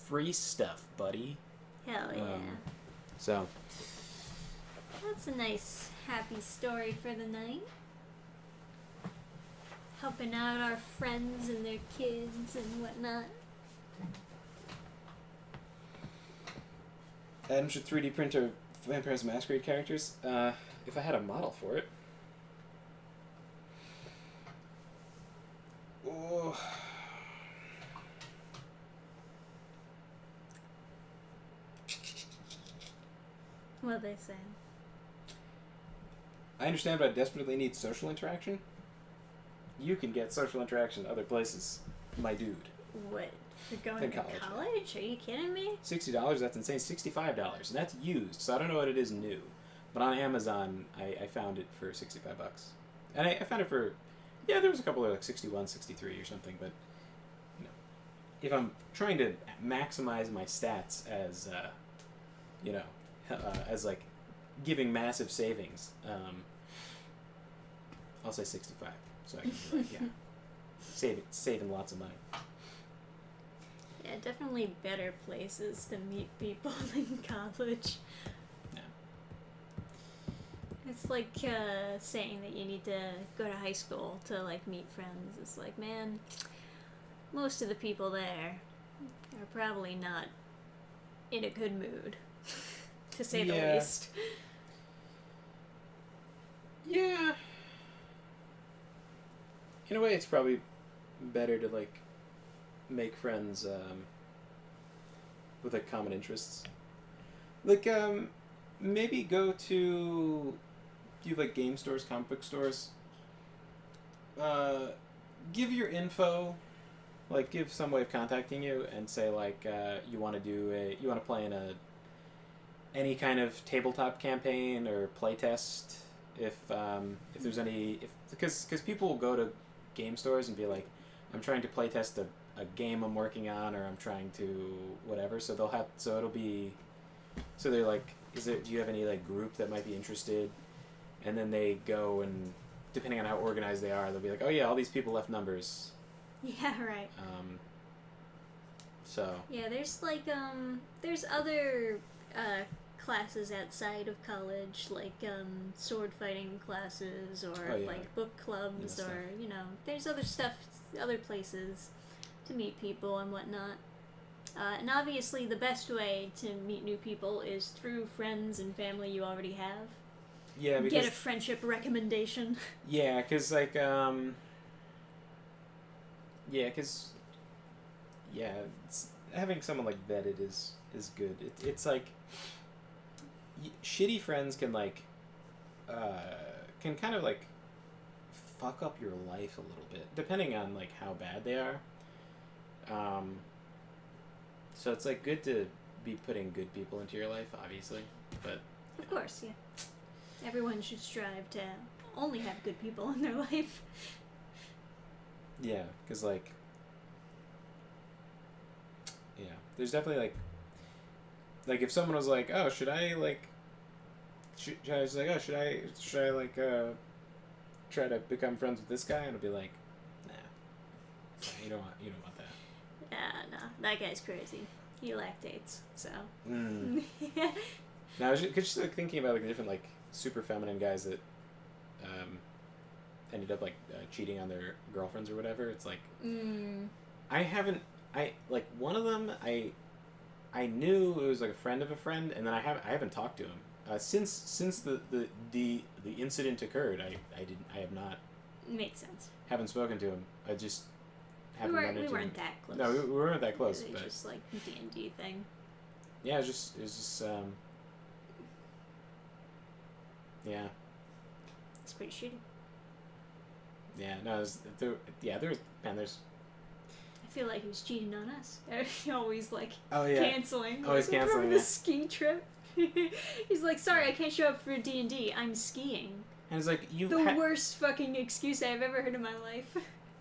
free stuff, buddy. Hell yeah. So... That's a nice, happy story for the night. Helping out our friends and their kids and whatnot. Adam should 3D print our Vampires Masquerade characters. If I had a model for it. Oh. What are they saying? I understand, but I desperately need social interaction. You can get social interaction other places, my dude. What? For going to college? Are you kidding me? $60? That's insane. $65. And that's used, so I don't know what it is new. But on Amazon, I found it for $65. And I found it for... Yeah, there was a couple of like 61, 63 or something, but... You know, if I'm trying to maximize my stats as, as like giving massive savings, I'll say 65. So I can be like, yeah, saving lots of money. Yeah, definitely better places to meet people than college. Yeah. It's like saying that you need to go to high school to like meet friends. It's like, man, most of the people there are probably not in a good mood, to say the least. Yeah. In a way, it's probably better to like make friends with like common interests. Like maybe go to like game stores, comic book stores. Give your info, like give some way of contacting you, and say like you want to play in any kind of tabletop campaign or playtest. If there's any, because people will go to game stores and be like, I'm trying to playtest a game I'm working on, or I'm trying to whatever. So it'll be, so they're like, do you have any like group that might be interested? And then they go and, depending on how organized they are, they'll be like, oh yeah, all these people left numbers. Yeah, right. So. Yeah, there's like there's other classes outside of college, like sword fighting classes, or like book clubs, or there's other stuff, other places to meet people and whatnot. And obviously, the best way to meet new people is through friends and family you already have. Yeah, because get a friendship recommendation. Yeah, because like having someone like vetted is good. It's like shitty friends can like can kind of like fuck up your life a little bit depending on like how bad they are. So it's like good to be putting good people into your life, obviously, but of course, yeah. Everyone should strive to only have good people in their life. Yeah, because like, yeah, there's definitely like if someone was like, oh, should I like, should I like try to become friends with this guy? And I'll be like, nah, you don't want that. No, that guy's crazy. He lactates, so. Now, I was just like thinking about like the different like super feminine guys that ended up like cheating on their girlfriends or whatever. It's like I like one of them I knew it was like a friend of a friend, and then I haven't talked to him since the incident occurred. I have not. Makes sense. Haven't spoken to him. I just haven't run into him. We weren't that close. No, we weren't that close. It was but just like D&D thing. Yeah, it was just yeah. It's pretty shitty. Yeah, no, there's I feel like he was cheating on us. Always like canceling. Always canceling. Remember the ski trip? He's like, sorry, I can't show up for D&D. I'm skiing. And it's like worst fucking excuse I've ever heard in my life.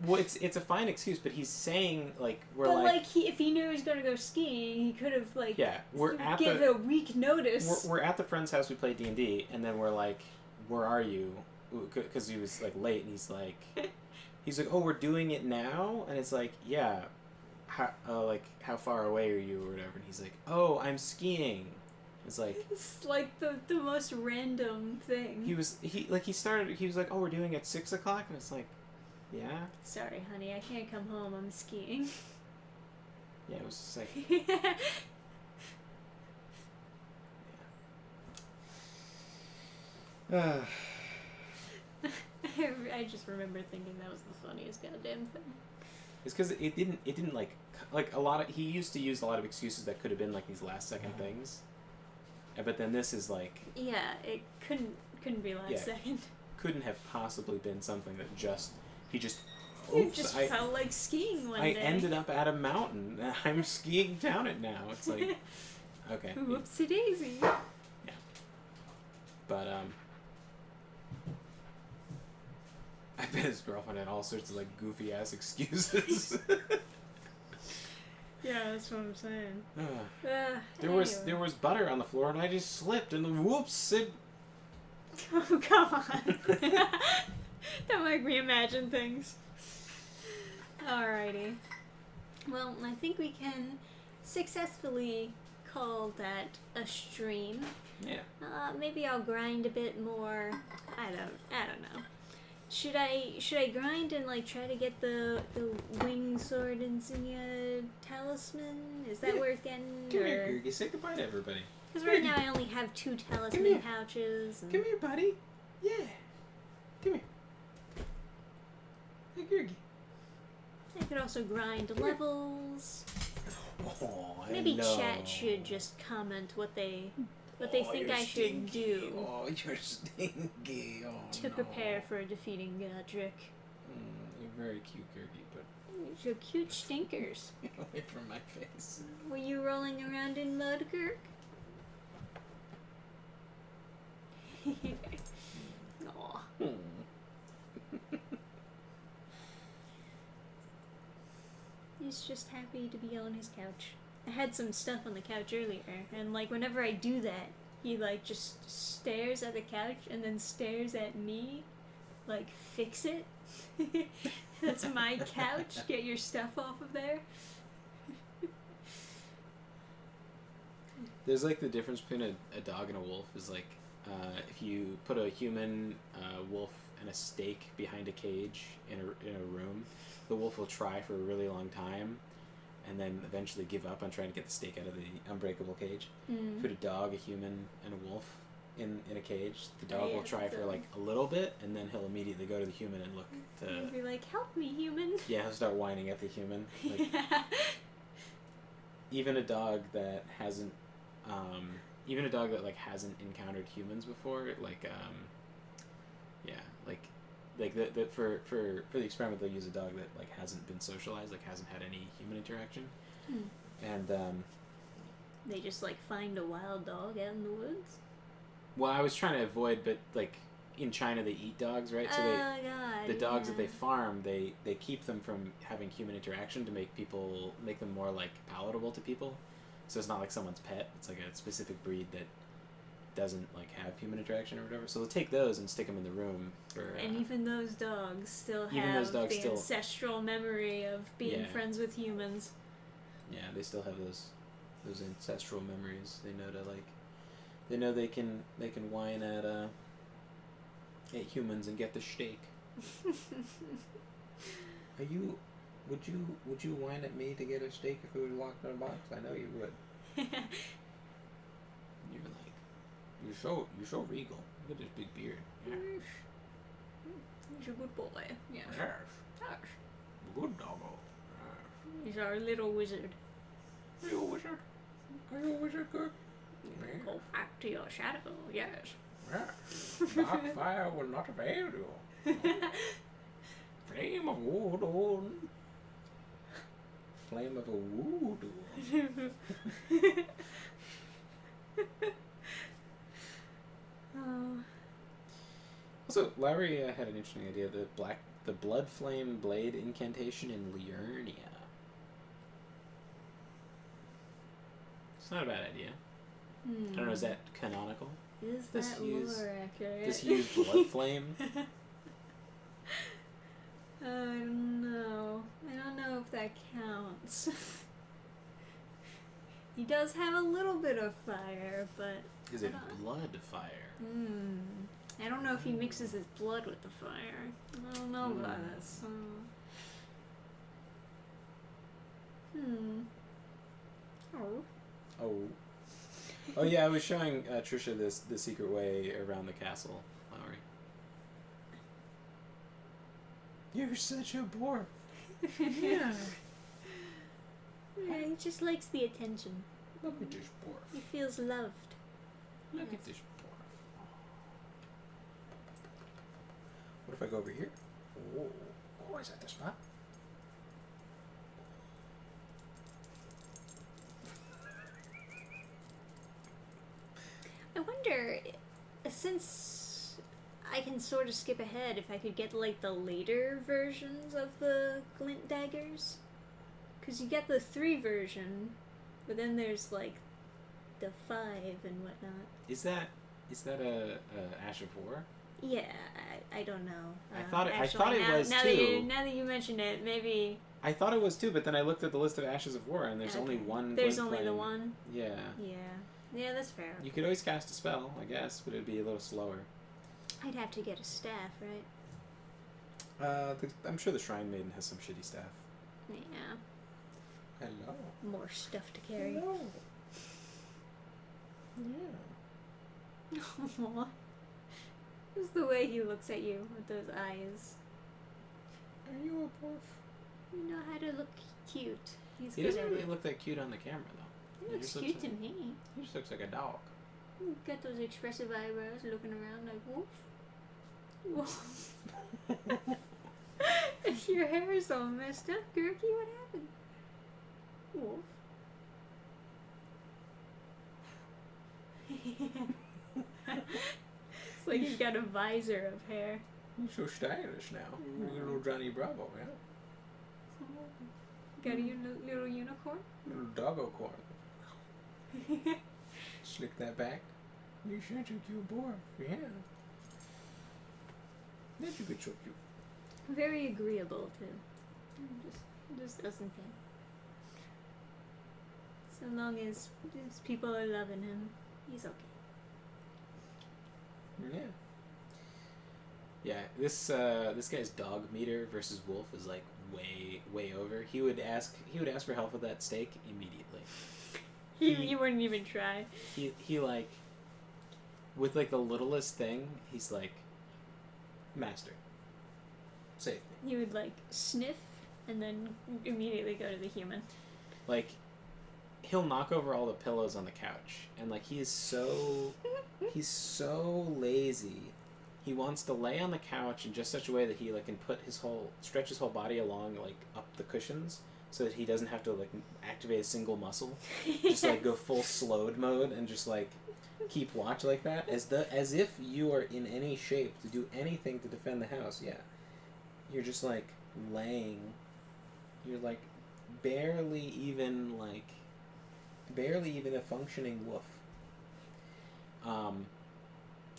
Well, it's a fine excuse, but he's saying like if he knew he was gonna go skiing, he could have like give a week notice. We're at the friend's house. We play D&D, and then we're like, where are you? Because he was like late, and he's like, oh, we're doing it now, and it's like, yeah, how far away are you or whatever? And he's like, oh, I'm skiing. It's like the most random thing. He was like, oh, we're doing it at 6 o'clock, and it's like, yeah. Sorry, honey, I can't come home. I'm skiing. Yeah, it was just like. Yeah. I just remember thinking that was the funniest goddamn thing. It's because it didn't like a lot of, he used to use a lot of excuses that could have been like these last second things, but then this is like, yeah, it couldn't be last second. Couldn't have possibly been something that he just felt like skiing one day. I ended up at a mountain. I'm skiing down it now. It's like, okay. Whoopsie daisy. Yeah. But I bet his girlfriend had all sorts of like goofy ass excuses. Yeah, that's what I'm saying. There was butter on the floor, and I just slipped, and whoops! Oh, come on! Don't make me imagine things. Alrighty. Well, I think we can successfully call that a stream. Yeah. Maybe I'll grind a bit more. I don't know. Should I grind and like try to get the wing sword insignia talisman? Is that worth getting? Come here, Gergie. Say goodbye to everybody. Because right now I only have 2 talisman pouches. Come here, buddy. Yeah. Come here. Hey, Gergie. I could also grind levels. Oh, Maybe chat should just comment what they think I should do. Oh, you're stinky. Oh, to prepare for defeating Godric. You're very cute, Gergie, but you're cute stinkers. Away from my face. Were you rolling around in mud, Kirk? Aw. He's just happy to be on his couch. I had some stuff on the couch earlier, and like whenever I do that, he like just stares at the couch and then stares at me, like, fix it. That's my couch. Get your stuff off of there. There's like the difference between a dog and a wolf is like if you put a human, wolf, and a steak behind a cage in a room, the wolf will try for a really long time and then eventually give up on trying to get the steak out of the unbreakable cage. Put a dog, a human, and a wolf in a cage. The dog will try for like a little bit and then he'll immediately go to the human and look to... He'll be like, help me, human. Yeah, he'll start whining at the human. Like, even a dog that hasn't hasn't encountered humans before, for the experiment they'll use a dog that like hasn't been socialized, like hasn't had any human interaction, and they just like find a wild dog out in the woods. Well, I was trying to avoid, but like in China they eat dogs, right? So the dogs that they farm, they keep them from having human interaction to make them more like palatable to people. So it's not like someone's pet. It's like a specific breed that doesn't like have human interaction or whatever. So they'll take those and stick them in the room for. And even those dogs still have the ancestral memory of being friends with humans. Yeah, they still have those ancestral memories. They know they can whine at humans and get the steak. Would you whine at me to get a steak if it was locked in a box? I know you would. You're like, you're so regal. Look at this big beard. Yeah. He's a good boy. Yes. Yes. Good doggo. He's our little wizard. Are you a wizard? Are you a wizard, Kirk? Go back to your shadow. Yes. Yes. Dark fire will not avail you. Flame of voodoo. Flame of a voodoo. Also, Lowry had an interesting idea. The blood flame blade incantation in Liurnia. It's not a bad idea. I don't know, is that canonical? Is that lore accurate? Does he use blood flame? I don't know. I don't know if that counts. He does have a little bit of fire, but... Is it blood fire? I don't know if he mixes his blood with the fire. I don't know about this. Oh yeah, I was showing Trisha the secret way around the castle, Lowry. You're such a dwarf. Yeah. Yeah, he just likes the attention. Look at this dwarf. He feels loved. Look at this dwarf. What if I go over here? Oh, is that the spot? I wonder, since I can sort of skip ahead, if I could get like the later versions of the glint daggers. Because you get the 3 version, but then there's like the 5 and whatnot. Is that a Ash of War? Yeah, I don't know. I thought it was too. Now that you mention it, maybe. I thought it was too, but then I looked at the list of Ashes of War, and there's only one. There's only the one. Yeah. Yeah, that's fair. You could always cast a spell, I guess, but it'd be a little slower. I'd have to get a staff, right? I'm sure the Shrine Maiden has some shitty staff. Yeah. Hello. More stuff to carry. Hello. Yeah. Aww. Just the way he looks at you with those eyes. Are you a dwarf? You know how to look cute. He doesn't really look that cute on the camera, though. He looks cute to me. He just looks like a dog. Got those expressive eyebrows looking around like, woof. Woof. Your hair is all messed up, Gurky. What happened? Wolf. It's like he's got a visor of hair. You're so stylish now. You're a little Johnny Bravo, yeah? Got a little unicorn? Little doggo corn. Slick that back. You should choke you boy. Yeah. That you could choke you. Very agreeable too. Just doesn't care. So long as people are loving him, he's okay. Yeah. Yeah, this guy's dog meter versus wolf is like way over. He would ask for help with that steak immediately. He wouldn't even try. He like with like the littlest thing, he's like master. Save me. He would like sniff and then immediately go to the human. Like he'll knock over all the pillows on the couch and like he's so lazy. He wants to lay on the couch in just such a way that he like can stretch his whole body along like up the cushions so that he doesn't have to like activate a single muscle. Just like go full slowed mode and just like keep watch like that as if you are in any shape to do anything to defend the house. Yeah. You're just like laying. You're like barely even a functioning wolf.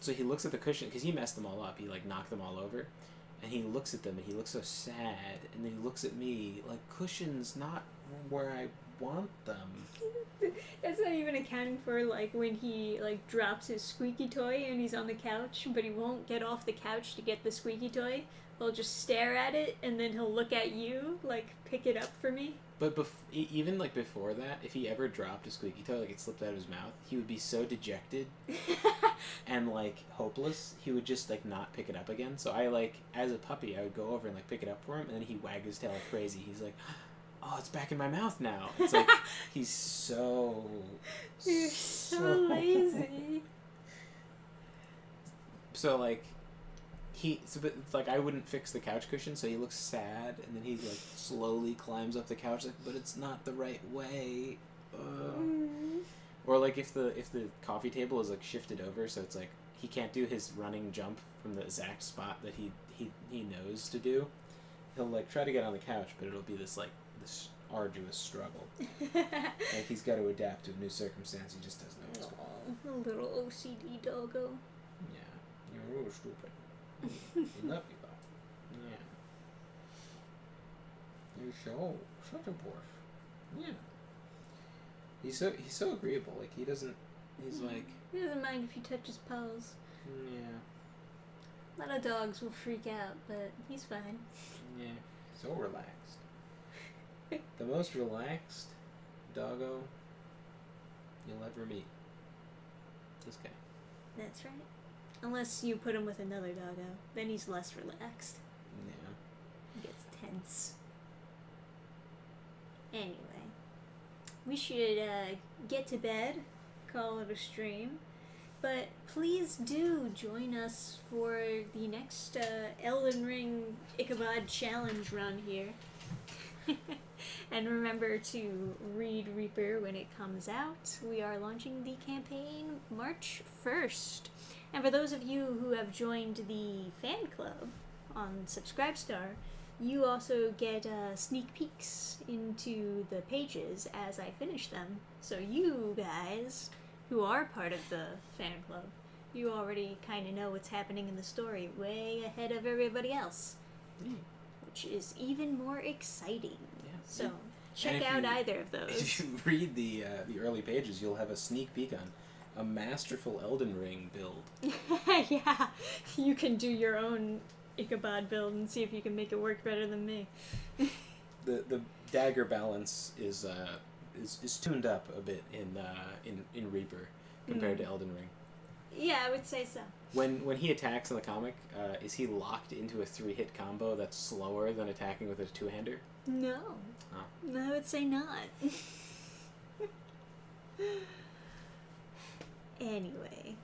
So he looks at the cushion because he messed them all up. He like knocked them all over, and he looks at them and he looks so sad. And then he looks at me like cushions not where I want them. That's not even accounting for like when he like drops his squeaky toy and he's on the couch, but he won't get off the couch to get the squeaky toy. He'll just stare at it and then he'll look at you like pick it up for me. But even like before that, if he ever dropped a squeaky toy, like it slipped out of his mouth, he would be so dejected and like hopeless. He would just like not pick it up again. So I like as a puppy, I would go over and like pick it up for him, and then he'd wag his tail like crazy. He's like, "Oh, it's back in my mouth now." It's like he's so lazy. So like. But it's like I wouldn't fix the couch cushion, so he looks sad, and then he like slowly climbs up the couch, like, but it's not the right way. Or like if the coffee table is like shifted over, so it's like he can't do his running jump from the exact spot that he knows to do. He'll like try to get on the couch, but it'll be this arduous struggle. Like he's got to adapt to a new circumstance. He just doesn't know what's going on. A little OCD doggo. Yeah, you're real stupid. You love you though. Yeah. You're such a dwarf. Yeah. He's so agreeable. Like he doesn't mind if you touch his paws. Yeah. A lot of dogs will freak out, but he's fine. Yeah. So relaxed. The most relaxed doggo you'll ever meet. This guy. That's right. Unless you put him with another doggo, then he's less relaxed. Yeah. He gets tense. Anyway, we should get to bed, call it a stream, but please do join us for the next Elden Ring Ichabod challenge run here. And remember to read Reaper when it comes out. We are launching the campaign March 1st. And for those of you who have joined the fan club on Subscribestar, you also get sneak peeks into the pages as I finish them. So you guys, who are part of the fan club, you already kind of know what's happening in the story way ahead of everybody else, which is even more exciting. Yeah. So check out either of those. If you read the early pages, you'll have a sneak peek on a masterful Elden Ring build. Yeah, you can do your own Ichabod build and see if you can make it work better than me. The dagger balance is tuned up a bit in Reaper compared to Elden Ring. Yeah, I would say so. When he attacks in the comic, is he locked into a 3-hit combo that's slower than attacking with a 2-hander? No. Oh. I would say not. Anyway,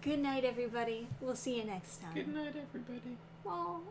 good night, everybody. We'll see you next time. Good night, everybody. Oh.